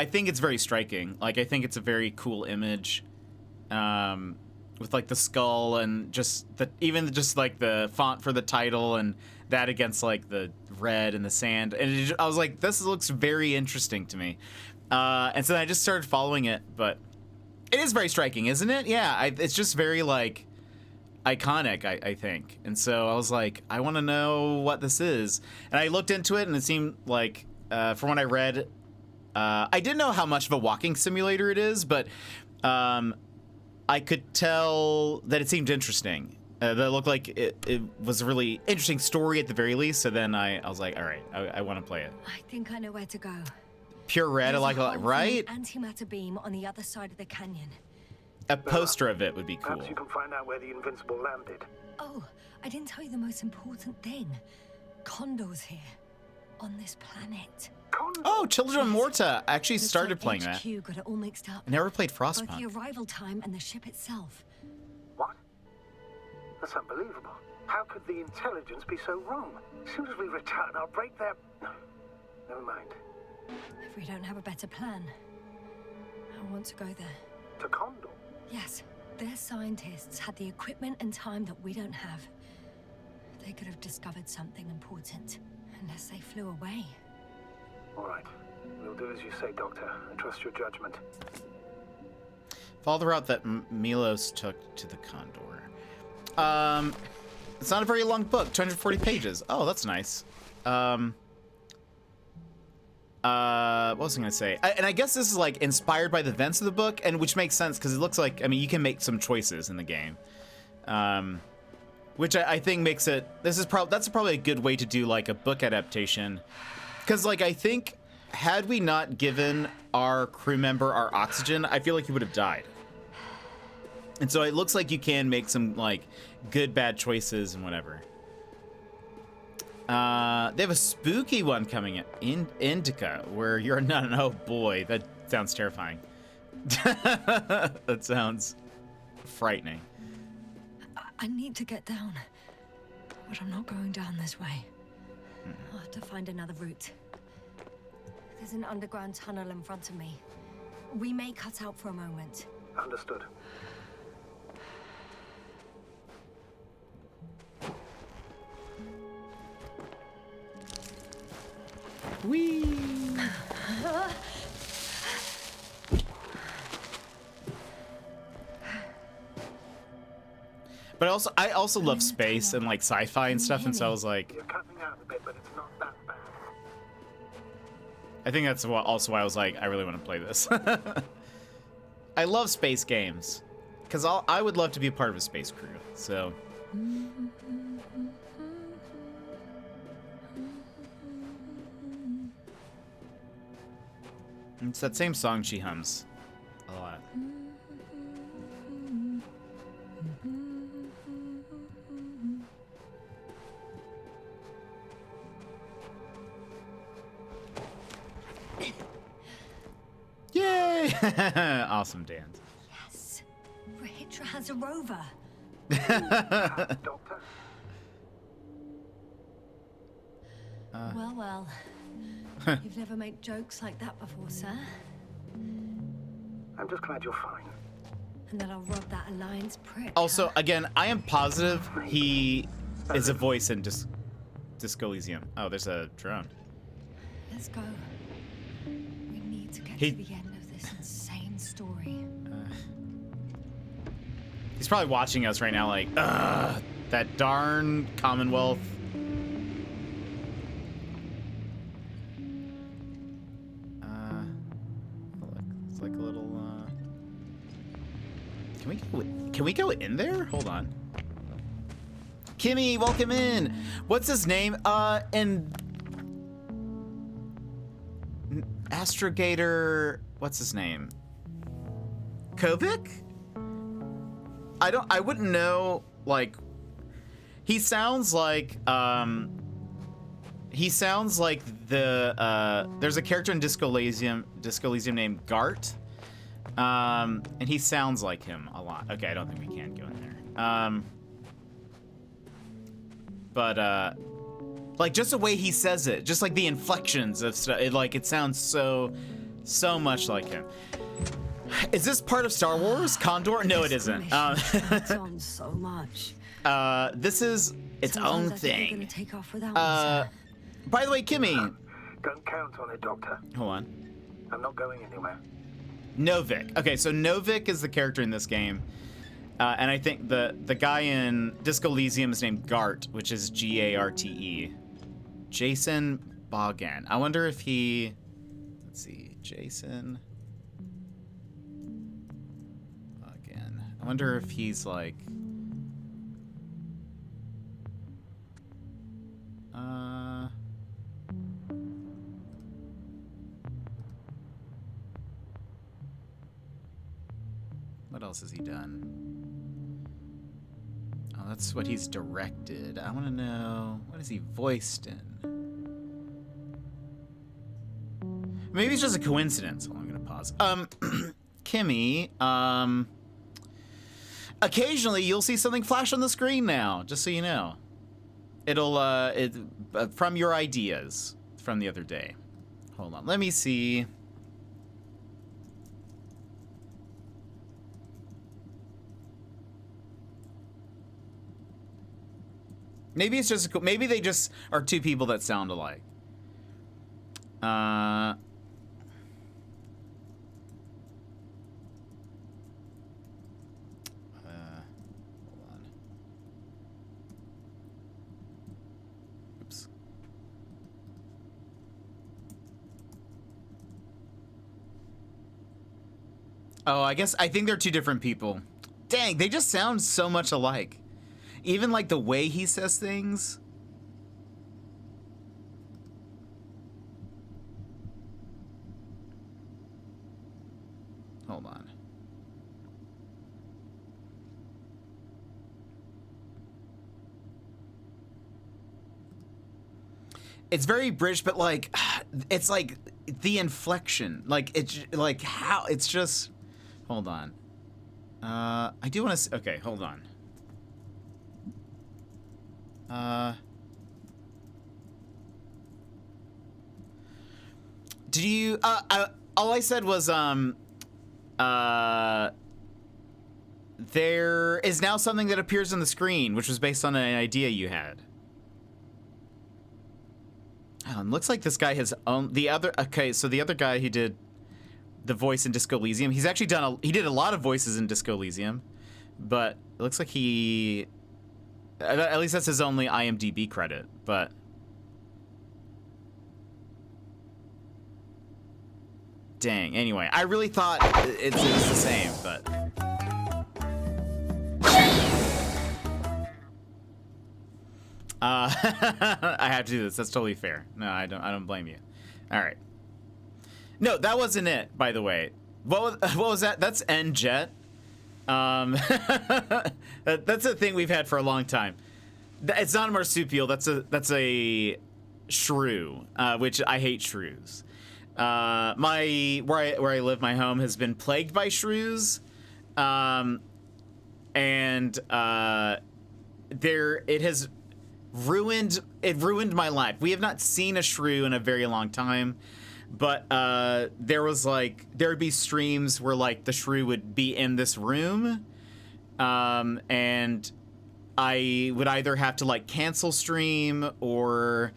think it's very striking. Like, I think it's a very cool image, with like the skull and just even like the font for the title and that against like the red and the sand. And I was like, this looks very interesting to me. And so I just started following it, but it is very striking, isn't it? Yeah, it's just very like iconic, I think. And so I was like, I want to know what this is. And I looked into it, and it seemed like, from what I read, I didn't know how much of a walking simulator it is, but I could tell that it seemed interesting. That it looked like it was a really interesting story at the very least. So then I was like, all right, I want to play it. I think I know where to go. Pure red, I There's like a a lot, hole right? from an antimatter beam on the other side of the canyon. A poster of it would be cool. Perhaps you can find out where the Invincible landed. Oh, I didn't tell you the most important thing. Condor's here. On this planet. Condor! Oh, Children of Morta! I actually Looks started like playing HQ that. got it all mixed up. I never played Both the Frostpunk. arrival time and the ship itself. What? That's unbelievable. How could the intelligence be so wrong? As soon as we return, I'll break their... Never mind. If we don't have a better plan, I want to go there. To Condor? Yes, their scientists had the equipment and time that we don't have. They could have discovered something important, unless they flew away. All right. We'll do as you say, Doctor. I trust your judgment. Follow the route that Milos took to the Condor. It's not a very long book, 240 pages. Oh, that's nice. What was I gonna say? And I guess this is like inspired by the events of the book, and which makes sense because it looks like, I mean, you can make some choices in the game, which I think makes it. That's probably a good way to do like a book adaptation, because like I think had we not given our crew member our oxygen, I feel like he would have died. And so it looks like you can make some like good bad choices and whatever. They have a spooky one coming in Indica, where you're a nun. Oh boy, that sounds terrifying. That sounds frightening. I need to get down, but I'm not going down this way. I'll have to find another route. There's an underground tunnel in front of me. We may cut out for a moment. Understood. Whee! But I also love space and like sci-fi and stuff, and so I was like, You're cutting out a bit, but it's not that bad. I think that's also why I was like, I really want to play this. I love space games, because I would love to be a part of a space crew. So. It's that same song she hums a lot. Yay! Awesome dance. Yes. Rahitra has a rover. Doctor? Well. You've never made jokes like that before, sir. I'm just glad you're fine. And that I'll rob that Alliance prick. Also, huh? again, I am positive he is a voice in Disco Elysium. Oh, there's a drone. Let's go. We need to get He- to the end of this insane story. He's probably watching us right now like, ugh, that darn Commonwealth. Look, it's like a little, Can we go in there? Hold on. Kimmy, welcome in. What's his name? Astrogator, what's his name? Kovic? I wouldn't know, like, he sounds like there's a character in Disco Elysium named Gart. And he sounds like him a lot. Okay, I don't think we can go in there. But like just the way he says it, just like the inflections of stuff, it sounds so much like him. Is this part of Star Wars? Condor? No, it isn't. It's on so much. This is its own Sometimes I think we're thing. gonna take off without one, sir. By the way, Kimmy, Don't count on it, Doctor. hold on. I'm not going anywhere. Novik. Okay, so Novik is the character in this game. And I think the guy in Disco Elysium is named Gart, which is Garte. Jason Bogan. I wonder if he... Let's see. Jason Bogan. I wonder if he's like... What else has he done? Oh, that's what he's directed. I want to know, what is he voiced in? Maybe it's just a coincidence. Hold on, I'm gonna pause. Kimmy, occasionally you'll see something flash on the screen now, just so you know. It'll, from your ideas from the other day. Hold on, let me see. Maybe it's just maybe they just are two people that sound alike. Hold on. Oops. Oh, I think they're two different people. Dang, they just sound so much alike. Even like the way he says things. Hold on. It's very British, but like, it's like the inflection. Like, it's like how, it's just, hold on. I do want to, okay, hold on. Did you? All I said was there is now something that appears on the screen, which was based on an idea you had. Looks like this guy has the other. Okay, so the other guy who did the voice in Disco Elysium, he's actually done. He did a lot of voices in Disco Elysium, but it looks like he. At least that's his only IMDb credit, but. Dang. Anyway, I really thought it was the same, but. I have to do this. That's totally fair. No, I don't blame you. All right. No, that wasn't it. By the way, what was that? That's N-Jet. That's a thing we've had for a long time. It's not a marsupial. That's a shrew, which I hate shrews. Where I live, my home has been plagued by shrews, and it has ruined my life. We have not seen a shrew in a very long time, but there'd be streams where like the shrew would be in this room, and I would either have to like cancel stream or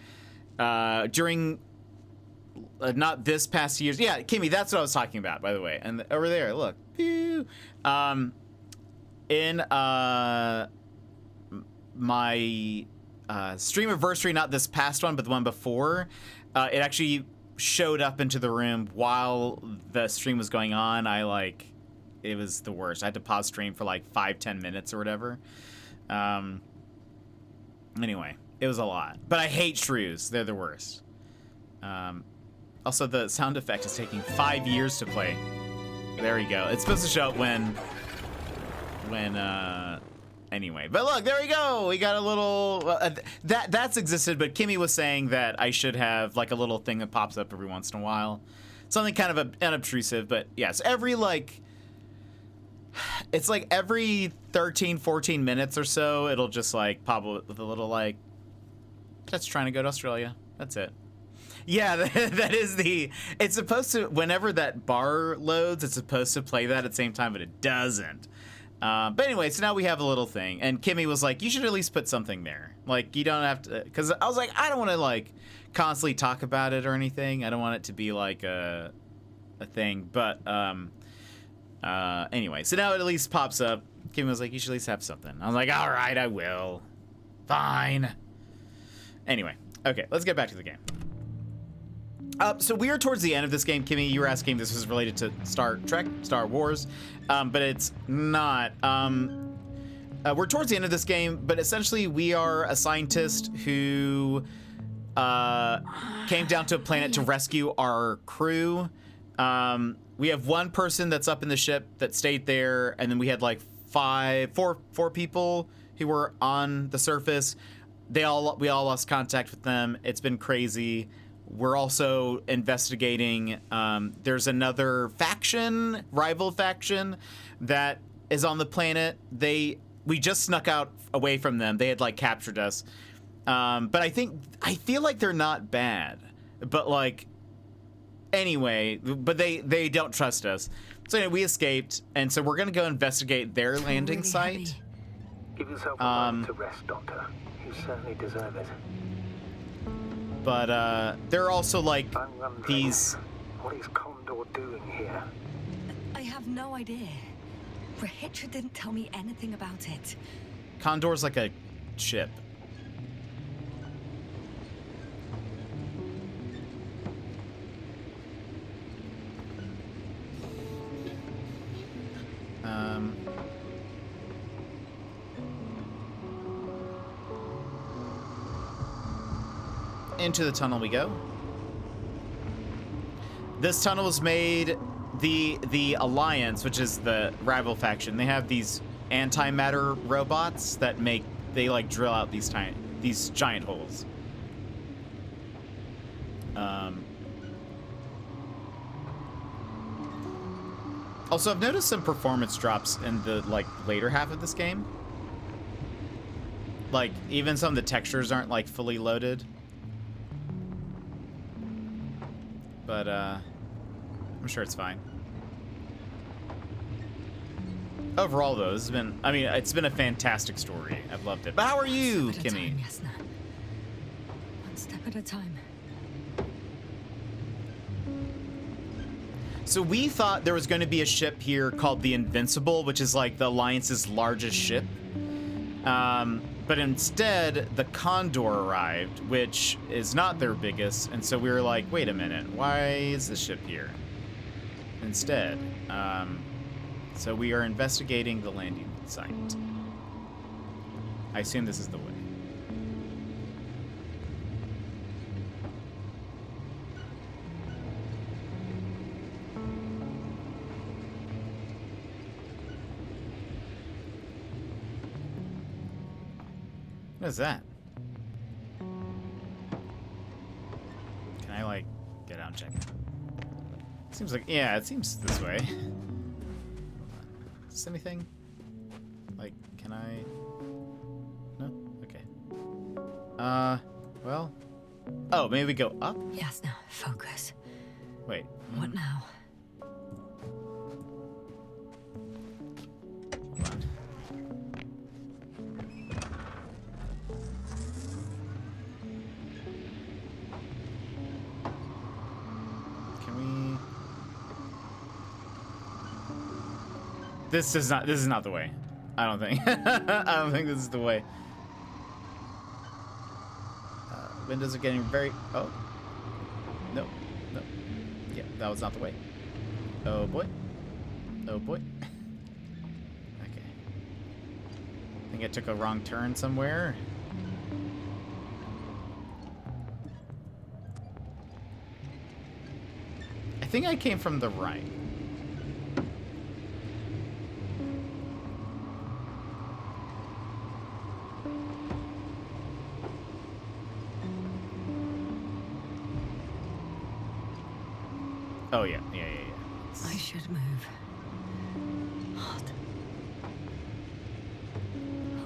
during not this past year's. Yeah, Kimmy, that's what I was talking about, by the way. And over there, look. Pew. In my stream anniversary, not this past one, but the one before, it actually showed up into the room while the stream was going on. It was the worst. I had to pause stream for like 5-10 minutes or whatever. Anyway, it was a lot. But I hate shrews. They're the worst. Also, the sound effect is taking 5 years to play. There we go. It's supposed to show up when anyway. But look, there we go. We got a little that's existed, but Kimmy was saying that I should have like a little thing that pops up every once in a while. Something kind of unobtrusive, but yes, every 13, 14 minutes or so, it'll just like pop up with a little like, that's trying to go to Australia. That's it. Yeah, that is it's supposed to, whenever that bar loads, it's supposed to play that at the same time, but it doesn't. But anyway, so now we have a little thing, and Kimmy was like, you should at least put something there. Like, you don't have to, because I was like, I don't want to like constantly talk about it or anything. I don't want it to be like a thing, but anyway, so now it at least pops up. Kimmy was like, you should at least have something. I was like, all right, I will. Fine. Anyway, okay, let's get back to the game. So we are towards the end of this game. Kimmy, you were asking if this was related to Star Trek, Star Wars, but it's not. We're towards the end of this game, but essentially we are a scientist who came down to a planet to rescue our crew. We have one person that's up in the ship that stayed there, and then we had like four people who were on the surface. We all lost contact with them. It's been crazy. We're also investigating. There's another faction, rival faction, that is on the planet. We just snuck out away from them. They had like captured us. But I feel like they're not bad. But like, anyway, but they don't trust us. So anyway, we escaped, and so we're gonna go investigate their landing site. Heavy. Give yourself a moment to rest, Doctor. You certainly deserve it. But there are also like I'm wondering, these. what is Condor doing here? I have no idea. Rahitra didn't tell me anything about it. Condor's like a ship. Into the tunnel we go. This tunnel was made, the Alliance, which is the rival faction, they have these antimatter robots that they like drill out these giant holes. Also, I've noticed some performance drops in the like later half of this game. Like even some of the textures aren't like fully loaded. But but I'm sure it's fine. Overall, though, this has been, I mean, it's been a fantastic story. I've loved it. But how are you, One step at a Kimmy? time, yes, no. One step at a time. So we thought there was going to be a ship here called the Invincible, which is like the Alliance's largest ship. But instead, the Condor arrived, which is not their biggest. And so we were like, wait a minute, why is this ship here? Instead, so we are investigating the landing site. I assume this is the way. What is that? Can I, like, get out and check it? Seems like, yeah, it seems this way. Is this anything? Like, can I? No? Okay. Well. Oh, maybe we go up? Yes, now, focus. Wait. What now? Hold on. Can we? This is not the way. I don't think. I don't think this is the way. Windows are getting very. Oh. No. No. Yeah, that was not the way. Oh boy. Oh boy. Okay. I think I took a wrong turn somewhere. I think I came from the right. Oh, yeah. I should move. Hot.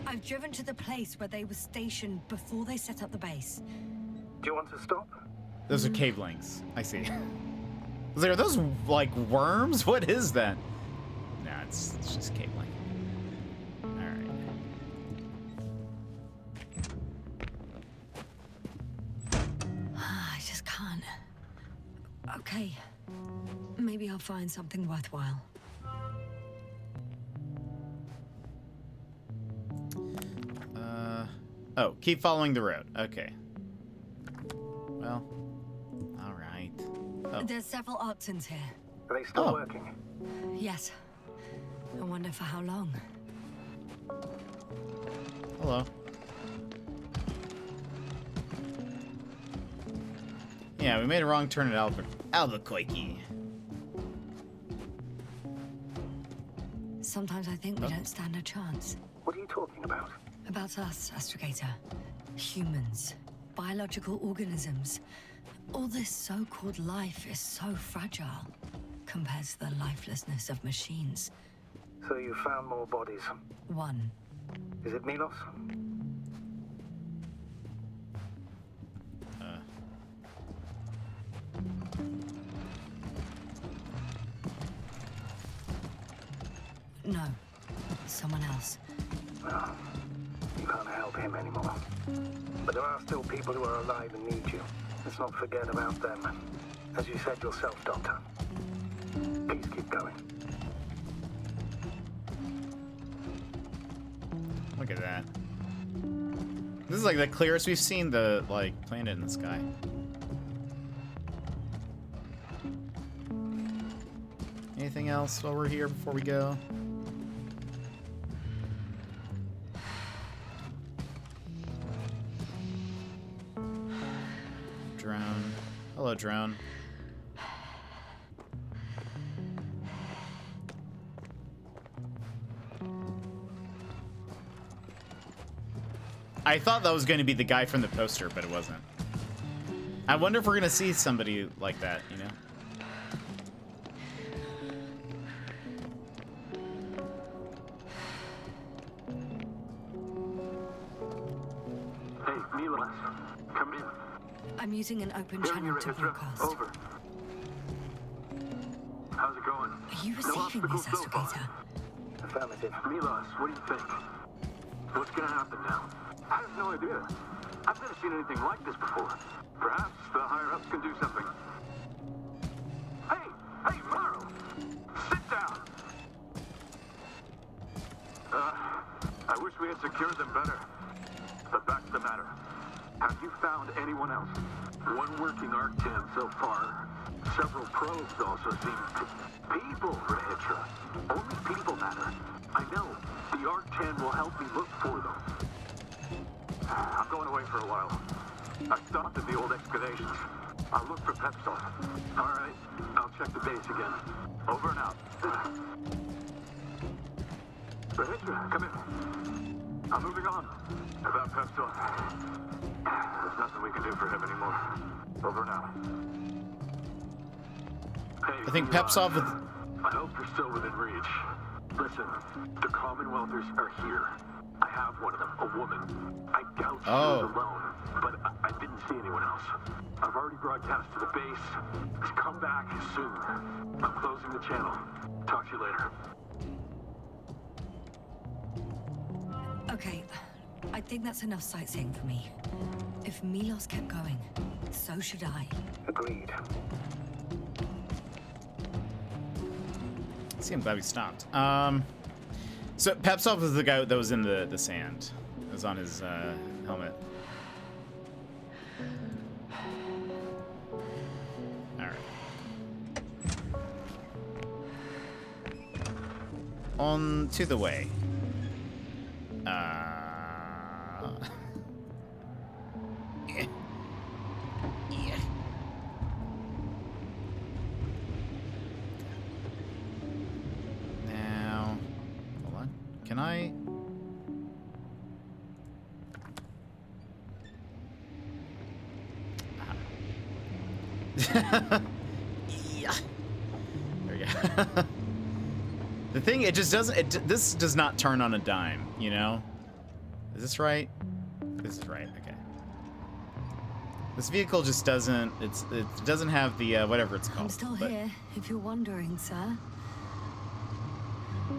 I've driven to the place where they were stationed before they set up the base. Do you want to stop? Those are cave links. I see. Are those, like, worms? What is that? Nah, it's just cave link. Alright. I just can't. Okay. Maybe I'll find something worthwhile. Oh, keep following the road. Okay. Well, alright. Oh. There's several Arctons here. Are they still Oh. working? Yes. I wonder for how long. Hello. Yeah, we made a wrong turn at Albuquerque. Sometimes I think we don't stand a chance. What are you talking about? About us, Astrogator. Humans. Biological organisms. All this so-called life is so fragile compared to the lifelessness of machines. So you found more bodies. One. Is it Milos? No. Someone else. Well, you can't help him anymore. But there are still people who are alive and need you. Let's not forget about them. As you said yourself, Doctor. Please keep going. Look at that. This is like the clearest we've seen the, like, planet in the sky. Anything else while we're here before we go? Drone. Hello, drone. I thought that was going to be the guy from the poster, but it wasn't. I wonder if we're going to see somebody like that, you know? Hey, Milos. Come in. I'm using an open Hearing channel your to Hydra. broadcast. Over. How's it going? Are you receiving this, Astrogator? Affirmative. Milos, what do you think? What's gonna happen now? I have no idea. I've never seen anything like this before. Perhaps the higher-ups can do something. Hey, Morrow! Sit down! I wish we had secured them better. But back to the matter. Have you found anyone else? One working Arc-10 so far. Several probes also seem to... People, Rahitra. Only people matter. I know. The Arc-10 will help me look for them. I'm going away for a while. I stopped at the old excavations. I'll look for Pepsol. All right. I'll check the base again. Over and out. Rahitra, come in. I'm moving on. About Pepsol. There's nothing we can do for him anymore. Over and out. Hey, I think Pepsov with... I hope you're still within reach. Listen, the Commonwealthers are here. I have one of them, a woman. I doubt she was alone, but I didn't see anyone else. I've already broadcast to the base. Come back soon. I'm closing the channel. Talk to you later. Okay, I think that's enough sightseeing for me. If Milos kept going, so should I. Agreed. See, I'm glad we stopped. So Pepsov was the guy that was in the sand. It was on his helmet. All right. On to the way. Now, hold on. Can I? Yeah. There we go. The thing, it just doesn't. This does not turn on a dime. You know? Is this right? This is right. Okay. This vehicle just doesn't. It doesn't have the whatever it's called. I'm still here, if you're wondering, sir.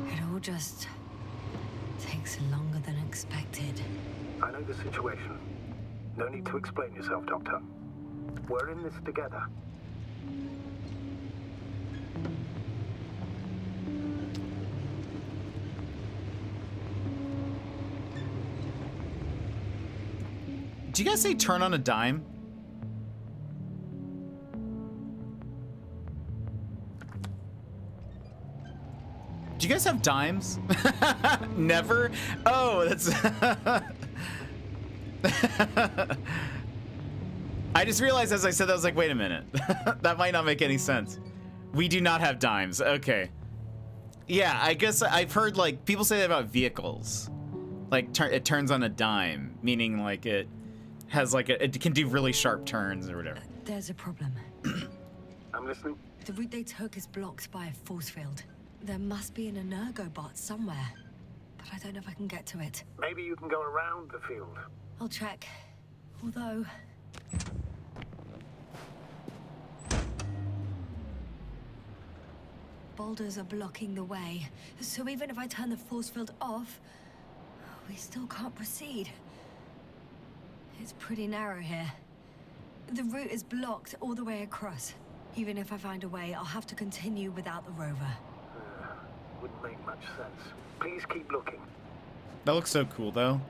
It all just takes longer than expected. I know the situation. No need to explain yourself, Doctor. We're in this together. Do you guys say turn on a dime? Do you guys have dimes? Never? Oh, that's... I just realized as I said that, I was like, wait a minute. That might not make any sense. We do not have dimes. Okay. Yeah, I guess I've heard, like, people say that about vehicles. Like, it turns on a dime, meaning, like, it has, like, it can do really sharp turns or whatever. There's a problem. I'm listening. The route they took is blocked by a force field. There must be an Energobot somewhere, but I don't know if I can get to it. Maybe you can go around the field. I'll check. Although... boulders are blocking the way, so even if I turn the force field off, we still can't proceed. It's pretty narrow here. The route is blocked all the way across. Even if I find a way, I'll have to continue without the rover. Wouldn't make much sense. Please keep looking. That looks so cool, though.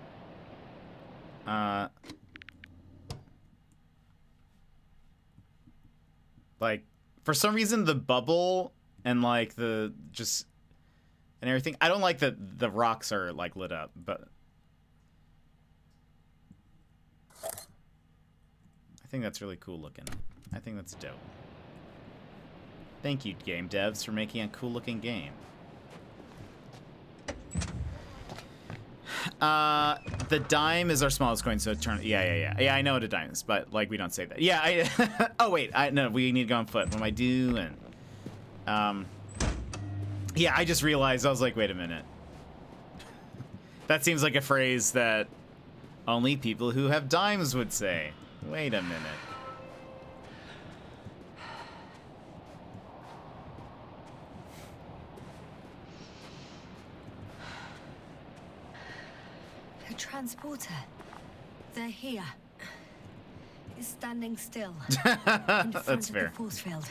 Like, for some reason, the bubble and, like, the just... and everything. I don't like that the rocks are, like, lit up, but... I think that's really cool looking. I think that's dope. Thank you, game devs, for making a cool looking game. The dime is our smallest coin, so turn. Yeah, I know what a dime is, but like we don't say that. Yeah, oh wait, no, we need to go on foot. What am I doing? Yeah, I just realized. I was like, wait a minute. That seems like a phrase that only people who have dimes would say. Wait a minute. transporter. They're here. It's standing still. In front That's of fair. the force field.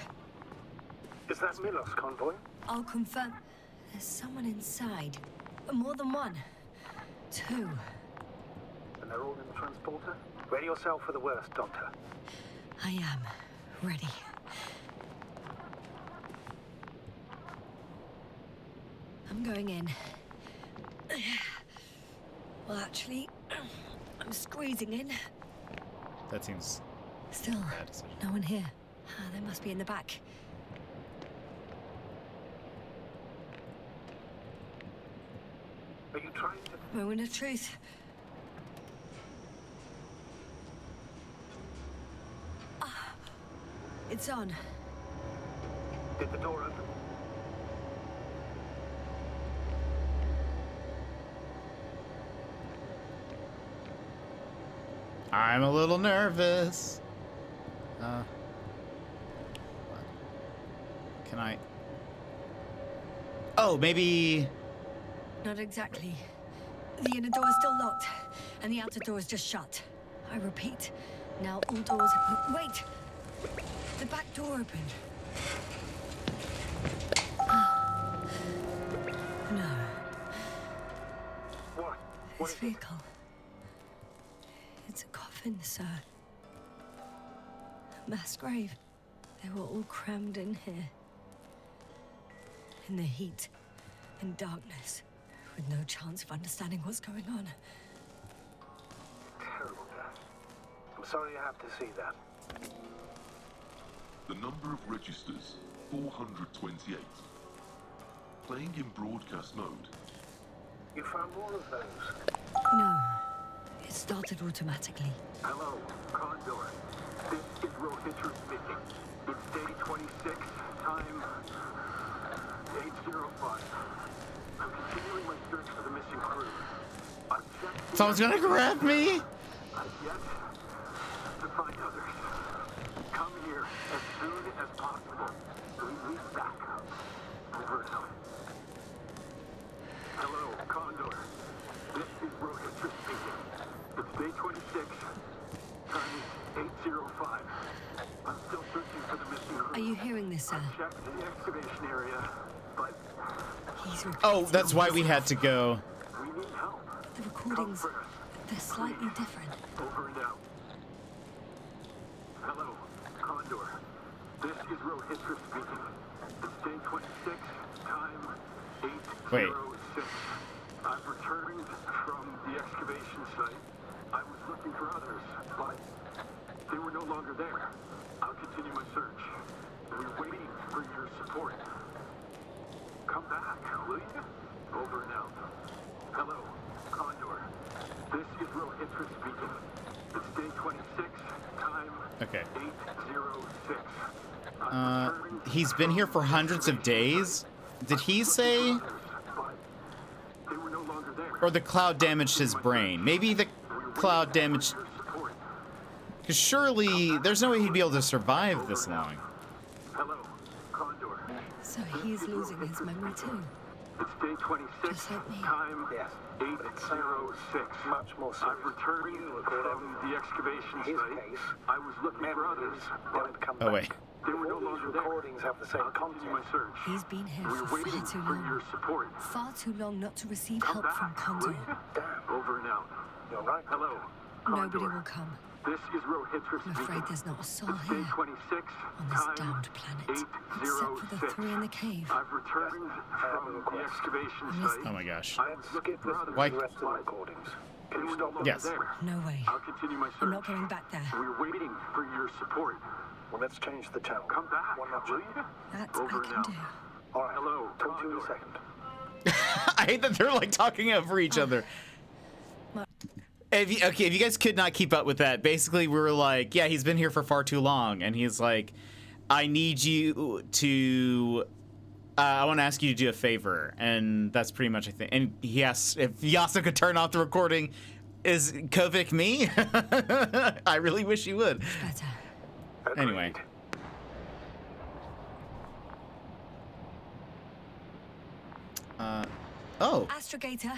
Is that Milos convoy? I'll confirm. There's someone inside. More than one. Two. And they're all in the transporter? Ready yourself for the worst, Doctor. I am ready. I'm going in. Well, actually, I'm squeezing in. That seems Still, bad decision. no one here. Ah, they must be in the back. Are you trying to... Moment of truth. Ah, it's on. Did the door open? I'm a little nervous. Can I? Oh, maybe. Not exactly. The inner door is still locked, and the outer door is just shut. I repeat, now all doors... Wait! The back door opened. No. What? What This is it? vehicle. It's a coffin, sir. A mass grave. They were all crammed in here. In the heat and darkness, with no chance of understanding what's going on. Terrible death. I'm sorry you have to see that. The number of registers, 428. Playing in broadcast mode. You found more of those? No. It started automatically. Hello, Condor. This is Rohitra speaking. It's day 26, time 8:05. I'm continuing my search for the missing crew. I've checked. Someone's gonna grab me. I've yet to find others. Come here as soon as possible. We need backup. Over and out. Hello, Condor. This is Rohitra speaking. It's day 26. Time is 8:05. I'm still searching for the missing crew. Are you hearing this, sir? Checked the excavation area, but He's repeating. Oh, that's why we had to go. we need help. The recordings, Come first. they're slightly different. Over and out. Hello, Condor. This is Rohitra speaking. It's day 26, time 8:06. Wait. I've returned from the excavation site. I was looking for others, but they were no longer there. I'll continue my search. We're waiting for your support. Come back, will you? Over and out. Hello, Condor. This is Rohitra speaking. It's day 26, time Okay. 8:06. He's been here for hundreds of days. Did he say? But they were no longer there. Or the cloud damaged his brain? Maybe the cloud damaged. Your support. Because surely there's no way he'd be able to survive this long. Hello, Condor. So he's losing his memory too. It's day 26, Just like me. time Yes. 8:06. Much more serious. I've returned from the excavation In his site. case, I was looking for others, memories but don't come Oh, back. wait. they were no All these longer there. recordings have the same I'll continue content. my search. He's been here We're for waiting far too for your long. support. Far too long not to receive Come help from back, will Condor. you? Damn. Over and out. You're right. Hello, Nobody Condor. will come. This is Rohitra I'm speaking. afraid there's not a soul It's day here 26, on this time damned planet, except for the 8:06. three in the cave. I've returned from the excavation missed site. Oh my gosh. I was Let's looking skip for this others, Why- to the rest of the but recordings. they Can you were no stop longer Yes. there. No way. I'll continue my search. I'm not going back there. We're waiting for your support. Well, let's change the channel. Come back, One notch. will you? That Over I and can out. do. All right. Hello, Talk to you in a Condor. second. I hate that they're like talking over each other. If you guys could not keep up with that, basically we were like, yeah, he's been here for far too long, and he's like, I need you to, I want to ask you to do a favor, and that's pretty much I think. And he asks if Yasa could turn off the recording. Is Kovic me? I really wish he would. Better. Anyway. Agreed. Oh, Astrogator,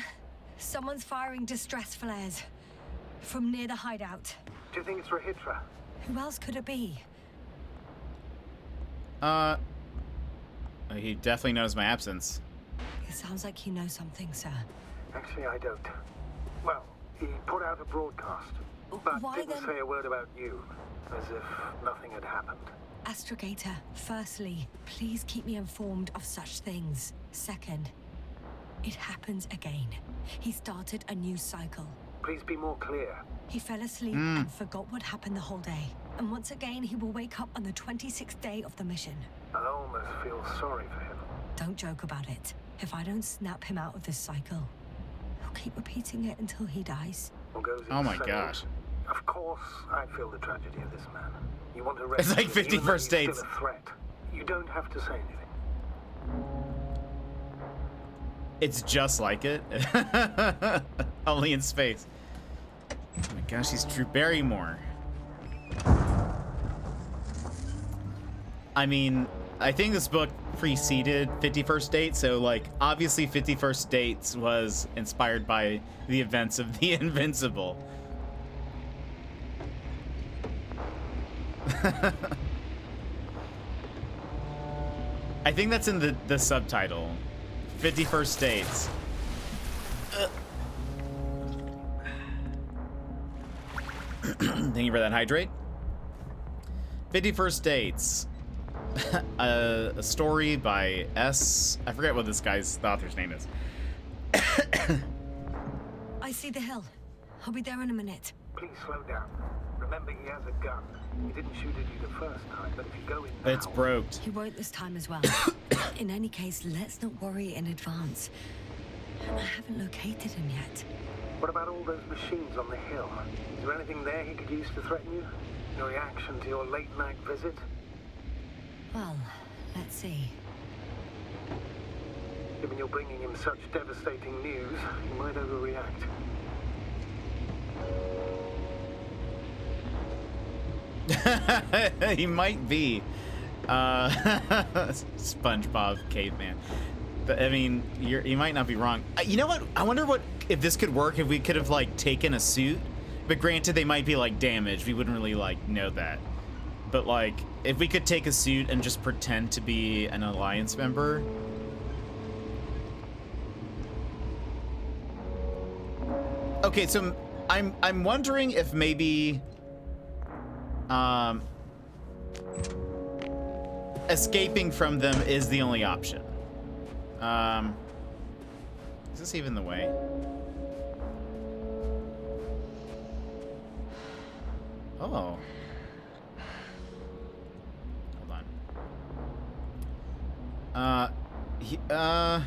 Someone's firing distress flares from near the hideout. Do you think it's Rahitra? Who else could it be? He definitely knows my absence. It sounds like you know something, sir. Actually, I don't. Well, he put out a broadcast, but Why didn't then? say a word about you, as if nothing had happened. Astrogator, firstly, please keep me informed of such things. Second, it happens again. He started a new cycle. Please be more clear. He fell asleep and forgot what happened the whole day. And once again, he will wake up on the 26th day of the mission. I almost feel sorry for him. Don't joke about it. If I don't snap him out of this cycle, he'll keep repeating it until he dies. Or goes Oh my insane. gosh. Of course, I feel the tragedy of this man. You want to It's like rescue him, 50 even though First he's Dates. still a threat. You don't have to say anything. It's just like it. Only in space. Oh my gosh, he's Drew Barrymore. I mean, I think this book preceded 51st Dates, so like obviously 51st Dates was inspired by the events of the Invincible. I think that's in the subtitle. 51st Dates. Thank you for that hydrate. 51st Dates. A story by S. I forget what the author's name is. I see the hill. I'll be there in a minute. Please slow down. Remember, he has a gun. He didn't shoot at you the first time, but if you go in But it's now- broke. He won't this time as well. In any case, let's not worry in advance. I haven't located him yet. What about all those machines on the hill? Is there anything there he could use to threaten you? Your reaction to your late-night visit? Well, let's see. Given you're bringing him such devastating news, he might overreact. He might be. SpongeBob caveman. I mean, you might not be wrong. You know what? I wonder if this could work if we could have like taken a suit. But granted, they might be like damaged. We wouldn't really like know that. But like, if we could take a suit and just pretend to be an Alliance member. Okay, so I'm wondering if maybe escaping from them is the only option. Is this even the way? Oh. Hold on.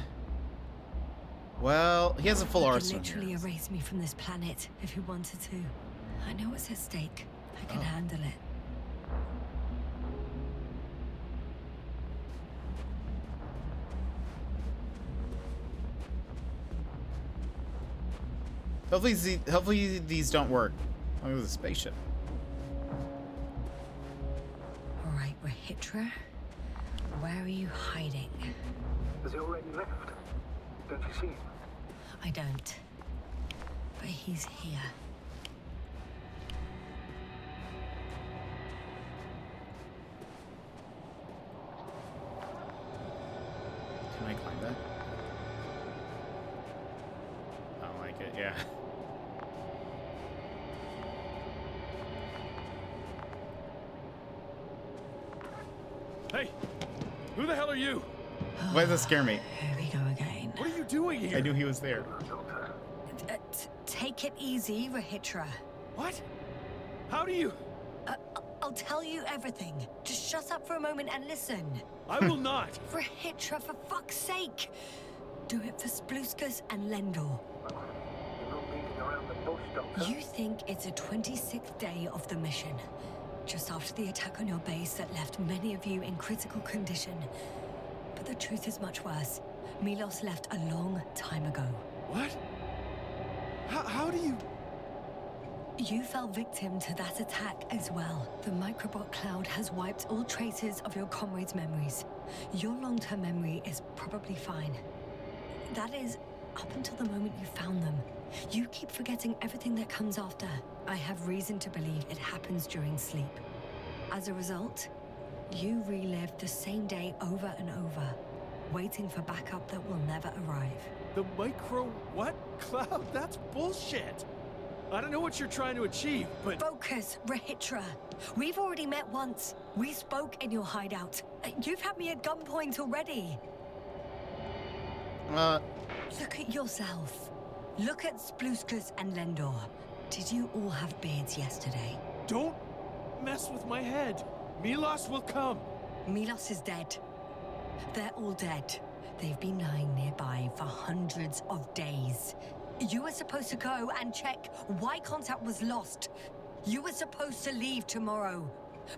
Well, he has a full He could arsenal. literally erase me from this planet if he wanted to. I know what's at stake. I can handle it. Hopefully these don't work. Look at the spaceship. All right, Rahitra. Where are you hiding? Has he already left? Don't you see him? I don't. But he's here. Can I climb that? I don't like it, yeah. Hey, who the hell are you? Why does that scare me? Here we go again. What are you doing here? I knew he was there. Doctor. Take it easy, Rahitra. What? How do you? I'll tell you everything. Just shut up for a moment and listen. I will not. Rahitra, for fuck's sake! Do it for Spluskas and Lendor. You're not beating around the bush, Doctor. You think it's the 26th day of the mission. Just after the attack on your base that left many of you in critical condition. But the truth is much worse. Milos left a long time ago. What? How do you... You fell victim to that attack as well. The microbot cloud has wiped all traces of your comrades' memories. Your long-term memory is probably fine. That is, up until the moment you found them. You keep forgetting everything that comes after. I have reason to believe it happens during sleep. As a result, you relive the same day over and over, waiting for backup that will never arrive. The micro what? Cloud? That's bullshit! I don't know what you're trying to achieve, but... Focus, Rahitra. We've already met once. We spoke in your hideout. You've had me at gunpoint already. Look at yourself. Look at Spluskus and Lendor. Did you all have beards yesterday? Don't mess with my head. Milos will come. Milos is dead. They're all dead. They've been lying nearby for hundreds of days. You were supposed to go and check why contact was lost. You were supposed to leave tomorrow.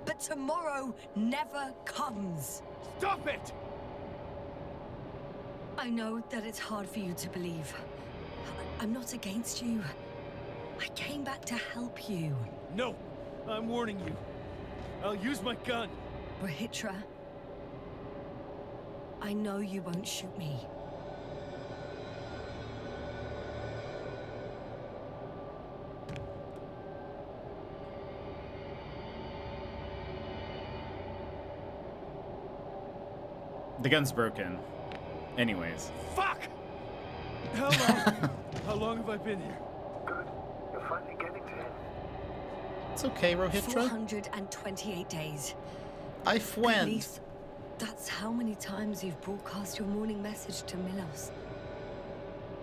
But tomorrow never comes. Stop it! I know that it's hard for you to believe. I'm not against you. I came back to help you. No, I'm warning you. I'll use my gun. Rahitra, I know you won't shoot me. The gun's broken. Anyways. Fuck! How long? How long have I been here? Good. You're finally getting to him. It's okay, Rohitra. 428 days. I At went. least that's how many times you've broadcast your morning message to Milos.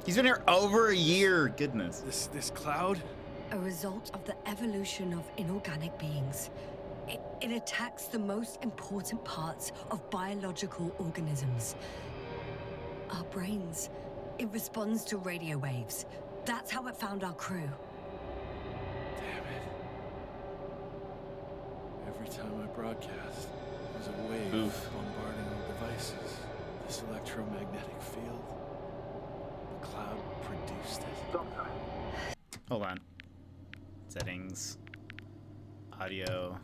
He's been here over a year. Goodness. This cloud? A result of the evolution of inorganic beings. It attacks the most important parts of biological organisms. Our brains. It responds to radio waves. That's how it found our crew. Damn it. Every time I broadcast, there's a wave Oof. bombarding our devices. This electromagnetic field. The cloud produced it. Doctor, Hold on. Settings. Audio.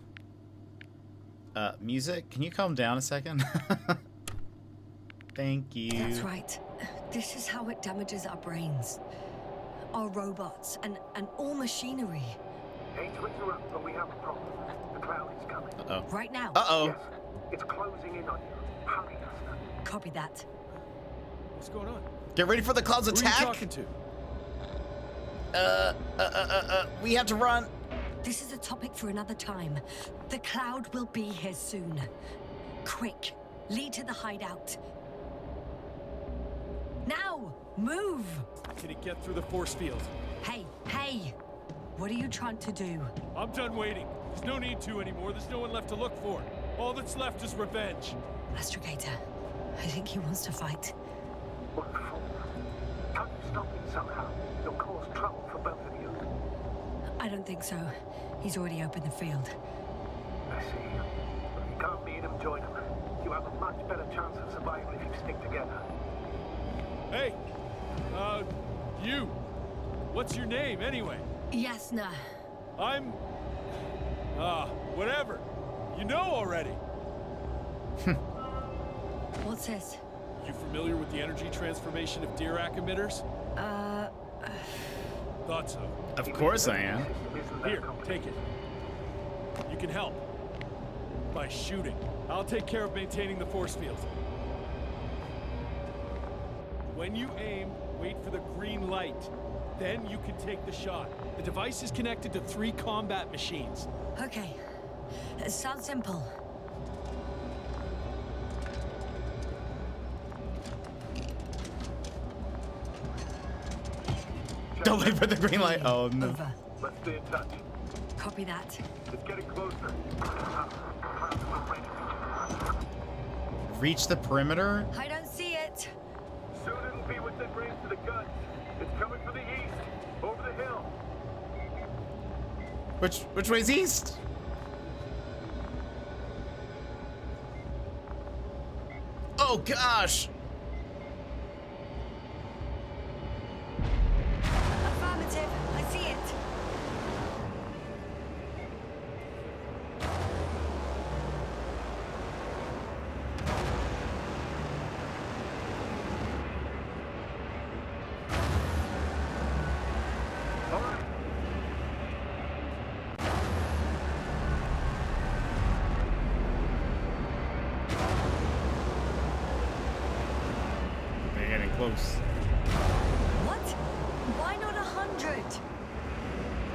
Music. Can you calm down a second? Thank you. That's right. This is how it damages our brains. Our robots and all machinery. hate to interrupt, but we have a problem. The cloud is coming. Uh-oh. Right now. Uh-oh. Yes, it's closing in on you. Hurry, Esther. Copy that. What's going on? Get ready for the cloud's Who are you attack. talking to? We have to run. This is a topic for another time. The cloud will be here soon. Quick, lead to the hideout. Now, move! Can it get through the force field? Hey, hey! What are you trying to do? I'm done waiting. There's no need to anymore. There's no one left to look for. All that's left is revenge. Astrogator, I think he wants to fight. What for? Can't you stop him somehow? You'll cause trouble for both of you. I don't think so. He's already opened the field. I see. If you can't beat him, join him. You have a much better chance of survival if you stick together. Hey, you. What's your name, anyway? Yasna. I'm... whatever. You know already. What's this? You familiar with the energy transformation of Dirac emitters? Thought so. Of course I am. Isn't that Here, complicated? take it. You can help. By shooting. I'll take care of maintaining the force field. When you aim, wait for the green light. Then you can take the shot. The device is connected to 3 combat machines. Okay. It sounds simple. Don't wait for the green light. Oh no. Over. Let's stay in touch. Copy that. It's getting closer. Clouds will ready. Reach the perimeter? I don't see it. Soon it'll be within range to the gun. It's coming from the east, over the hill. Which way's east? Oh gosh! Affirmative. I see it. close. What? Why not 100?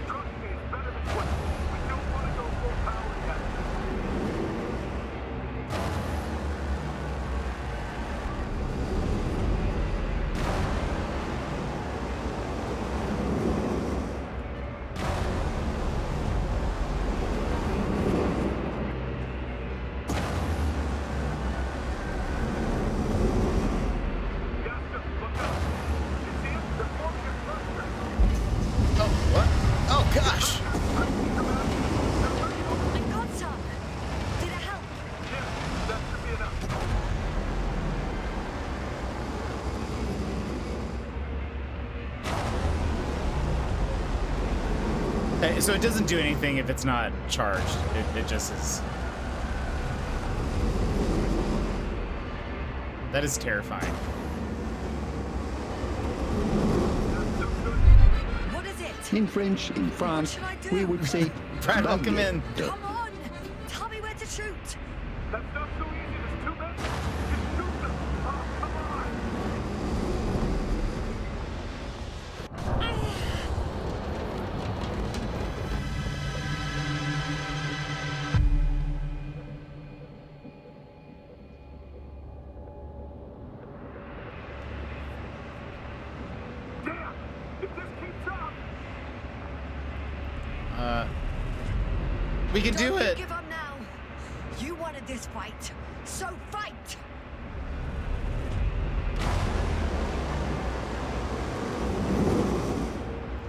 Trust me, it's better than 20. We don't want to go full power yet. Yasta, look up. You see it? They're forming a cluster. Oh, what? Oh, gosh! I got some. Did it help? Yeah, that should be enough. So it doesn't do anything if it's not charged. It just is. That is terrifying. What is it? In French, in France, should I do? we would say... Brad, welcome in. Come on. Tell me where to shoot. That's not so easy. There's too many. Just shoot them. Oh, come on. Damn! If this keeps up, We can do Don't you it. give up now. You wanted this fight, so fight.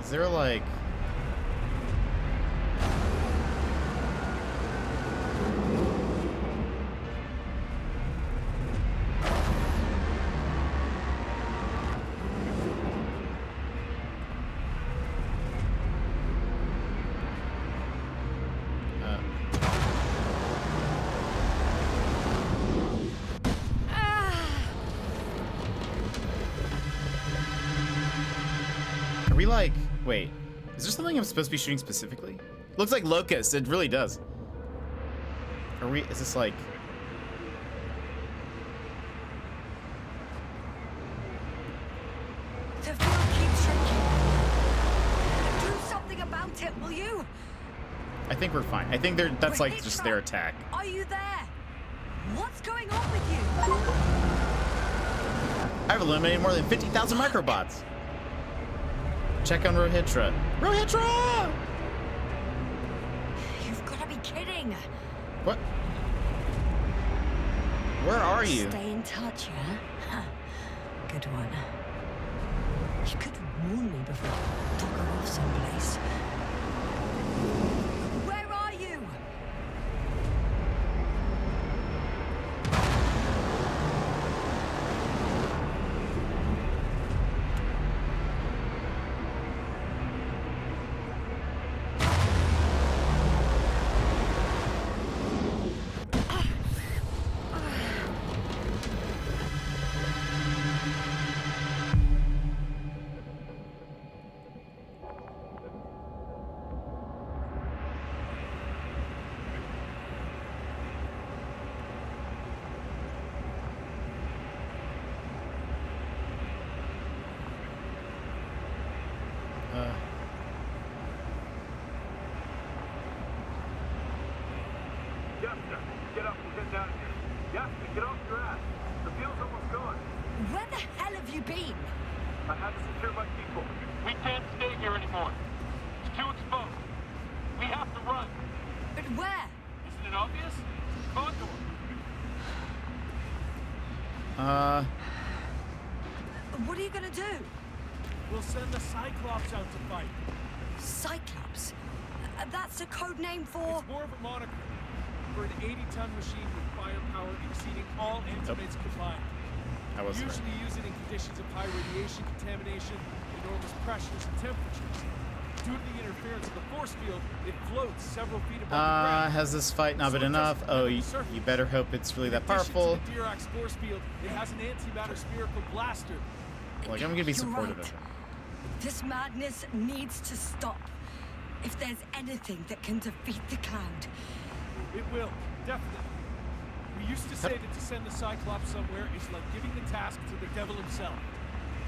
Is there like... Are we like... Wait. Is there something I'm supposed to be shooting specifically? Looks like locust. It really does. Are we... Is this like... The field keeps shrinking. Do something about it, will you? I think we're fine. I think that's like Wait, just Trump, their attack. Are you there? What's going on with you? I've eliminated more than 50,000 microbots. Check on Rohitra. Rohitra! You've got to be kidding. What? Where are you? Stay in touch, yeah? Huh. Good one. You could warn me before you took her off someplace. Where are you? Yasta, get up. We're getting out of here. Yasta, get off your ass. The field's almost gone. Where the hell have you been? I had to secure my people. We can't stay here anymore. It's too exposed. We have to run. But where? Isn't it obvious? Condor. What are you gonna do? We'll send the Cyclops out to fight. Cyclops? That's a code name for... It's more of a moniker for an 80-ton machine with firepower exceeding all Antimates combined. I was right. Usually use it in conditions of high radiation contamination, enormous pressures and temperatures. Due to the interference of the force field, it floats several feet above the ground. Has this fight not been So it enough? doesn't Oh, hit you the surface. better hope it's really that In addition powerful. to the Dirac force field, it has an antimatter spherical blaster. Like, I'm gonna be You're supportive right. of it. This madness needs to stop. If there's anything that can defeat the Cloud. It will, definitely. We used to say that to send the Cyclops somewhere is like giving the task to the devil himself.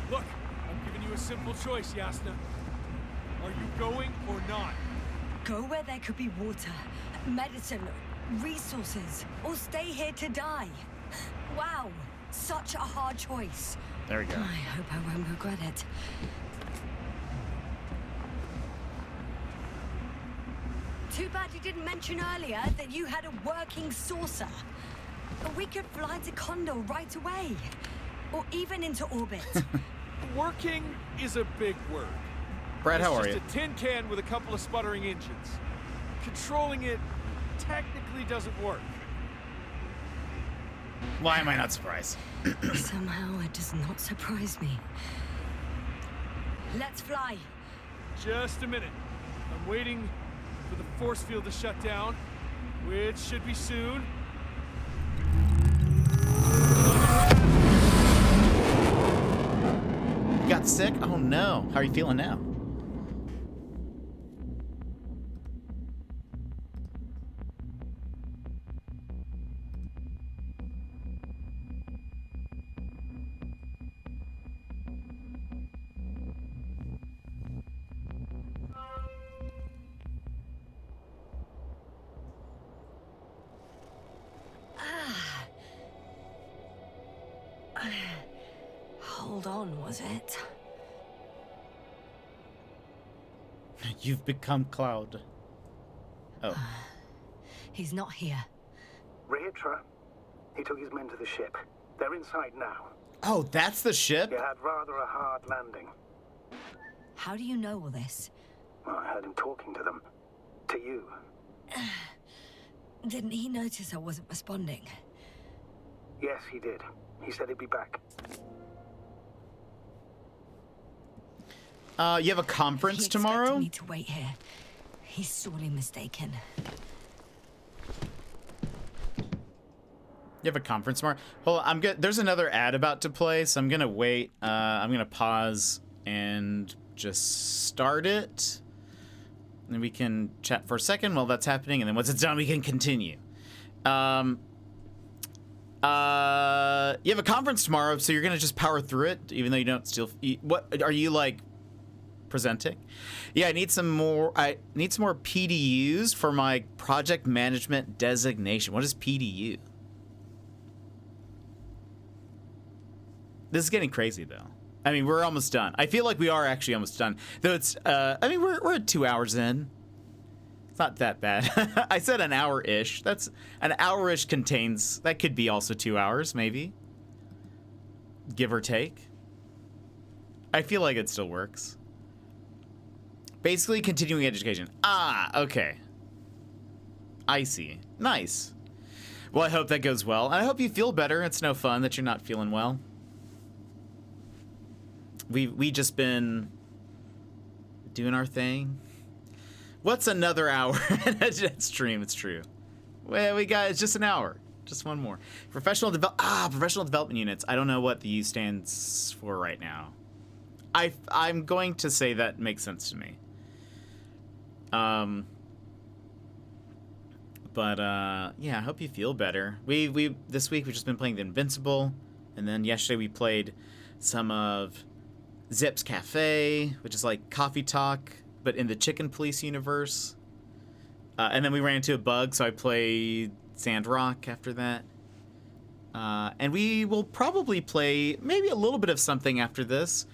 Look, I'm giving you a simple choice, Yasna. Are you going or not? Go where there could be water, medicine, resources, or stay here to die. Wow, such a hard choice. There we go. I hope I won't regret it. Too bad you didn't mention earlier that you had a working saucer. We could fly to Condor right away. Or even into orbit. Working is a big word. Brad, how are It's you? just a tin can with a couple of sputtering engines. Controlling it technically doesn't work. Why am I not surprised? Somehow it does not surprise me. Let's fly. Just a minute. I'm waiting for the force field to shut down, which should be soon. You got sick? Oh no. How are you feeling now? Hold on, was it? You've become Cloud. Oh. He's not here. Ritra, he took his men to the ship. They're inside now. Oh, that's the ship? He had rather a hard landing. How do you know all this? Well, I heard him talking to them. To you. Didn't he notice I wasn't responding? Yes, he did. He said he'd be back. You have a conference He tomorrow? expected me to wait here. He's sorely mistaken. You have a conference tomorrow? Hold on, I'm good. There's another ad about to play, so I'm gonna wait. I'm gonna pause and just start it. And we can chat for a second while that's happening, and then once it's done, we can continue. You have a conference tomorrow, so you're gonna just power through it, even though you don't still. What are you like? Presenting? Yeah, I need some more. I need some more PDUs for my project management designation. What is PDU? This is getting crazy, though. I mean, we're almost done. I feel like we are actually almost done. Though it's, I mean, we're at 2 hours in. It's not that bad. I said an hour-ish. That's an hour-ish contains, that could be also 2 hours, maybe. Give or take. I feel like it still works. Basically, continuing education. Ah, okay. I see. Nice. Well, I hope that goes well. And I hope you feel better. It's no fun that you're not feeling well. We just been doing our thing. What's another hour? Stream, it's true. Well, we got, it's just an hour. Just one more. Professional development units. I don't know what the U stands for right now. I'm going to say that makes sense to me. Yeah, I hope you feel better. We this week we've just been playing the Invincible, and then yesterday we played some of Zip's Cafe, which is like coffee talk, but in the Chicken Police universe. And then we ran into a bug, so I played Sandrock after that. And we will probably play maybe a little bit of something after this.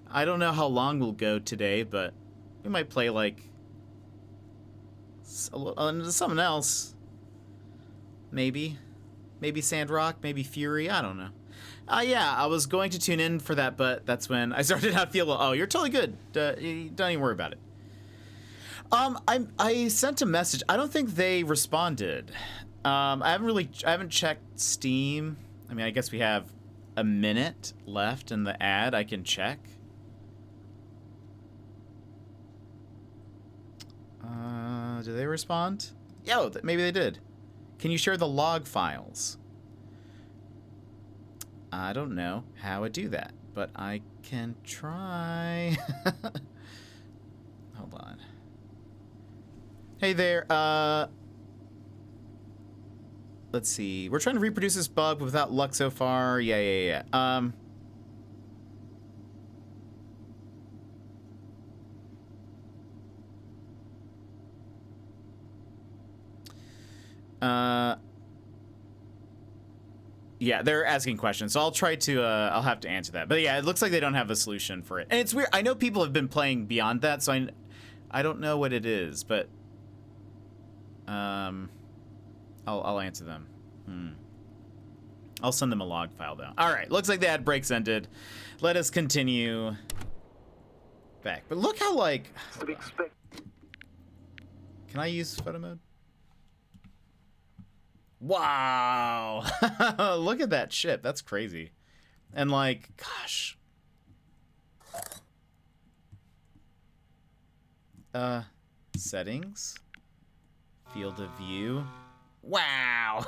I don't know how long we'll go today, but we might play like something else. Maybe Sandrock, maybe Fury. I don't know. Yeah, I was going to tune in for that, but that's when I started to feel. Oh, you're totally good. You don't even worry about it. I sent a message. I don't think they responded. I haven't checked Steam. I mean, I guess we have a minute left in the ad. I can check. Did they respond? Yo, maybe they did. Can you share the log files? I don't know how I do that, but I can try. Hold on. Hey there, let's see. We're trying to reproduce this bug without luck so far. Yeah. Yeah, they're asking questions, so I'll try to, I'll have to answer that. But yeah, it looks like they don't have a solution for it. And it's weird. I know people have been playing beyond that, so I don't know what it is, but I'll answer them. I'll send them a log file, though. All right, looks like the ad breaks ended. Let us continue back. But look how, like... To be expected. Can I use photo mode? Wow! Look at that ship. That's crazy. And, like, gosh. Settings. Field of view. Wow!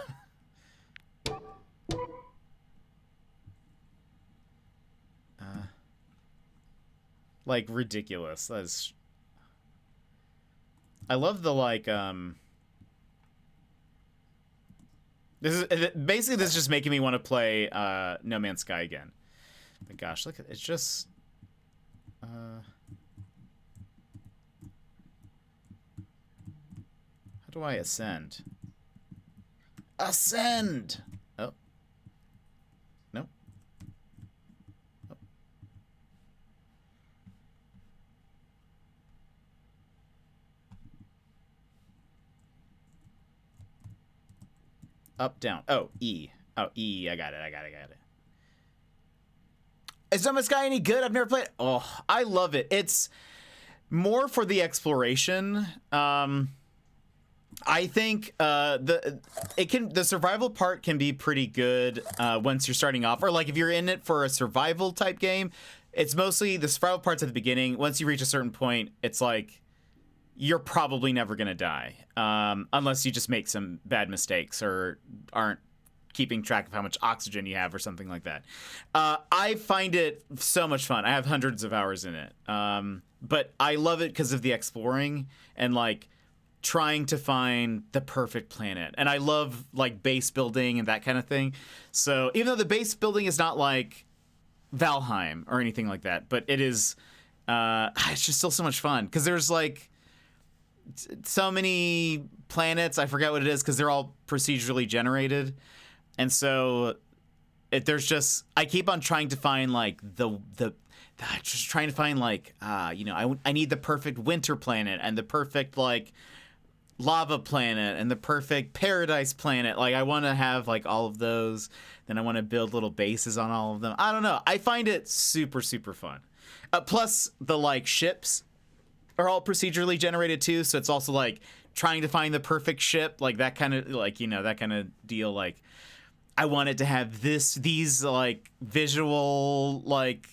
Like, ridiculous. That is... I love the, like, This is basically, this is just making me want to play No Man's Sky again. But gosh, look at it's just how do I ascend? Ascend. Oh. No. Oh. Up, down. Oh, E. Oh, E. I got it. Is No Man's Sky any good? I've never played it. Oh, I love it. It's more for the exploration. I think the survival part can be pretty good once you're starting off, or like if you're in it for a survival type game. It's mostly the survival parts at the beginning. Once you reach a certain point, it's like you're probably never gonna die unless you just make some bad mistakes or aren't keeping track of how much oxygen you have or something like that. I find it so much fun. I have hundreds of hours in it, but I love it because of the exploring and like trying to find the perfect planet. And I love like base building and that kind of thing. So even though the base building is not like Valheim or anything like that, but it is it's just still so much fun because there's like so many planets. I forget what it is because they're all procedurally generated, and so there's just I keep on trying to find like just trying to find like I need the perfect winter planet and the perfect like lava planet and the perfect paradise planet. Like I want to have like all of those. Then I want to build little bases on all of them. I don't know. I find it super, super fun. Plus the like ships are all procedurally generated too. So it's also like trying to find the perfect ship, like that kind of like, that kind of deal. Like I want it to have these like visual like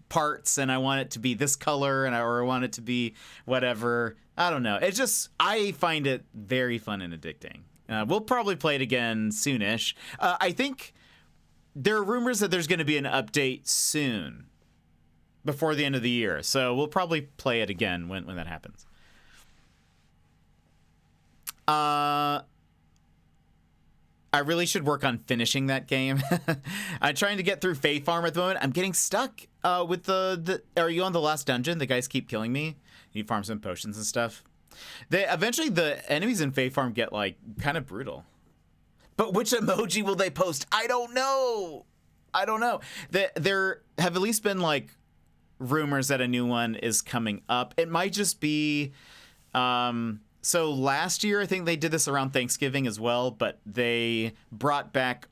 parts, and I want it to be this color, or I want it to be whatever. I don't know. It's just, I find it very fun and addicting. We'll probably play it again soonish. I think there are rumors that there's going to be an update soon, before the end of the year. So we'll probably play it again when that happens. I really should work on finishing that game. I'm trying to get through Fae Farm at the moment. I'm getting stuck with are you on the last dungeon? The guys keep killing me. You farm some potions and stuff. Eventually the enemies in Fae Farm get like kind of brutal. But which emoji will they post? I don't know. There have at least been like rumors that a new one is coming up. It might just be so last year I think they did this around Thanksgiving as well, but they brought back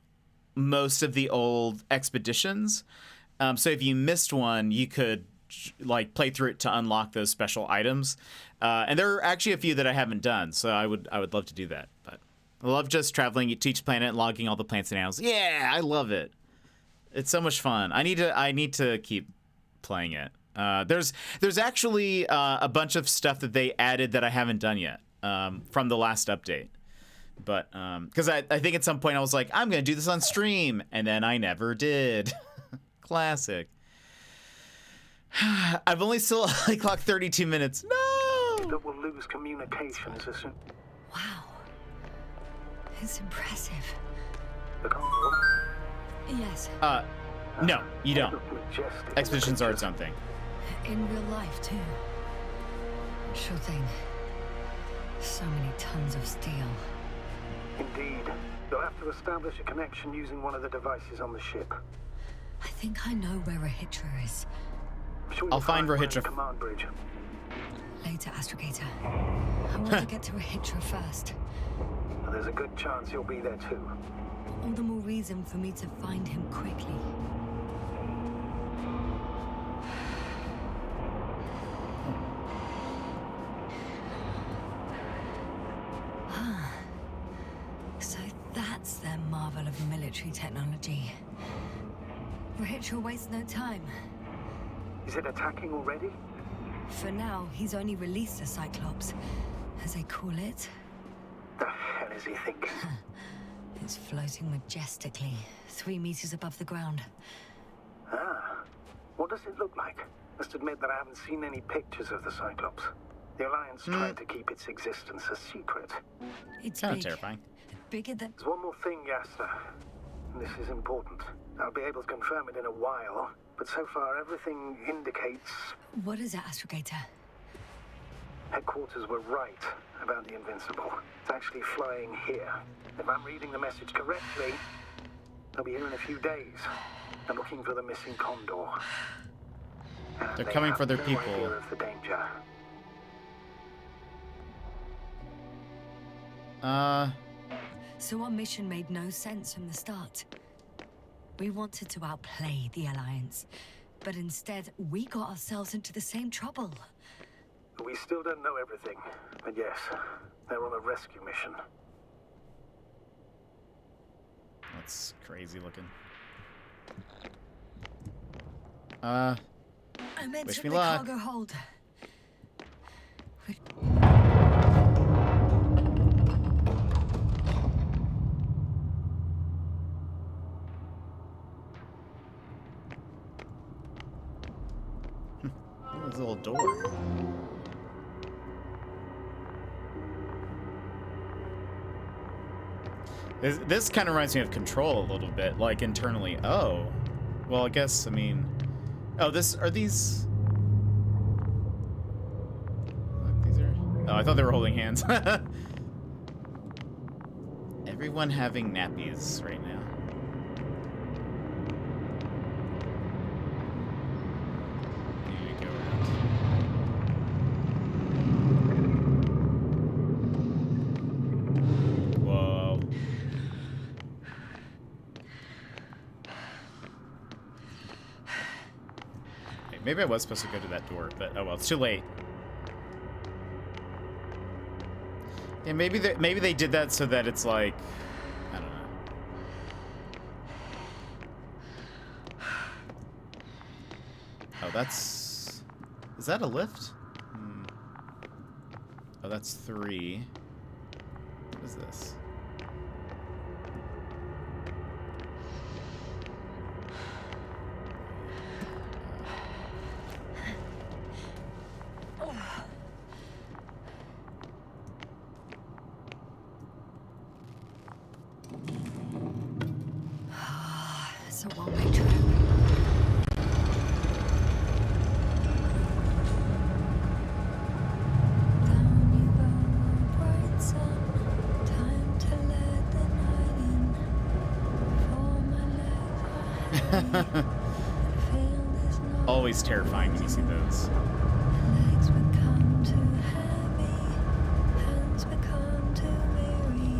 most of the old expeditions. So if you missed one, you could like play through it to unlock those special items. And there are actually a few that I haven't done, so I would love to do that. But I love just traveling to each planet and logging all the plants and animals. Yeah, I love it. It's so much fun. I need to keep playing it. There's actually a bunch of stuff that they added that I haven't done yet from the last update. But because I think at some point I was like, I'm going to do this on stream, and then I never did. Classic. I've only still clocked 32 minutes. No! That will lose communications as soon. Wow. It's impressive. The convoy. Yes. No, you don't. Majestic. Expeditions are its own thing. In real life, too. Sure thing. So many tons of steel. Indeed. You'll have to establish a connection using one of the devices on the ship. I think I know where Rahitra is. I'm sure I'll you'll find one in Rahitra. the command bridge. Later, Astrogator. I want to get to Rahitra first. And there's a good chance you'll be there too. All the more reason for me to find him quickly. So that's their marvel of military technology. Rahitra wastes no time. Is it attacking already? For now, he's only released a Cyclops, as they call it. The hell is he thinking? It's floating majestically, 3 meters above the ground. Ah, what does it look like? Must admit that I haven't seen any pictures of the Cyclops. The Alliance tried to keep its existence a secret. It's Kind of big. terrifying. Bigger than... There's one more thing, Yasta. And this is important. I'll be able to confirm it in a while, but so far everything indicates What is it, Astrogator? headquarters were right about the Invincible. It's actually flying here. If I'm reading the message correctly, they'll be here in a few days. They're looking for the missing Condor. And They're they coming have for their no people. idea of the danger. So our mission made no sense from the start. We wanted to outplay the Alliance, but instead we got ourselves into the same trouble. We still don't know everything, but yes, they're on a rescue mission. That's crazy looking. Uh, I'm Wish entering me the luck. cargo hold. there's a little door. This kind of reminds me of Control a little bit, like internally. Oh, well, I guess, I mean, oh, are these? Look, these are. Oh, I thought they were holding hands. Everyone having nappies right now. Maybe we go around. Whoa. Hey, maybe I was supposed to go to that door, but oh well, it's too late. Yeah, maybe they did that so that it's like, I don't know. Oh, is that a lift? Oh, that's 3. What is this? It's a one-way trip. Down you go, bright sun. Time to let the night in. For my legs are heavy. Feel there's no Always terrifying when you see those. legs become too heavy. Hands become too weary.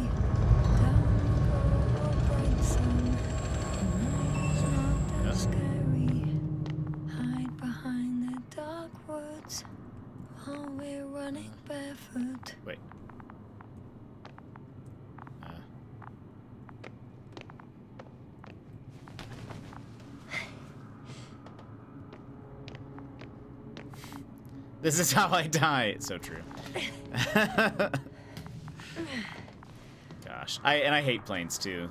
Down you go, bright sun. The night is not that scary. Hide behind the dark woods while we're running barefoot. Wait. This is how I die. It's so true. Gosh, I hate planes too.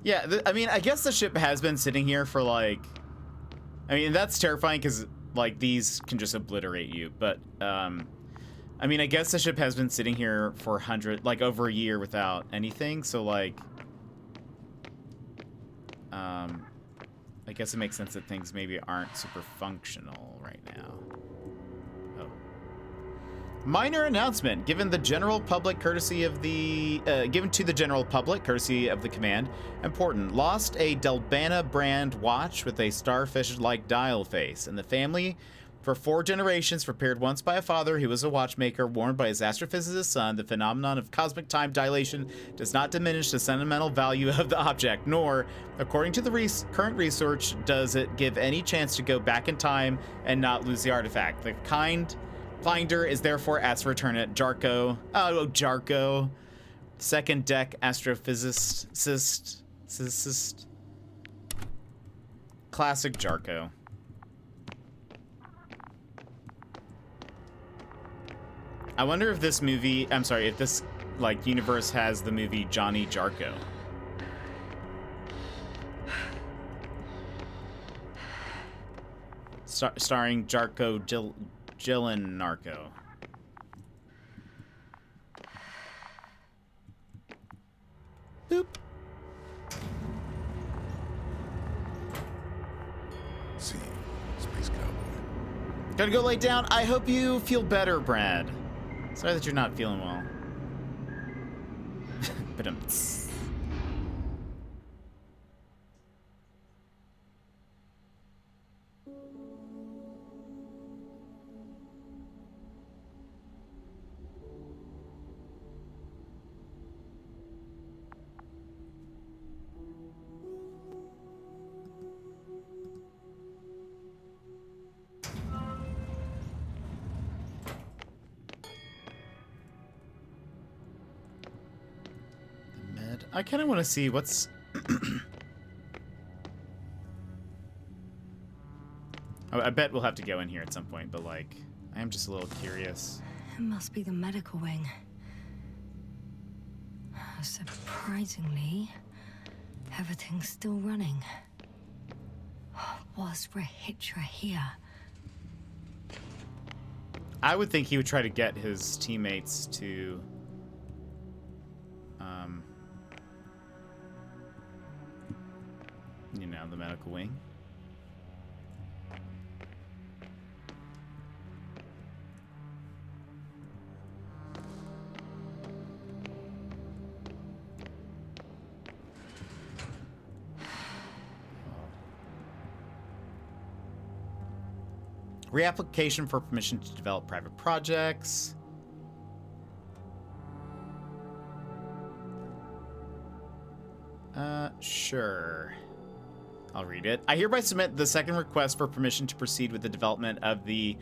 Yeah, I mean, I guess the ship has been sitting here for like, I mean, that's terrifying because like these can just obliterate you. But I mean, I guess the ship has been sitting here for like over a year without anything. So like, I guess it makes sense that things maybe aren't super functional right now. Minor announcement given to the general public courtesy of the command. Important. Lost a Delbana brand watch with a starfish-like dial face, and the family for 4 generations, prepared once by a father who was a watchmaker, warned by his astrophysicist son. The phenomenon of cosmic time dilation does not diminish the sentimental value of the object, nor, according to the current research, does it give any chance to go back in time and not lose the artifact. The kind finder is therefore asked to return it. Jarko. Oh, Jarko. Second deck astrophysicist. Classic Jarko. I wonder if this movie, I'm sorry, if this, like, universe has the movie Johnny Jarko. Starring Jarko Gyllenarko. Boop. See, Space Cowboy. Gotta go lay down. I hope you feel better, Brad. Sorry that you're not feeling well. But I kind of want to see what's... I bet we'll have to go in here at some point, but, like, I am just a little curious. It must be the medical wing. Surprisingly, everything's still running. What's Rahitra here? I would think he would try to get his teammates to... you know, the medical wing. Reapplication for permission to develop private projects. Sure. I'll read it. I hereby submit the second request for permission to proceed with the development of the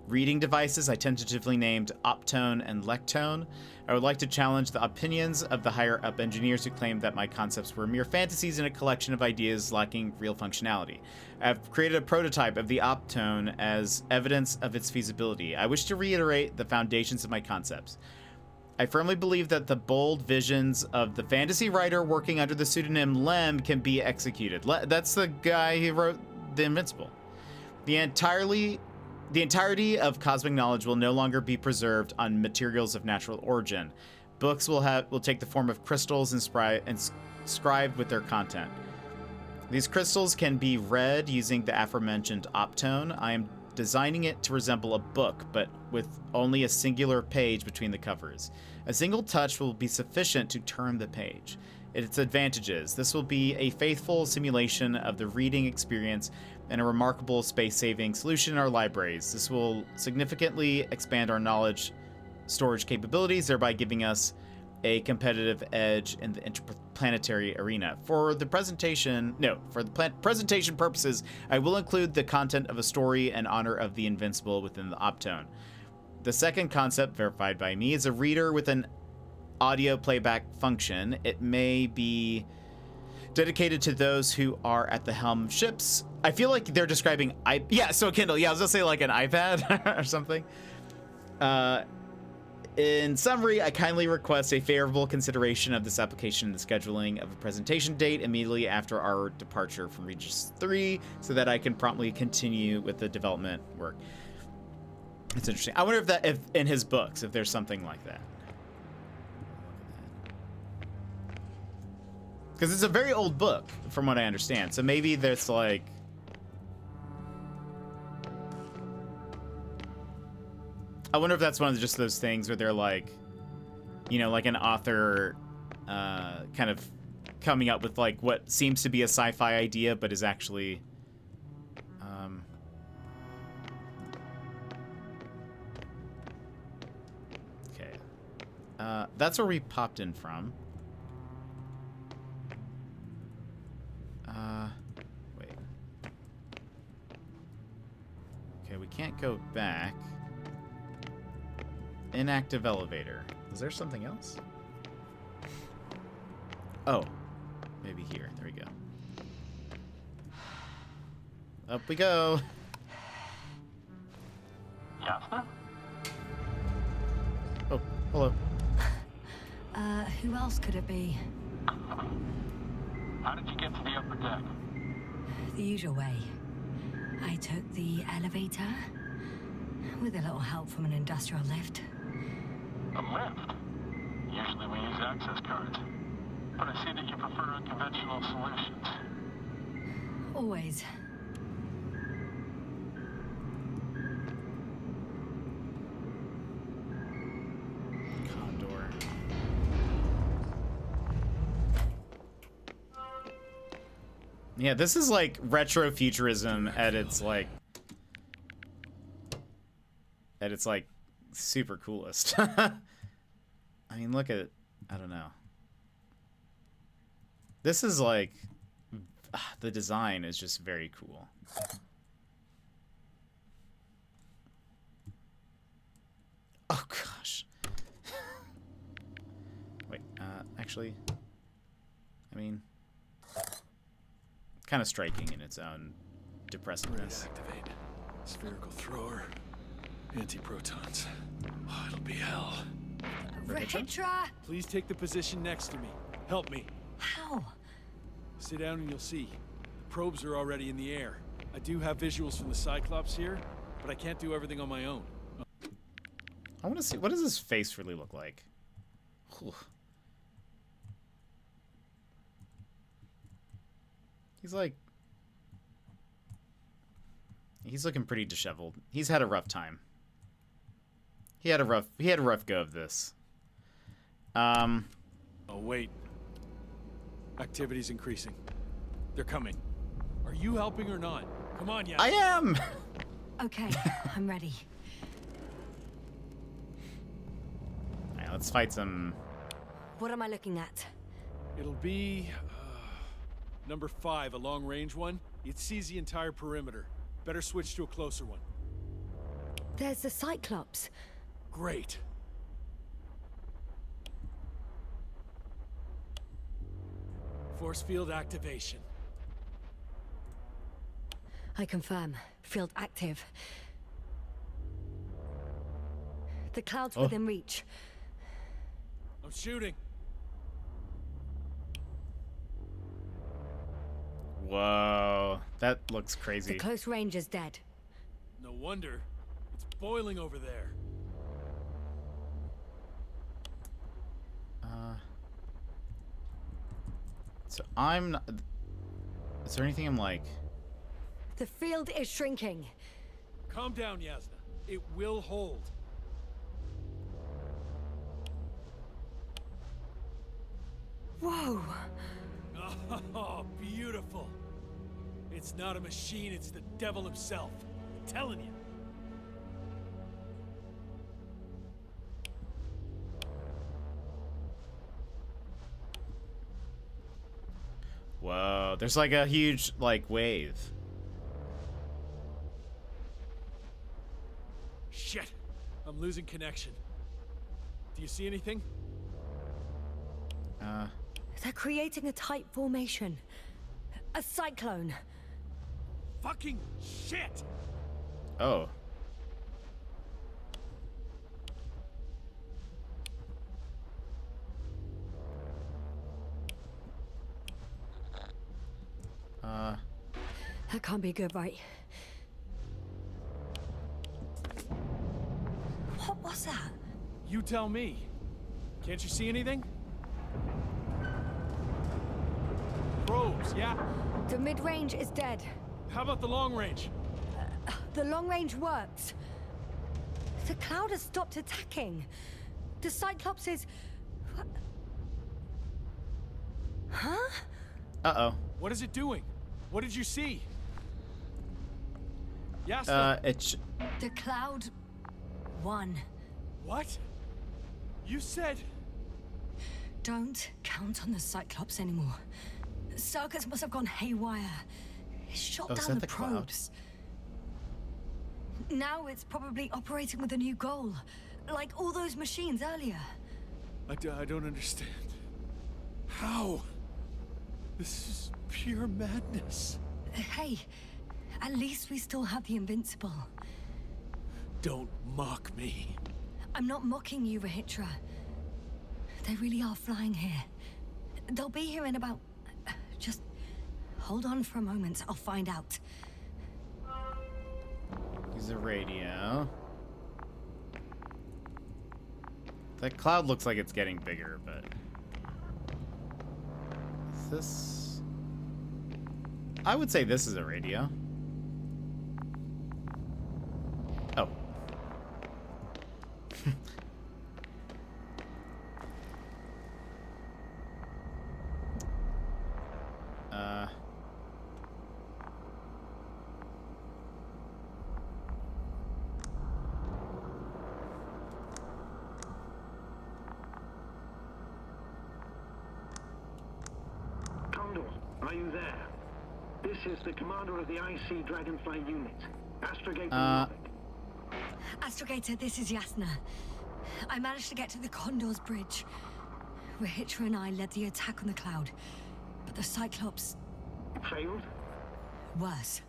reading devices I tentatively named Optone and Lectone. I would like to challenge the opinions of the higher-up engineers who claimed that my concepts were mere fantasies in a collection of ideas lacking real functionality. I have created a prototype of the Optone as evidence of its feasibility. I wish to reiterate the foundations of my concepts. I firmly believe that the bold visions of the fantasy writer working under the pseudonym Lem can be executed. That's the guy who wrote The Invincible. The entirety of cosmic knowledge will no longer be preserved on materials of natural origin. Books will take the form of crystals inscribed with their content. These crystals can be read using the aforementioned Optone. I am designing it to resemble a book, but with only a singular page between the covers. A single touch will be sufficient to turn the page. Its advantages: this will be a faithful simulation of the reading experience and a remarkable space-saving solution in our libraries. This will significantly expand our knowledge storage capabilities, thereby giving us a competitive edge in the interplanetary arena. For the presentation purposes, I will include the content of a story in honor of the Invincible within the Optone. The second concept, verified by me, is a reader with an audio playback function. It may be dedicated to those who are at the helm of ships. I feel like they're describing so Kindle. Yeah, I was gonna say like an iPad or something. In summary, I kindly request a favorable consideration of this application and the scheduling of a presentation date immediately after our departure from Regis 3 so that I can promptly continue with the development work. It's interesting. I wonder if in his books, if there's something like that. Because it's a very old book, from what I understand. So maybe there's like... I wonder if that's one of just those things where they're like, you know, like an author kind of coming up with like what seems to be a sci-fi idea, but is actually okay. That's where we popped in from. Wait. Okay, we can't go back. Inactive elevator. Is there something else? Oh. Maybe here. There we go. Up we go. Jasna? Oh, hello. Who else could it be? How did you get to the upper deck? The usual way. I took the elevator, with a little help from an industrial lift. A lift? Usually we use access cards. But I see that you prefer unconventional solutions. Always. Condor. Yeah, this is like retro futurism at its like super coolest. I mean, look at it. I don't know. This is like the design is just very cool. Oh gosh. Wait, actually, I mean, kind of striking in its own depressiveness. Activate. Spherical thrower. Anti-protons. Oh, it'll be hell. Rahitra! Please take the position next to me. Help me. How? Sit down and you'll see. The probes are already in the air. I do have visuals from the Cyclops here, but I can't do everything on my own. I want to see, what does his face really look like? Whew. He's looking pretty disheveled. He's had a rough time. He had a rough go of this. Oh, wait. Activity's increasing. They're coming. Are you helping or not? Come on, yeah. I am! Okay, I'm ready. Alright, let's fight some... What am I looking at? It'll be... number 5, a long-range one. It sees the entire perimeter. Better switch to a closer one. There's the Cyclops. Great. Force field activation. I confirm. Field active. The cloud's within reach. I'm shooting. Whoa, that looks The crazy. close range is dead. No wonder. It's boiling over there. So I'm not... Is there anything I'm like... The field is shrinking. Calm down, Yasna. It will hold. Whoa! Oh, beautiful. It's not a machine, it's the devil himself. I'm telling you. Whoa, there's like a huge, like, wave. Shit! I'm losing connection. Do you see anything? They're creating a tight formation. A cyclone. Fucking shit! Oh. That can't be good, right? What was that? You tell me. Can't you see anything? Probes, yeah? The mid-range is dead. How about the long range? The long range works. The cloud has stopped attacking. The Cyclops is... Huh? Uh-oh. What is it doing? What did you see? Yasna? The cloud won. What? You said... Don't count on the Cyclops anymore. Circus must have gone haywire. It shot is down that the the cloud? probes. Now it's probably operating with a new goal. Like all those machines earlier. I don't understand. How? This is pure madness. Hey, at least we still have the Invincible. Don't mock me. I'm not mocking you, Rahitra. They really are flying here. They'll be here in about... Just hold on for a moment. I'll find out. Use a radio. That cloud looks like it's getting bigger, but... Is this... I would say this is a radio. Oh. Condor, are you there? This is the commander of the IC Dragonfly unit, Astrogator Novik. Astrogator, this is Yasna. I managed to get to the Condor's bridge. Rahitra and I led the attack on the cloud. But the Cyclops... Failed? Worse.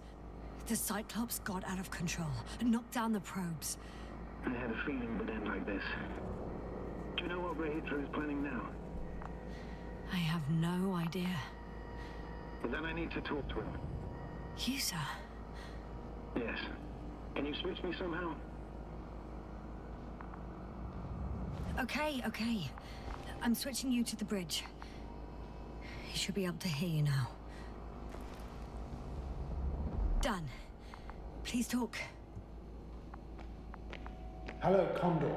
The Cyclops got out of control and knocked down the probes. I had a feeling it would end like this. Do you know what Rahitra is planning now? I have no idea. Then I need to talk to him. You, sir? Yes. Can you switch me somehow? Okay. I'm switching you to the bridge. He should be able to hear you now. Done. Please talk. Hello, Condor.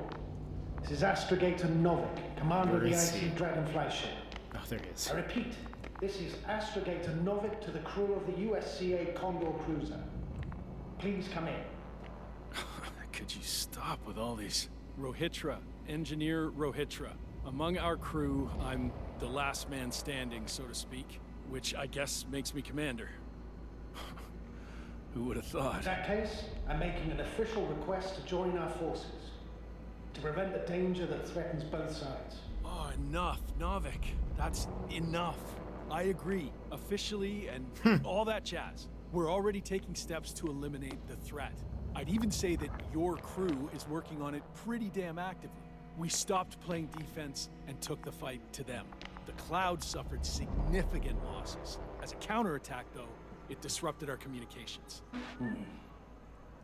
This is Astrogator Novik, commander of the Where is he? IC Dragonfly ship. Oh, there he is. I repeat, this is Astrogator Novik to the crew of the USCA Condor cruiser. Please come in. Could you stop with all these? Rohitra, Engineer Rohitra. Among our crew, I'm the last man standing, so to speak, which I guess makes me commander. Who would have thought? In that case, I'm making an official request to join our forces to prevent the danger that threatens both sides. Oh, enough, Novik. That's enough. I agree, officially and all that jazz. We're already taking steps to eliminate the threat. I'd even say that your crew is working on it pretty damn actively. We stopped playing defense and took the fight to them. The Cloud suffered significant losses. As a counterattack, though, it disrupted our communications. Well,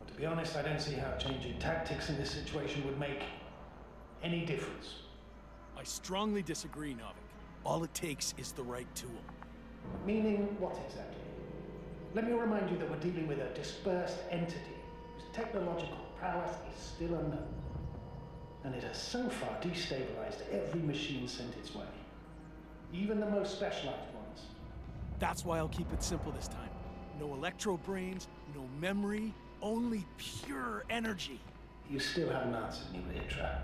to be honest, I don't see how changing tactics in this situation would make any difference. I strongly disagree, Novik. All it takes is the right tool. Meaning what exactly? Let me remind you that we're dealing with a dispersed entity whose technological prowess is still unknown. And it has so far destabilized every machine sent its way. Even the most specialized ones. That's why I'll keep it simple this time. No electro brains, no memory, only pure energy. You still haven't answered me, Rahitra.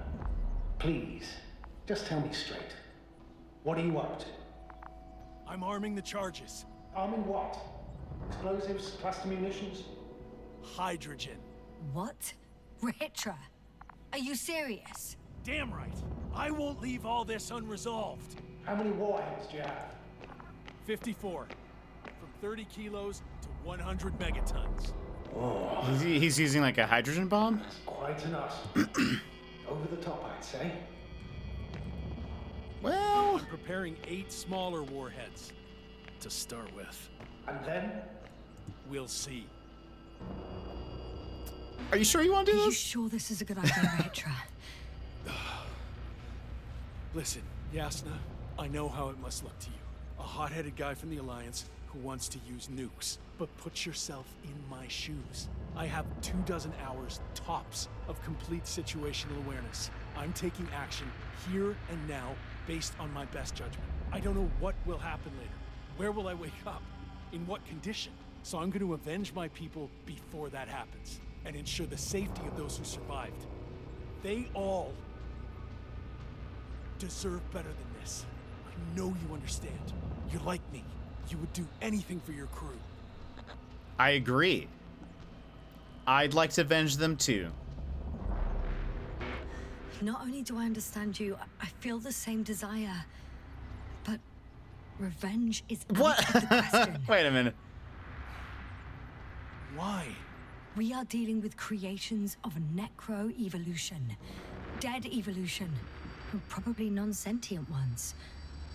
Please, just tell me straight. What are you up to? I'm arming the charges. Arming what? Explosives, cluster munitions? Hydrogen. What? Rahitra? Are you serious? Damn right. I won't leave all this unresolved. How many warheads do you have? 54. From 30 kilos to 100 megatons. Oh, He's using like a hydrogen bomb? that's quite an arsenal. Over the top, I'd say. Well, I'm preparing 8 smaller warheads to start with. And then? We'll see. are you sure you want to Are do you this? sure this is a good idea, Rahitra? Listen, Yasna, I know how it must look to you. a hot-headed guy from the Alliance who wants to use nukes. But put yourself in my shoes. I have 24 hours tops of complete situational awareness. I'm taking action here and now based on my best judgment. I don't know what will happen later. Where will I wake up? In what condition? So I'm going to avenge my people before that happens and ensure the safety of those who survived. They all deserve better than this. I know you understand. You're like me. You would do anything for your crew. I agree. I'd like to avenge them too. Not only do I understand you, I feel the same desire. But revenge is What? out of the question. Wait a minute. Why? We are dealing with creations of necro-evolution. Dead evolution. And probably non-sentient ones.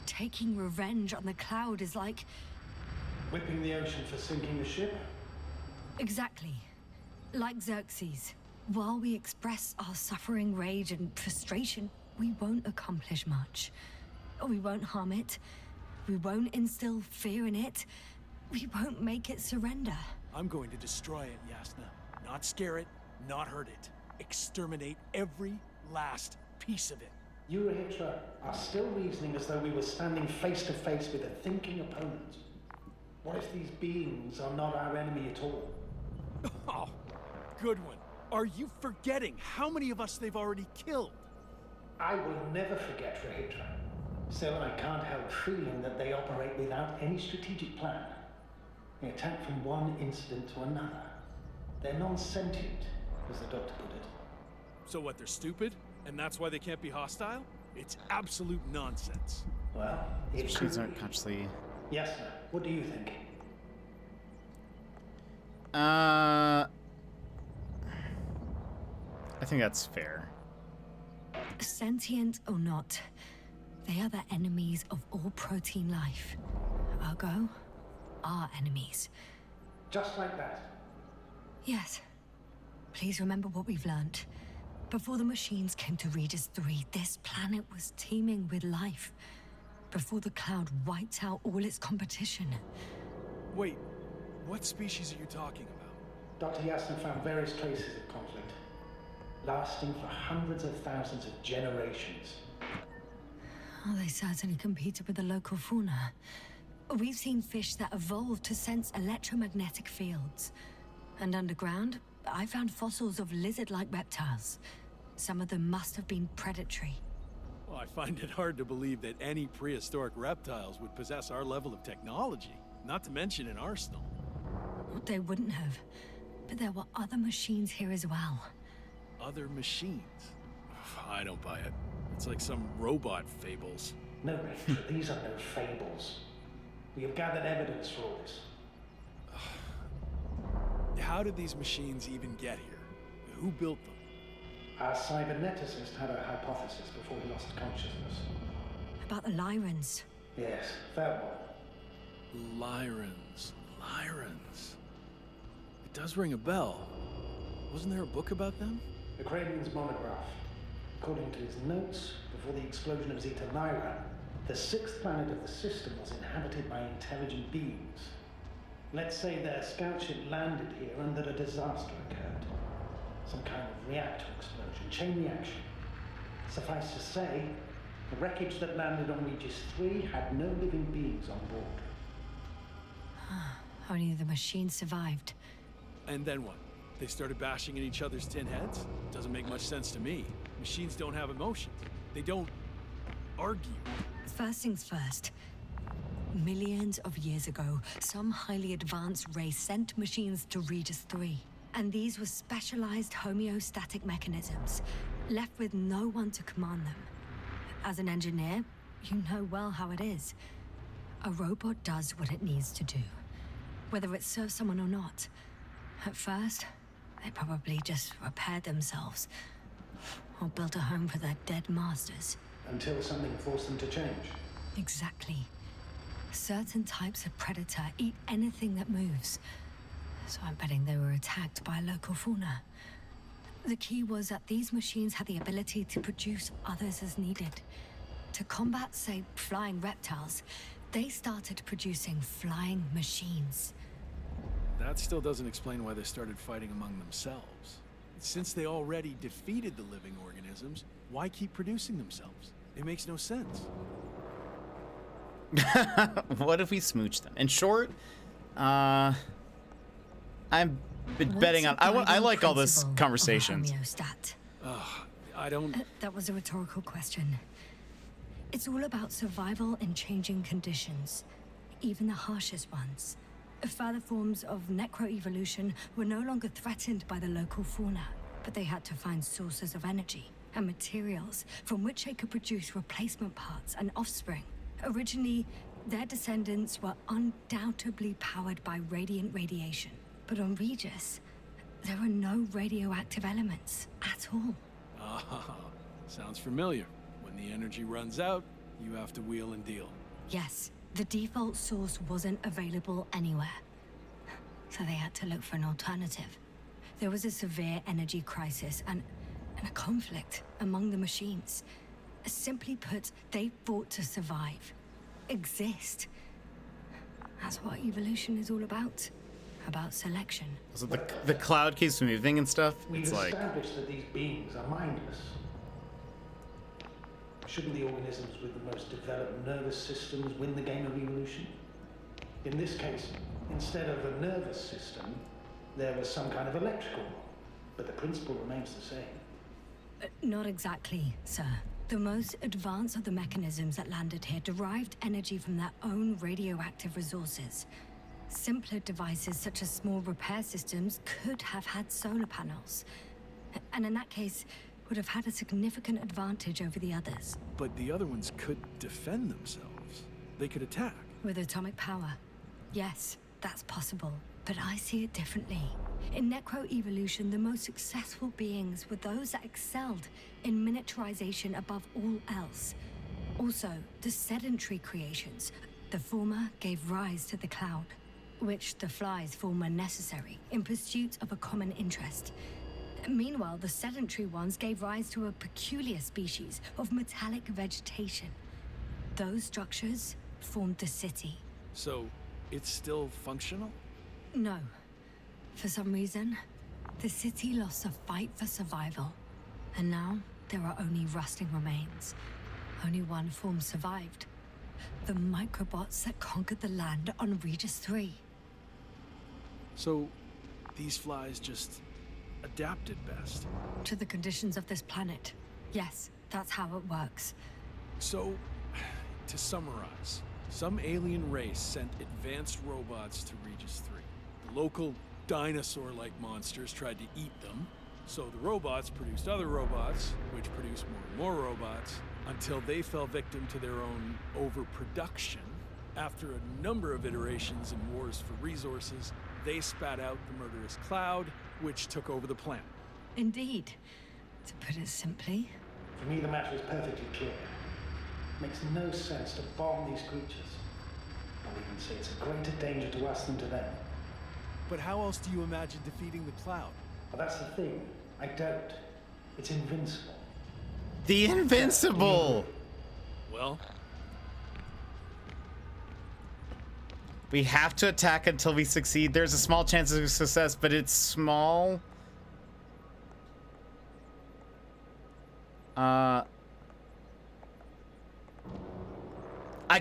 Taking revenge on the Cloud is like... Whipping the ocean for sinking a ship? Exactly. Like Xerxes. While we express our suffering, rage, and frustration, we won't accomplish much. We won't harm it. We won't instill fear in it. We won't make it surrender. I'm going to destroy it, Yasna. Not scare it, not hurt it. Exterminate every last piece of it. You, Hitra, are still reasoning as though we were standing face to face with a thinking opponent. What if these beings are not our enemy at all? Oh, good one. Are you forgetting how many of us they've already killed? I will never forget, Hitra. Still, I can't help feeling that they operate without any strategic plan. They attack from one incident to another. They're non-sentient, as the doctor put it. So what, they're stupid? And that's why they can't be hostile? It's absolute nonsense. Well, it Machines could aren't be. consciously... Yes, sir. What do you think? I think that's fair. Sentient or not, they are the enemies of all protein life. Ergo, our enemies. Just like that. Yes. Please remember what we've learned. Before the machines came to Regis 3, this planet was teeming with life. Before the Cloud wiped out all its competition. Wait, what species are you talking about? Dr. Yasna found various traces of conflict, lasting for hundreds of thousands of generations. Oh, they certainly competed with the local fauna. We've seen fish that evolved to sense electromagnetic fields. And underground, I found fossils of lizard-like reptiles. Some of them must have been predatory. Well, I find it hard to believe that any prehistoric reptiles would possess our level of technology, not to mention an arsenal. They wouldn't have. But there were other machines here as well. Other machines? I don't buy it. It's like some robot fables. No, Rachel, these are no fables. We have gathered evidence for all this. How did these machines even get here? Who built them? Our cyberneticist had a hypothesis before he lost consciousness. About the Lyrans. Yes, that one. Lyrans. It does ring a bell. Wasn't there a book about them? The Craven's monograph. According to his notes, before the explosion of Zeta Lyra, the sixth planet of the system was inhabited by intelligent beings. Let's say their scout ship landed here and that a disaster occurred. Some kind of reactor explosion, chain reaction. Suffice to say, the wreckage that landed on Regis 3 had no living beings on board. Only the machines survived. And then what? They started bashing in each other's tin heads? Doesn't make much sense to me. Machines don't have emotions. They don't argue. First things first. Millions of years ago, some highly advanced race sent machines to Regis 3. And these were specialized homeostatic mechanisms, left with no one to command them. As an engineer, you know well how it is. A robot does what it needs to do, whether it serves someone or not. At first, they probably just repaired themselves, or built a home for their dead masters. Until something forced them to change. Exactly. Certain types of predator eat anything that moves. So I'm betting they were attacked by local fauna. The key was that these machines had the ability to produce others as needed. To combat, say, flying reptiles, They started producing flying machines. That still doesn't explain why they started fighting among themselves. Since they already defeated the living organisms, why keep producing themselves? It makes no sense. What if we smooch them? In short, I'm betting on. I like all this conversations. I don't. That was a rhetorical question. It's all about survival in changing conditions, even the harshest ones. Further forms of necroevolution were no longer threatened by the local fauna, but they had to find sources of energy and materials from which they could produce replacement parts and offspring. Originally, their descendants were undoubtedly powered by radiant radiation, but on Regis, there are no radioactive elements at all. Ah, sounds familiar. When the energy runs out, you have to wheel and deal. Yes, the default source wasn't available anywhere, so they had to look for an alternative. There was a severe energy crisis and a conflict among the machines. Simply put, they fought to survive, exist. That's what evolution is all about selection. So the cloud keeps moving and stuff. We've It's like established that these beings are mindless. Shouldn't the organisms with the most developed nervous systems win the game of evolution? In this case, instead of a nervous system, there was some kind of electrical one, but the principle remains the same. Not exactly, sir. The most advanced of the mechanisms that landed here derived energy from their own radioactive resources. Simpler devices such as small repair systems could have had solar panels. And in that case, would have had a significant advantage over the others. But the other ones could defend themselves. They could attack. With atomic power, yes, that's possible. But I see it differently. In necroevolution, the most successful beings were those that excelled in miniaturization above all else. Also, the sedentary creations. The former gave rise to the cloud, which the flies form when necessary, in pursuit of a common interest. Meanwhile, the sedentary ones gave rise to a peculiar species of metallic vegetation. Those structures formed the city. So, it's still functional? No. For some reason, the city lost a fight for survival. And now, there are only rusting remains. Only one form survived. The microbots that conquered the land on Regis 3. So, these flies just adapted best. To the conditions of this planet. Yes, that's how it works. So, to summarize, some alien race sent advanced robots to Regis 3. The local dinosaur-like monsters tried to eat them, so the robots produced other robots, which produced more and more robots, until they fell victim to their own overproduction. After a number of iterations and wars for resources, they spat out the murderous cloud, which took over the planet. Indeed. To put it simply. For me, the matter is perfectly clear. It makes no sense to bomb these creatures. I'll even say it's a greater danger to us than to them. But how else do you imagine defeating the cloud? Well, that's the thing. I don't. It's invincible. the Invincible. Well, we have to attack until we succeed. There's a small chance of success, but it's small. I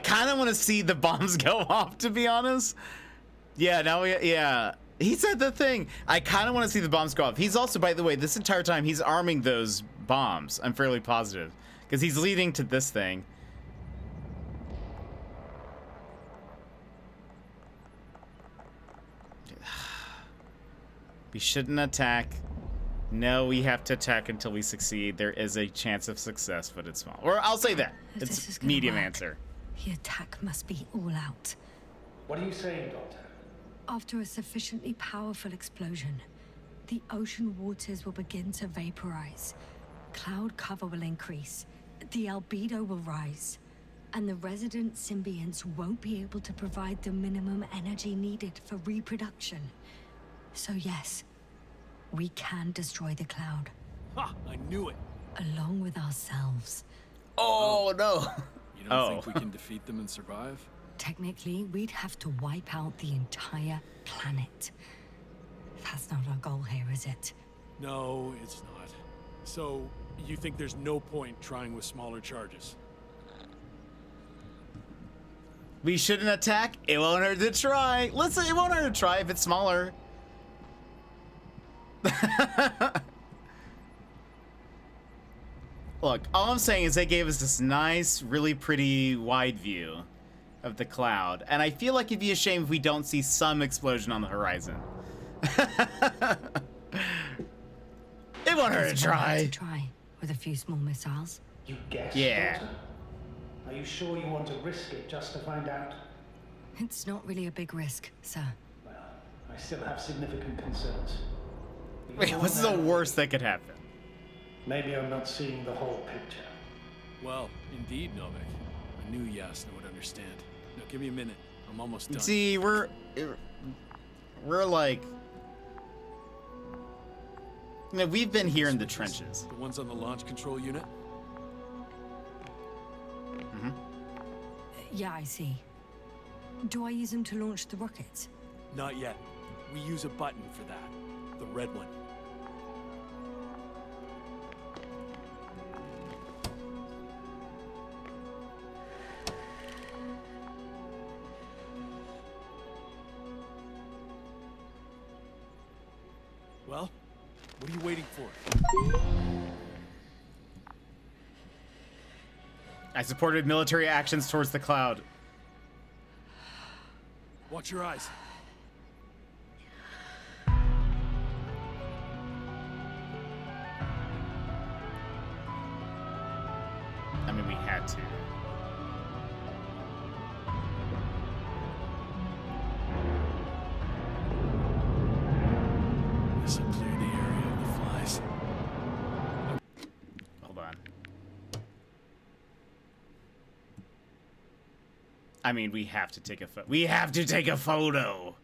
kind of want to see the bombs go off, to be honest. Yeah, now yeah. He said the thing. I kind of want to see the bombs go off. He's also, by the way, this entire time, he's arming those bombs. I'm fairly positive. Because he's leading to this thing. We shouldn't attack. No, we have to attack until we succeed. There is a chance of success, but it's small. Or I'll say that. It's medium answer. The attack must be all out. What are you saying, Doctor? After a sufficiently powerful explosion, the ocean waters will begin to vaporize. Cloud cover will increase. The albedo will rise. And the resident symbionts won't be able to provide the minimum energy needed for reproduction. So yes, we can destroy the cloud. Ha! I knew it! Along with ourselves. Oh, no! You don't think we can defeat them and survive? Technically, we'd have to wipe out the entire planet. That's not our goal here, is it? No, it's not. So, you think there's no point trying with smaller charges? We shouldn't attack. It won't hurt to try. Listen, it won't hurt to try if it's smaller. Look, all I'm saying is they gave us this nice, really pretty wide view of the cloud. And I feel like it'd be a shame if we don't see some explosion on the horizon. It won't hurt to try. Try with a few small missiles. You guess, Yeah. Doctor? Are you sure you want to risk it just to find out? It's not really a big risk, sir. Well, I still have significant concerns. Wait, what's the worst that could happen? Maybe I'm not seeing the whole picture. Well, indeed, Novik. I knew Yasna would understand. Now, give me a minute. I'm almost done. See, we're like, you know, we've been here in the trenches. The ones on the launch control unit? Mm-hmm. Yeah, I see. Do I use them to launch the rockets? Not yet. We use a button for that. The red one. Well, what are you waiting for? I supported military actions towards the cloud. Watch your eyes. I mean, we had to. This will clear the area of the flies. Hold on. I mean, we have to take a photo. We have to take a photo.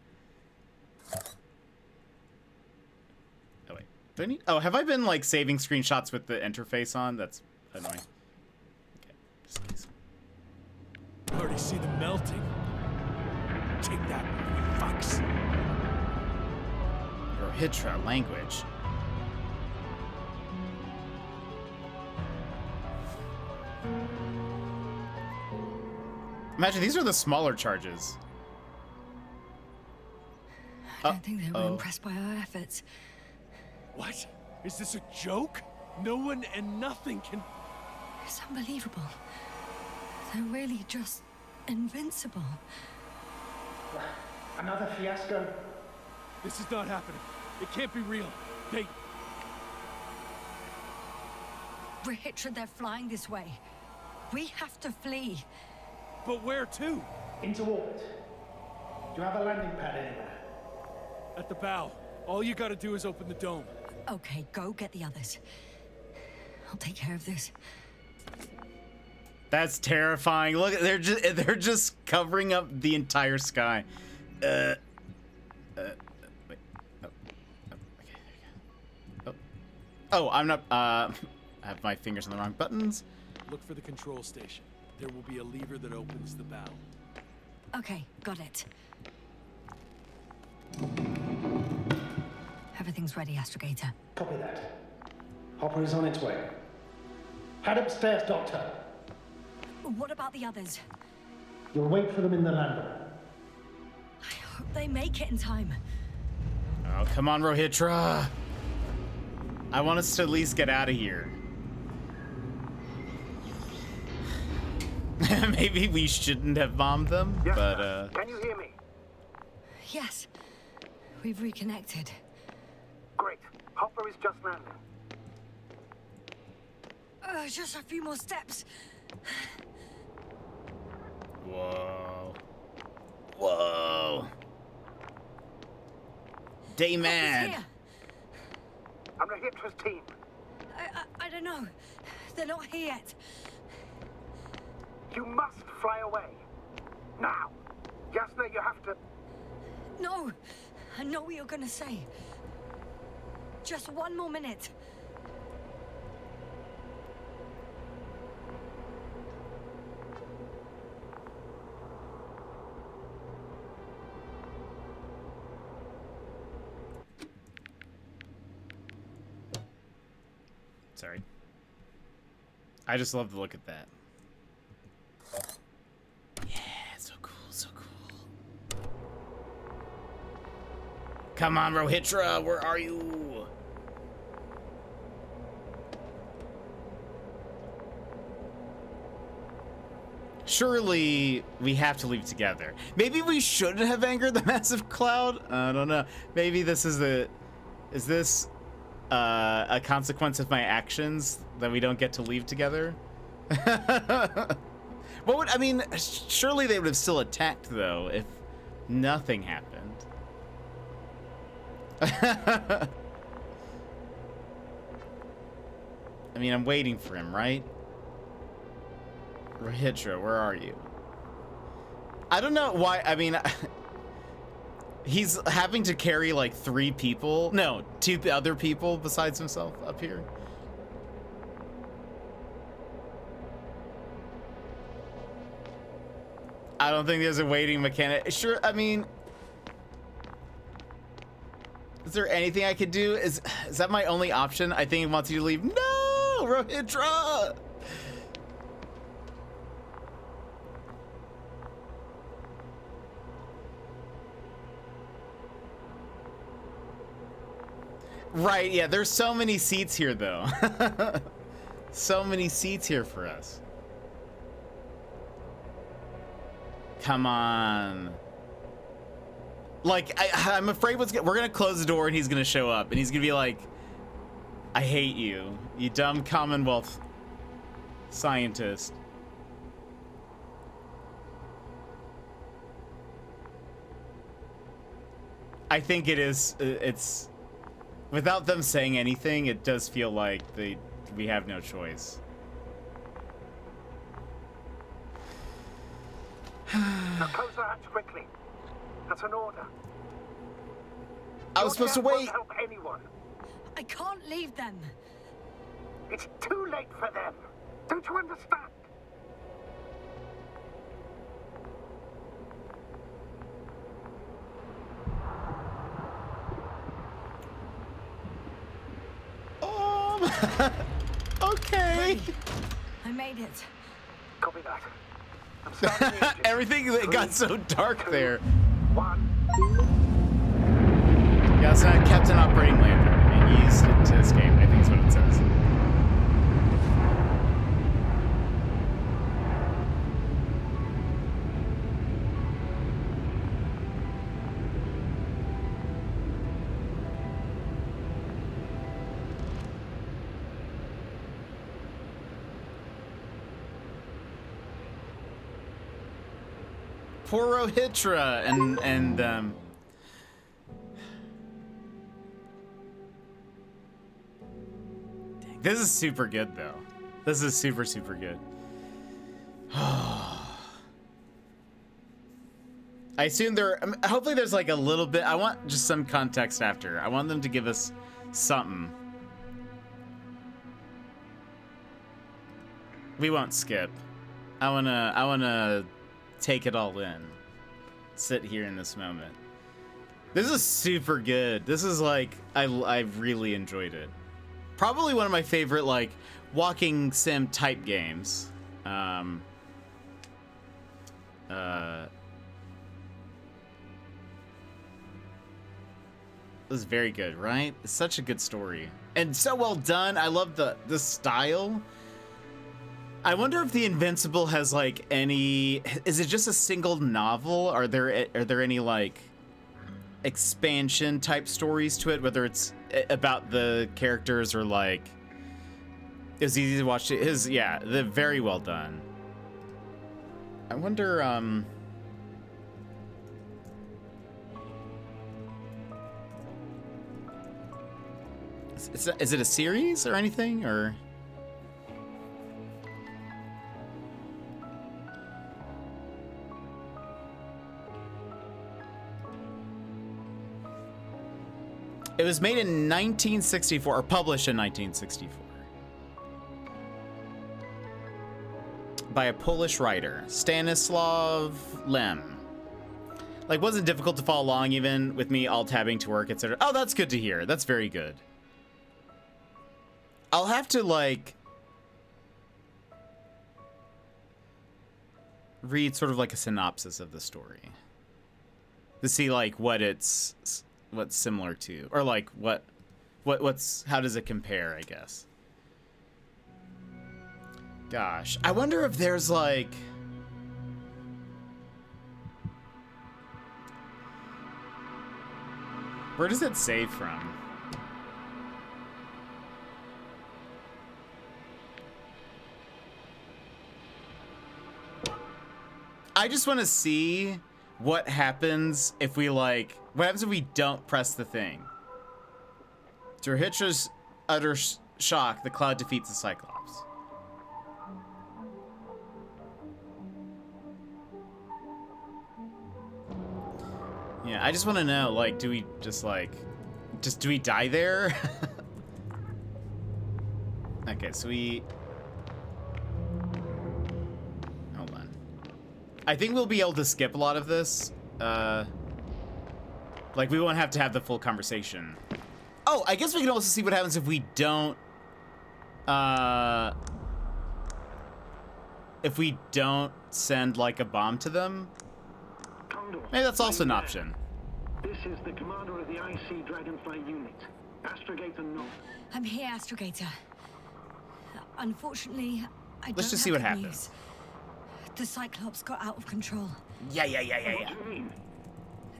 Oh wait, do I need? Oh, have I been like saving screenshots with the interface on? That's annoying. Okay, just in case. I already see them melting. Take that, you fucks. Your Hitra language. Imagine these are the smaller charges. I don't think they were impressed by our efforts. What? Is this a joke? No one and nothing can... It's unbelievable. They're really just invincible. Another fiasco? This is not happening. It can't be real. They... Rahitra, they're flying this way. We have to flee. But where to? Into orbit. Do you have a landing pad anywhere? At the bow. All you gotta do is open the dome. Okay, go get the others. I'll take care of this. That's terrifying. Look, they're just covering up the entire sky. Wait. Oh, okay, there you go. Oh, I'm not. I have my fingers on the wrong buttons. Look for the control station. There will be a lever that opens the bow. Okay, got it. Everything's ready, Astrogator. Copy that. Hopper is on its way. Head upstairs, Doctor. What about the others? You'll wait for them in the lander. I hope they make it in time. Oh, come on, Rohitra. I want us to at least get out of here. Maybe we shouldn't have bombed them, Yes, but sir. Can you hear me? Yes, we've reconnected. Great. Hopper is just landing. Just a few more steps. Whoa. Whoa. Dayman. Here. I'm Rahitra's team. I don't know. They're not here yet. You must fly away. Now. Yasna, you have to... No, I know what you're gonna say. Just one more minute. Sorry. I just love to look at that. Yeah, so cool, so cool. Come on, Rohitra, where are you? Surely we have to leave together. Maybe we shouldn't have angered the massive cloud. I don't know. Maybe this is is this a consequence of my actions that we don't get to leave together? What would, I mean, surely they would have still attacked though if nothing happened. I mean, I'm waiting for him, right? Rohitra, where are you? I don't know why. I mean, he's having to carry like 3 people. No, 2 other people besides himself up here. I don't think there's a waiting mechanic. Sure, I mean, is there anything I could do? Is that my only option? I think he wants you to leave. No, Rohitra! Right, yeah, there's so many seats here, though. So many seats here for us. Come on. Like, I'm afraid we're gonna close the door and he's gonna show up and he's gonna be like, I hate you, you dumb Commonwealth scientist. I think it's without them saying anything, it does feel like we have no choice. Now close the hatch quickly. That's an order. I was supposed to wait. Won't help anyone. I can't leave them. It's too late for them. Don't you understand? Okay. I made it. Copy that. I'm starting the engine. Everything that got so dark there. 1. Yeah, it's not kept an operating lander and used it to escape, I think is what it says. Poor Rohitra and dang, this is super good though. This is super good. I assume hopefully there's like a little bit. I want just some context after. I want them to give us something. We won't skip. I wanna take it all in. Sit here in this moment. This is super good. This is like I've really enjoyed it. Probably one of my favorite like walking sim type games. This is very good, right? It's such a good story and so well done. I love the style. I wonder if the Invincible has like any. Is it just a single novel? Are there any like expansion type stories to it? Whether it's about the characters or like it was easy to watch. They're very well done. I wonder. Is it a series or anything or? It was made in 1964, or published in 1964. By a Polish writer, Stanislaw Lem. Like, wasn't difficult to follow along even with me alt-tabbing to work, etc. Oh, that's good to hear. That's very good. I'll have to like read sort of like a synopsis of the story to see like what's similar to, or like what's how does it compare, I guess. Gosh, I wonder if there's like where does it save from? I just want to see what happens if we like. What happens if we don't press the thing? To Hitra's utter shock, the cloud defeats the Cyclops. Yeah, I just want to know, like, do we just do we die there? Okay, so hold on. I think we'll be able to skip a lot of this. Like, we won't have to have the full conversation. Oh, I guess we can also see what happens if we don't, send, like, a bomb to them. Maybe that's also an option. This is the commander of the IC Dragonfly unit, Astrogator Nova. I'm here, Astrogator. Unfortunately, Let's just see what happens. News. The Cyclops got out of control. Yeah. What do you mean?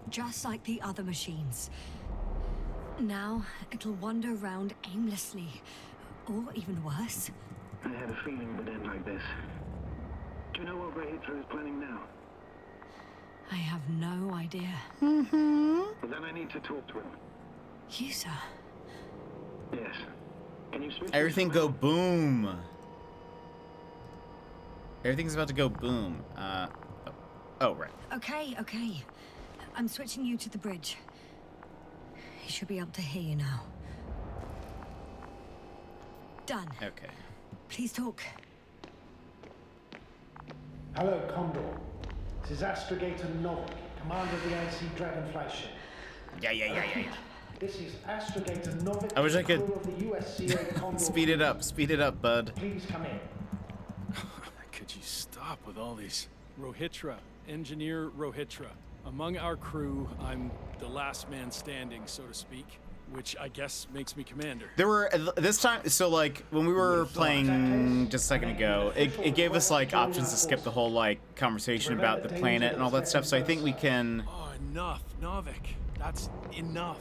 Just like the other machines. Now, it'll wander around aimlessly. Or even worse. I had a feeling it would end like this. Do you know what Hydra is planning now? I have no idea. Well, then I need to talk to him. You, sir? Yes. Can you speak? Everything go boom. Everything's about to go boom. Oh, right. Okay. I'm switching you to the bridge. He should be able to hear you now. Done. Okay. Please talk. Hello, Condor. This is Astrogator Nova, commander of the IC Dragonfly ship. Yeah. This is Astrogator Nova. I wish I could of the USCA Condor. Speed it up, bud. Please come in. Could you stop with all these? Rohitra, Engineer Rohitra. Among our crew, I'm the last man standing, so to speak, which I guess makes me commander. There were, this time, so like, when we were playing just a second ago, it gave us like options to skip the whole like conversation about the planet and all that stuff, so I think we can... Oh, enough, Novik. That's enough.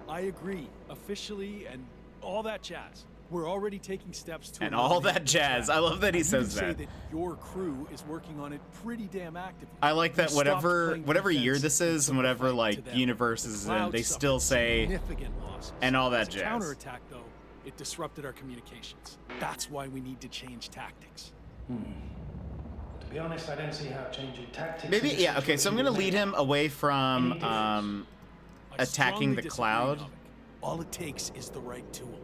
I agree, officially, and all that jazz. We're already taking steps to... And all that jazz. I love that he says that. that. Say that your crew is working on it pretty damn actively. I like that whatever year this is and whatever like universe is in, they still say and all that jazz. Counterattack though, it disrupted our communications. That's why we need to change tactics. To be honest, I don't see how changing tactics... Maybe, yeah, okay, so I'm gonna lead him away from attacking the cloud. All it takes is the right tool.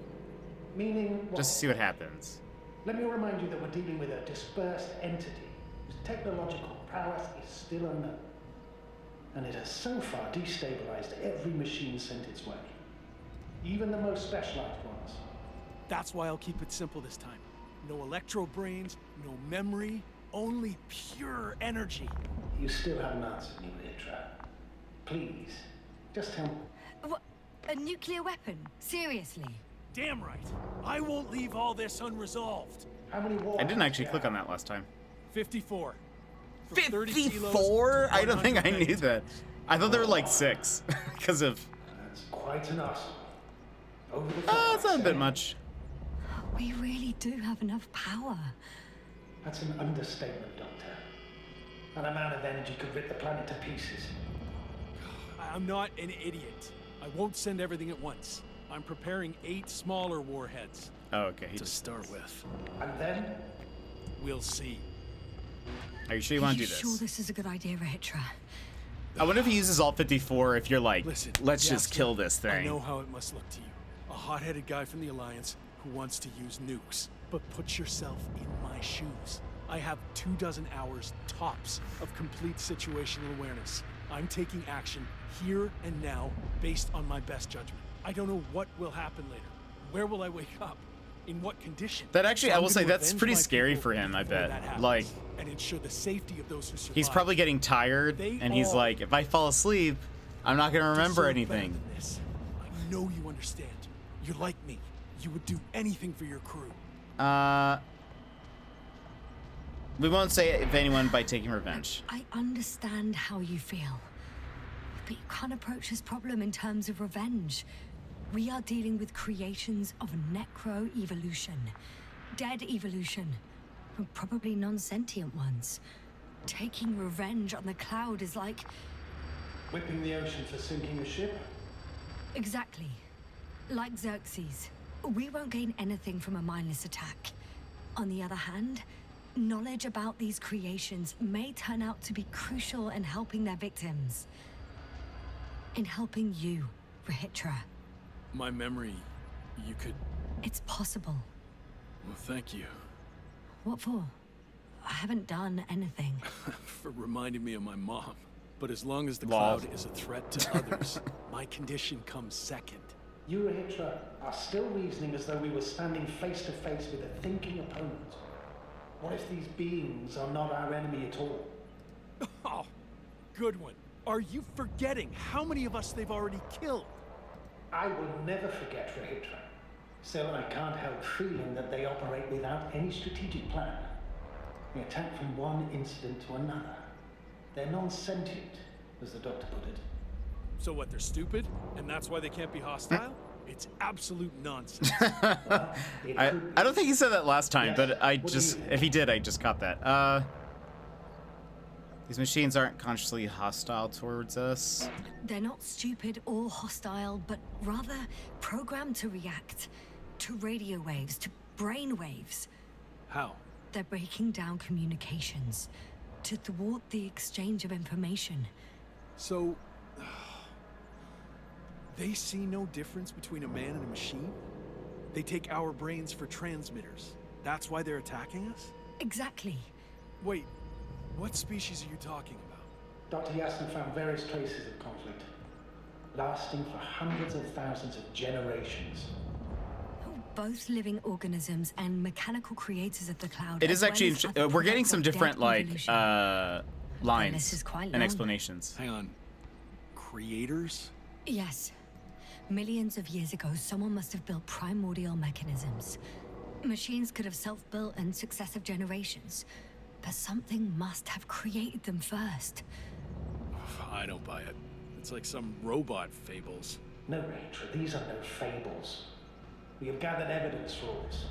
Meaning what? Just to see what happens. Let me remind you that we're dealing with a dispersed entity whose technological prowess is still unknown. And it has so far destabilized every machine sent its way. Even the most specialized ones. That's why I'll keep it simple this time. No electro brains, no memory, only pure energy. You still haven't answered me, Hydra. Please, just tell me. What? A nuclear weapon? Seriously? Damn right. I won't leave all this unresolved. How many war I didn't actually click on that last time. 54. 54? I don't think I knew that. I thought there were like 6 because of... That's quite an arsenal. Over the top, it's not a bit much. We really do have enough power. That's an understatement, Doctor. And a man of energy could rip the planet to pieces. I'm not an idiot. I won't send everything at once. I'm preparing 8 smaller warheads. Oh, okay. To start with. And then? We'll see. Are you sure you want to do this? Sure this is a good idea, Rahitra? I wonder if he uses all 54 if you're like, listen, let's just kill this thing. I know how it must look to you. A hot-headed guy from the Alliance who wants to use nukes. But put yourself in my shoes. I have 24 hours tops of complete situational awareness. I'm taking action here and now based on my best judgment. I don't know what will happen later. Where will I wake up? In what condition? That actually, So I I'm will say gonna that's avenge pretty my scary people for him, I before bet. that happens, Like, and ensure the safety of those who survive. he's probably getting tired, They and he's all like, if I fall asleep, I'm not gonna remember deserve anything. better than this. I know you understand. You're like me. You would do anything for your crew. We won't say if anyone by taking revenge. I understand how you feel. But you can't approach this problem in terms of revenge. We are dealing with creations of necro-evolution. Dead evolution. And probably non-sentient ones. Taking revenge on the Cloud is like... Whipping the ocean for sinking a ship? Exactly. Like Xerxes. We won't gain anything from a mindless attack. On the other hand, knowledge about these creations may turn out to be crucial in helping their victims. In helping you, Rahitra. My memory, you could... It's possible. Well, thank you. What for? I haven't done anything. For reminding me of my mom. But as long as the Lol. Cloud is a threat to others, my condition comes second. You, Rahitra, are still reasoning as though we were standing face to face with a thinking opponent. What if these beings are not our enemy at all? Oh, good one. Are you forgetting how many of us they've already killed? I will never forget Rahitra. Still, I can't help feeling that they operate without any strategic plan. They attack from one incident to another. They're non-sentient, as the doctor put it. So what, they're stupid? And that's why they can't be hostile? It's absolute nonsense. I don't think he said that last time, Yes. but I What do just, you think? if he did, I just caught that. These machines aren't consciously hostile towards us. They're not stupid or hostile, but rather programmed to react. To radio waves, to brain waves. How? They're breaking down communications. To thwart the exchange of information. So... they see no difference between a man and a machine? They take our brains for transmitters. That's why they're attacking us? Exactly. Wait, what species are you talking about? Dr. Yasna found various traces of conflict, lasting for hundreds of thousands of generations. Both living organisms and mechanical creators of the Cloud. It is as well actually, as other we're getting products some of different, dead like, evolution. This lines is quite and long. explanations. Hang on. Creators? Yes. Millions of years ago, someone must have built primordial mechanisms. Machines could have self-built in successive generations, but something must have created them first. I don't buy it. It's like some robot fables. No, Rachel, these are no fables. We have gathered evidence for all this.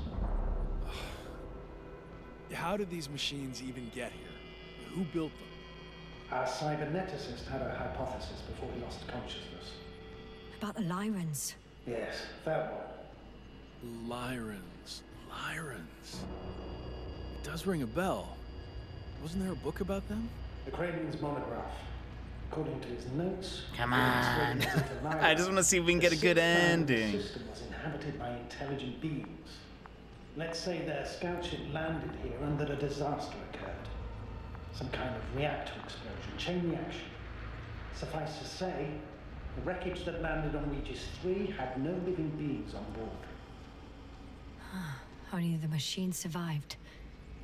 How did these machines even get here? Who built them? Our cyberneticist had a hypothesis before he lost consciousness. About the Lyrans. Yes, that one. Lyrans. Lyrans. It does ring a bell. Wasn't there a book about them? The Craven's monograph. According to his notes... Come on. I just want to see if we can get a good ending. The system was inhabited by intelligent beings. Let's say their scout ship landed here and that a disaster occurred. Some kind of reactor explosion, chain reaction. Suffice to say, the wreckage that landed on Regis 3 had no living beings on board. Only the machines survived.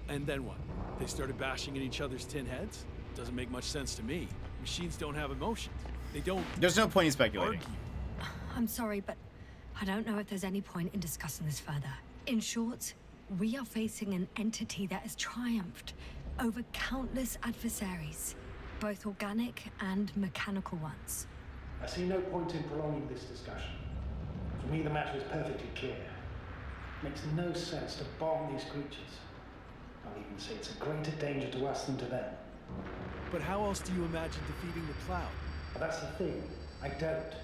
And then what? They started bashing in each other's tin heads? Doesn't make much sense to me. Machines don't have emotions. They don't There's no point in speculating. argue. I'm sorry, but I don't know if there's any point in discussing this further. In short, we are facing an entity that has triumphed over countless adversaries, both organic and mechanical ones. I see no point in prolonging this discussion. For me, the matter is perfectly clear. It makes no sense to bomb these creatures. I'll even say it's a greater danger to us than to them. But how else do you imagine defeating the Cloud? But that's the thing. I don't.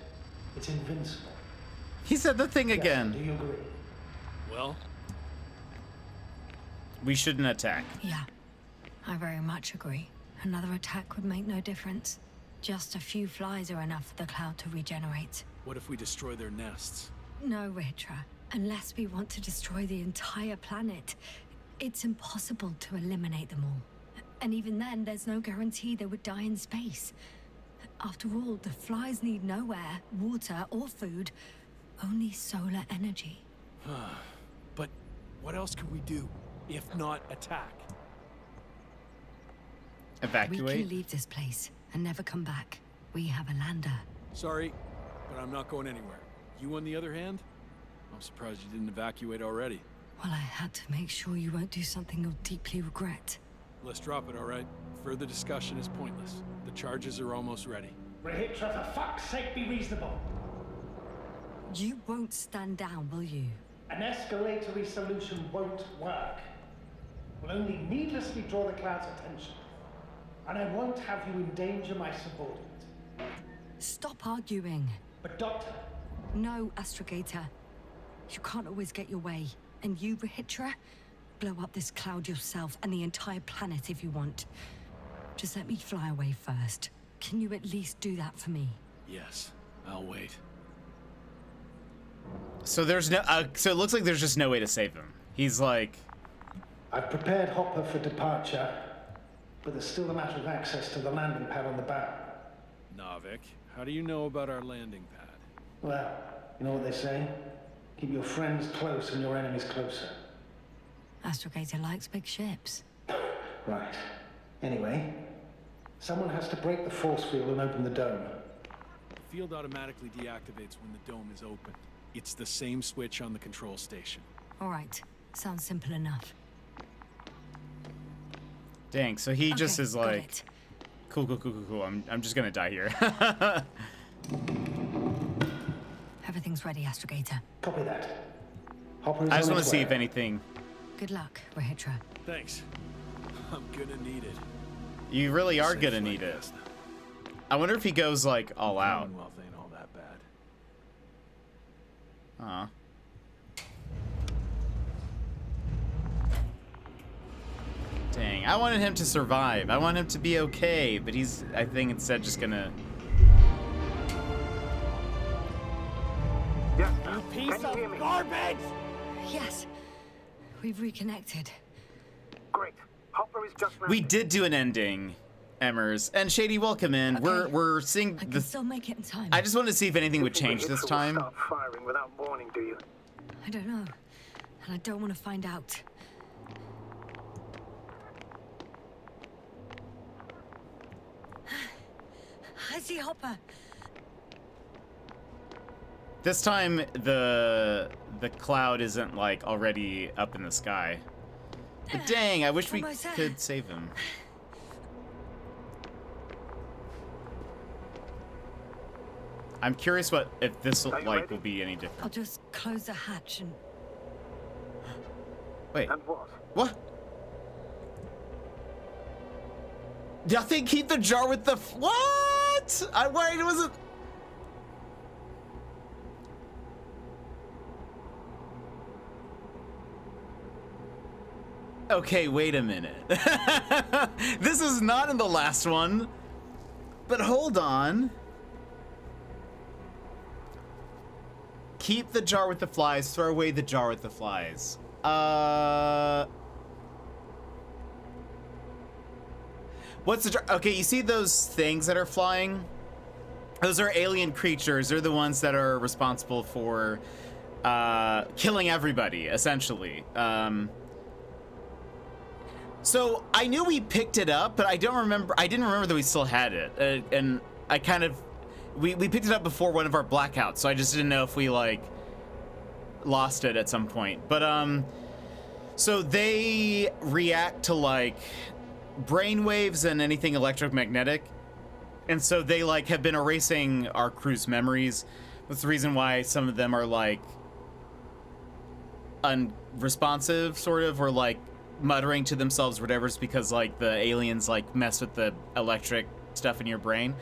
It's invincible. He said the thing Yes, again. do you agree? Well, We shouldn't attack. Yeah, I very much agree. Another attack would make no difference. Just a few flies are enough for the Cloud to regenerate. what if we destroy their nests? No, Rahitra. Unless we want to destroy the entire planet, it's impossible to eliminate them all. And even then, there's no guarantee they would die in space. After all, the flies need no air, water, or food, only solar energy. But What else could we do, if not attack? We Evacuate. can leave this place and never come back. We have a lander. Sorry, but I'm not going anywhere. You, on the other hand? I'm surprised you didn't evacuate already. Well, I had to make sure you won't do something you'll deeply regret. Let's drop it, all right? Further discussion is pointless. The charges are almost ready. Rahitra, for fuck's sake, be reasonable. You won't stand down, will you? An escalatory solution won't work. Will only needlessly draw the Cloud's attention. And I won't have you endanger my subordinate. Stop arguing. But Doctor, No, Astrogator. You can't always get your way. And you, Rahitra, blow up this cloud yourself and the entire planet if you want. Just let me fly away first. Can you at least do that for me? Yes, I'll wait. So there's no. So it looks like there's just no way to save him. He's like. I've prepared Hopper for departure, but there's still a matter of access to the landing pad on the bow. Navik, how do you know about our landing pad? Well, you know what they say? Keep your friends close and your enemies closer. Astrogator likes big ships. Right. Anyway, someone has to break the force field and open the dome. The field automatically deactivates when the dome is open. It's the same switch on the control station. All right. Sounds simple enough. Dang. So he just Okay, is got like. it. Cool. I'm just gonna die here. Everything's ready, Astrogator. Copy that. Hopper is I just on want to its see way. if anything. Good luck, Rahitra. Thanks. I'm gonna need it. You really are Safe gonna flight, need it. Vesna. I wonder if he goes like all out. Commonwealth ain't all that bad. Aw. Dang, I wanted him to survive. I want him to be okay, but he's, I think, instead just gonna. Yes. Piece Can you of hear me? garbage! Yes. We've reconnected. Great. Hopper is just We landed. did do an ending, Emmers, and Shady, welcome in. Okay. We're seeing I can the. still make it in time. I just wanted to see if anything would You think change this Rahitra will time. Start firing without warning, do you? I don't know. And I don't want to find out. I see Hopper. This time the cloud isn't like already up in the sky. But dang, I wish we Almost there. could save him. I'm curious what if this Are you like ready? will be any different. I'll just close the hatch and... Wait, And what? what? Nothing. Keep the jar with the what? I worried it wasn't. Okay, wait a minute. This is not in the last one. But hold on. Keep the jar with the flies, throw away the jar with the flies. What's the jar? Okay, you see those things that are flying? Those are alien creatures. They're the ones that are responsible for killing everybody, essentially. So I knew we picked it up, but I didn't remember that we still had it. And I kind of, we picked it up before one of our blackouts, so I just didn't know if we like lost it at some point. But so they react to like brainwaves and anything electromagnetic, and so they like have been erasing our crew's memories. That's the reason why some of them are like unresponsive, sort of, or like muttering to themselves, whatever. It's because like the aliens like mess with the electric stuff in your brain.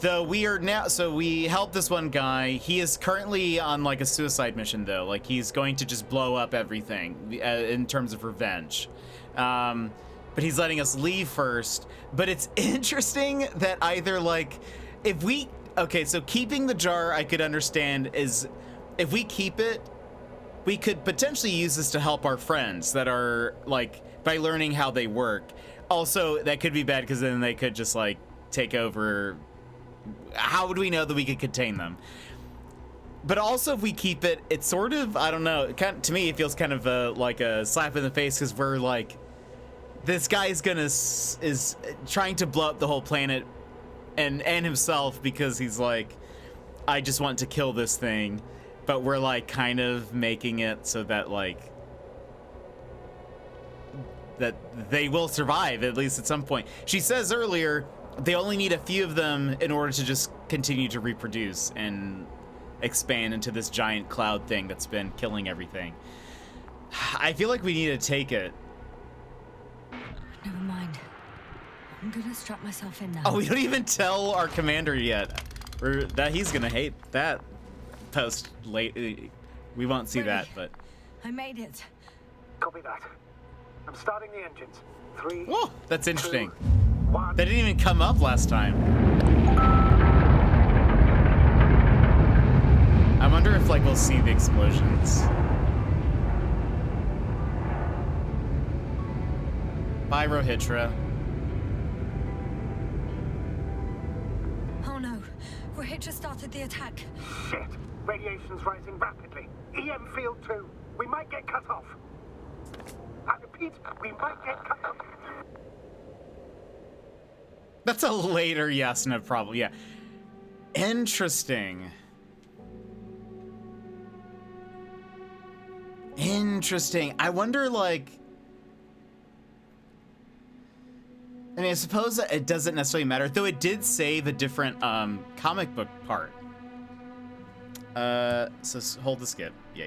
Though we are now, so we helped this one guy. He is currently on like a suicide mission, though. Like he's going to just blow up everything in terms of revenge. But he's letting us leave first. But it's interesting that either like, if we, okay, so keeping the jar I could understand is if we keep it, we could potentially use this to help our friends that are like, by learning how they work. Also, that could be bad because then they could just like take over. How would we know that we could contain them? But also, if we keep it, it's sort of, I don't know, to me, it feels kind of like a slap in the face, because we're like, this guy's is trying to blow up the whole planet and himself, because he's like, I just want to kill this thing. But we're like kind of making it so that like, that they will survive, at least at some point. She says earlier, they only need a few of them in order to just continue to reproduce and expand into this giant cloud thing that's been killing everything. I feel like we need to take it. Never mind. I'm gonna strap myself in now. Oh, we don't even tell our commander yet. He's gonna hate that post late. We won't see that, but... I made it. Copy that. I'm starting the engines. 3. Oh, that's interesting. 2, 1. That didn't even come up last time. I wonder if, like, we'll see the explosions. Bye, Rohitra. Oh no, Rohitra started the attack. Shit. Radiation's rising rapidly. EM field 2. We might get cut off. I repeat, we might get cut off. That's a later Yasna problem, yeah. Interesting. Interesting. I wonder, like... I mean, I suppose it doesn't necessarily matter, though it did save a different comic book part. So hold the skip. Yeah.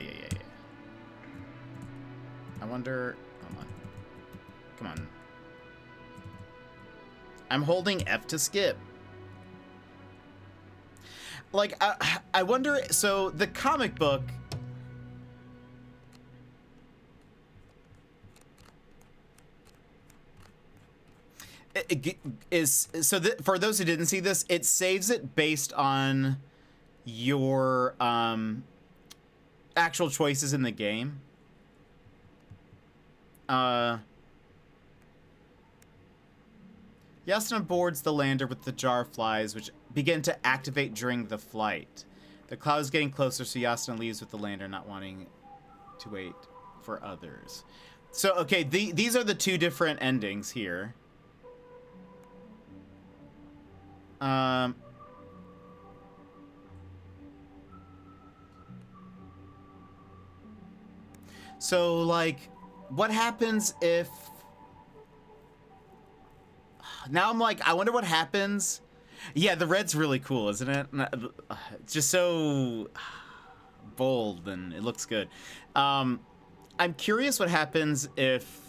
I wonder... Hold on. Come on. I'm holding F to skip. Like, I wonder... So, the comic book... For those who didn't see this, it saves it based on your actual choices in the game. Yasna boards the lander with the jar flies, which begin to activate during the flight. The cloud is getting closer, so Yasna leaves with the lander, not wanting to wait for others. So, okay, these are the two different endings here. So, like, what happens if... Now I'm like, I wonder what happens. Yeah, the red's really cool, isn't it? It's just so bold and it looks good. I'm curious what happens if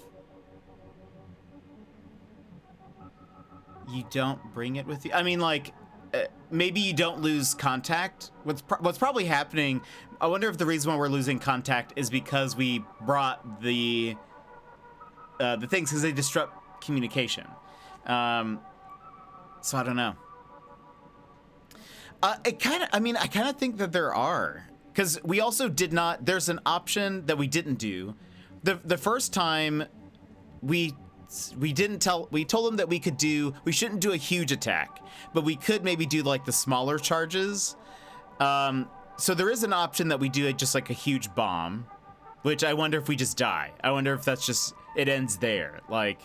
you don't bring it with you. I mean, like, maybe you don't lose contact. What's probably happening, I wonder if the reason why we're losing contact is because we brought the things, because they disrupt communication. So I don't know. I kind of think that there are, because we also did not, there's an option that we didn't do. The first time we told them that we shouldn't do a huge attack, but we could maybe do like the smaller charges. So there is an option that we do just like a huge bomb, which I wonder if we just die. I wonder if that's just, it ends there. Like,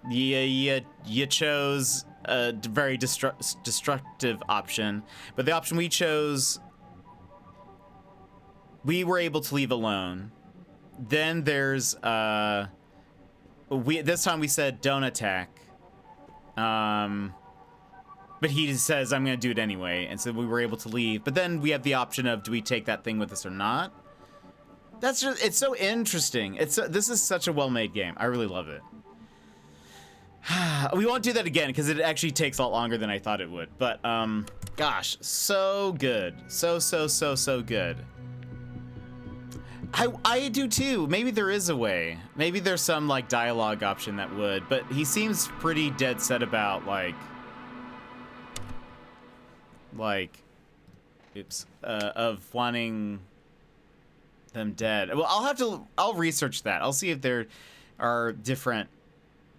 you chose a very destructive option, but the option we chose, we were able to leave alone. Then there's this time we said don't attack, but he says I'm gonna do it anyway, and so we were able to leave. But then we have the option of, do we take that thing with us or not? That's just, it's so interesting. This is such a well-made game. I really love it. We won't do that again because it actually takes a lot longer than I thought it would. But gosh, so good, so good. I do too. Maybe there is a way. Maybe there's some like dialogue option that would, but he seems pretty dead set about like oops, of wanting them dead. Well, I'll research that. I'll see if there are different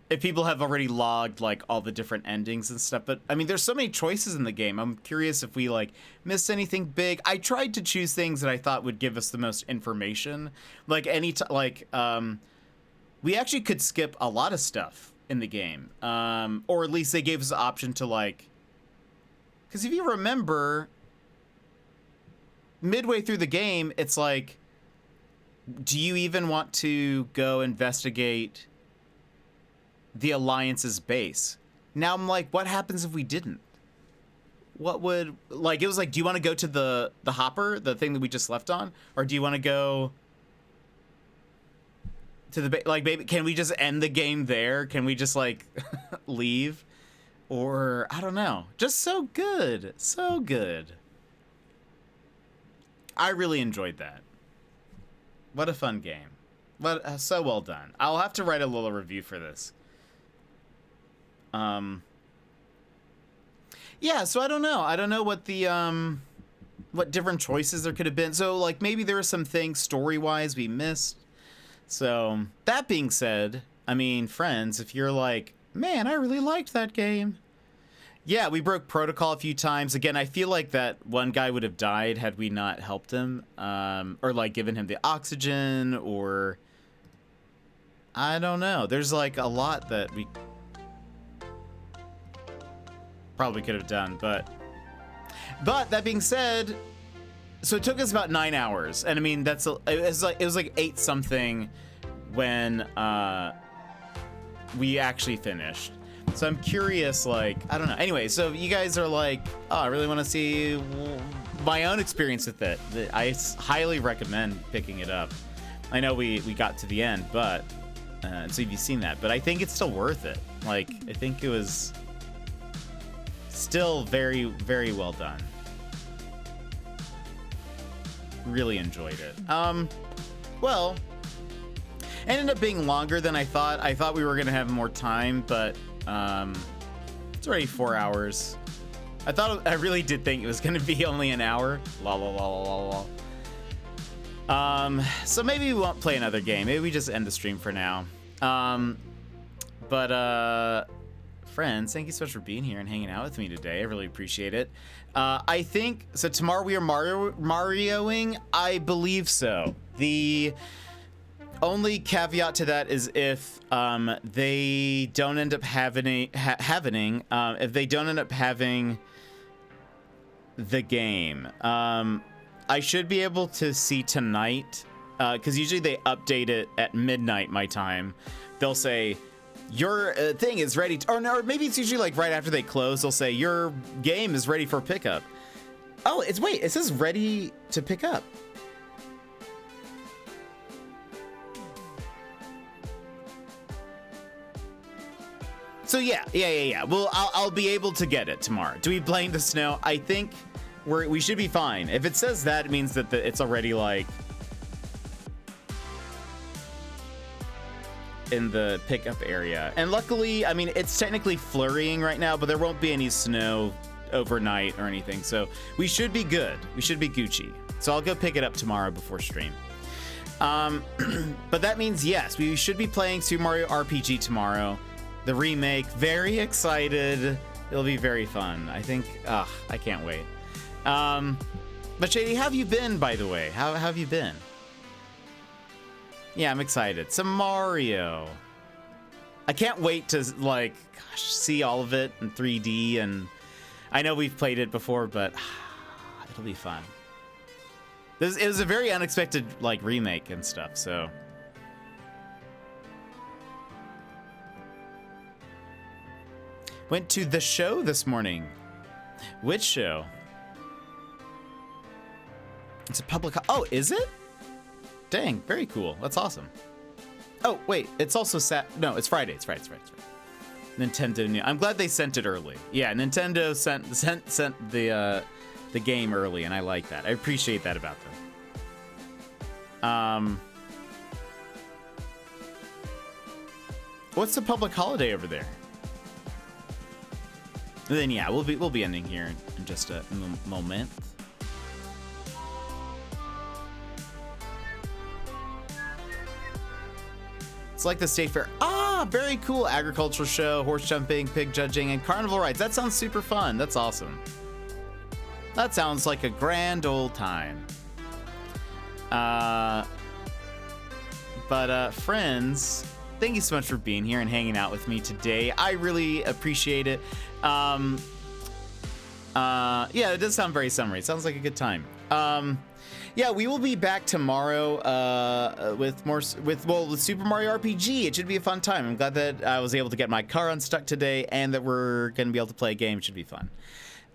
if people have already logged like all the different endings and stuff. But I mean, there's so many choices in the game. I'm curious if we like missed anything big. I tried to choose things that I thought would give us the most information. Like we actually could skip a lot of stuff in the game, or at least they gave us the option to like. Because if you remember, midway through the game, it's like, do you even want to go investigate the Alliance's base? Now I'm like, what happens if we didn't? What would, like, it was like, do you want to go to the hopper, the thing that we just left on? Or do you want to go to the, like, baby, can we just end the game there? Can we just, like, leave? Or, I don't know. Just so good. So good. I really enjoyed that. What a fun game. What, so well done. I'll have to write a little review for this. Yeah, so I don't know. I don't know what the, what different choices there could have been. So, like, maybe there were some things story-wise we missed. So, that being said, I mean, friends, if you're like, man, I really liked that game. Yeah, we broke protocol a few times. Again, I feel like that one guy would have died had we not helped him. Or, like, given him the oxygen, or... I don't know. There's, like, a lot that we... probably could have done, but that being said, so it took us about 9 hours, and I mean it was like 8 something when we actually finished. So I'm curious, like, I don't know. Anyway, so you guys are like, oh, I really want to see my own experience with it. I highly recommend picking it up. I know we got to the end, but so you've seen that, but I think it's still worth it. Like, I think it was still very, very well done. Really enjoyed it. Well, it ended up being longer than I thought. I thought we were gonna have more time, but it's already 4 hours. I really did think it was gonna be only an hour. La la la la la. So maybe we won't play another game. Maybe we just end the stream for now. Friends, thank you so much for being here and hanging out with me today. I really appreciate it. I think, so tomorrow we are Marioing? I believe so. The only caveat to that is if they don't end up having the game. I should be able to see tonight, because usually they update it at midnight my time. They'll say, your thing is ready to, or maybe it's usually like right after they close, they'll say your game is ready for pickup. Oh, wait, it says ready to pick up. So yeah. Well, I'll be able to get it tomorrow. Do we blame the snow? I think we should be fine. If it says that, it means that it's already like in the pickup area. And luckily, I mean, it's technically flurrying right now, but there won't be any snow overnight or anything. So we should be good. We should be Gucci. So I'll go pick it up tomorrow before stream. But that means, yes, we should be playing Super Mario RPG tomorrow. The remake. Very excited. It'll be very fun. I think, I can't wait. But Shady, how have you been, by the way? How have you been? Yeah, I'm excited. Some Mario. I can't wait to, like, gosh, see all of it in 3D, and I know we've played it before, but it'll be fun. It was a very unexpected, like, remake and stuff, so. Went to the show this morning. Which show? It's a public... Oh, is it? Dang, very cool. That's awesome. Oh, wait, it's also No, it's Friday. It's Friday. Nintendo new. I'm glad they sent it early. Yeah, Nintendo sent the game early, and I like that. I appreciate that about them. What's the public holiday over there? And then yeah, we'll be ending here in just a moment. It's like the State Fair. Ah, very cool. Agricultural show, horse jumping, pig judging, and carnival rides. That sounds super fun. That's awesome. That sounds like a grand old time. But friends, thank you so much for being here and hanging out with me today. I really appreciate it. Yeah, it does sound very summery. It sounds like a good time. Yeah, we will be back tomorrow with Super Mario RPG. It should be a fun time. I'm glad that I was able to get my car unstuck today and that we're going to be able to play a game. It should be fun.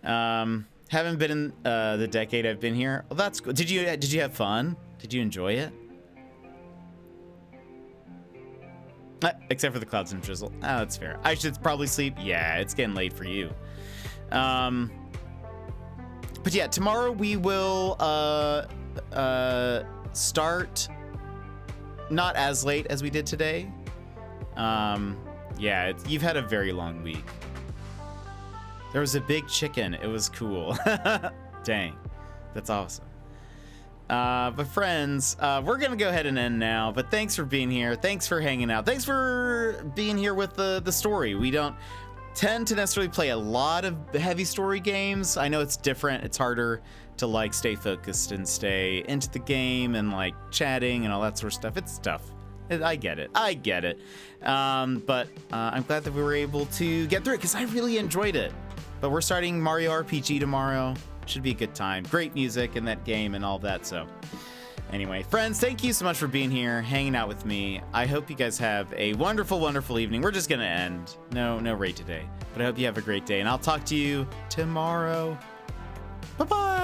Haven't been in the decade I've been here. Well, that's cool. Did you have fun? Did you enjoy it? Except for the clouds and drizzle. Oh, that's fair. I should probably sleep. Yeah, it's getting late for you. But yeah, tomorrow we will start not as late as we did today. Yeah, you've had a very long week. There was a big chicken. It was cool. Dang, that's awesome. But friends, we're gonna go ahead and end now. But thanks for being here. Thanks for hanging out. Thanks for being here with the story. We don't tend to necessarily play a lot of heavy story games. I know it's different. It's harder to like stay focused and stay into the game and like chatting and all that sort of stuff. It's tough. I get it. I get it. But I'm glad that we were able to get through it because I really enjoyed it. But we're starting Mario RPG tomorrow. Should be a good time. Great music in that game and all that. So anyway, friends, thank you so much for being here, hanging out with me. I hope you guys have a wonderful, wonderful evening. We're just going to end. No raid today. But I hope you have a great day. And I'll talk to you tomorrow. Bye-bye.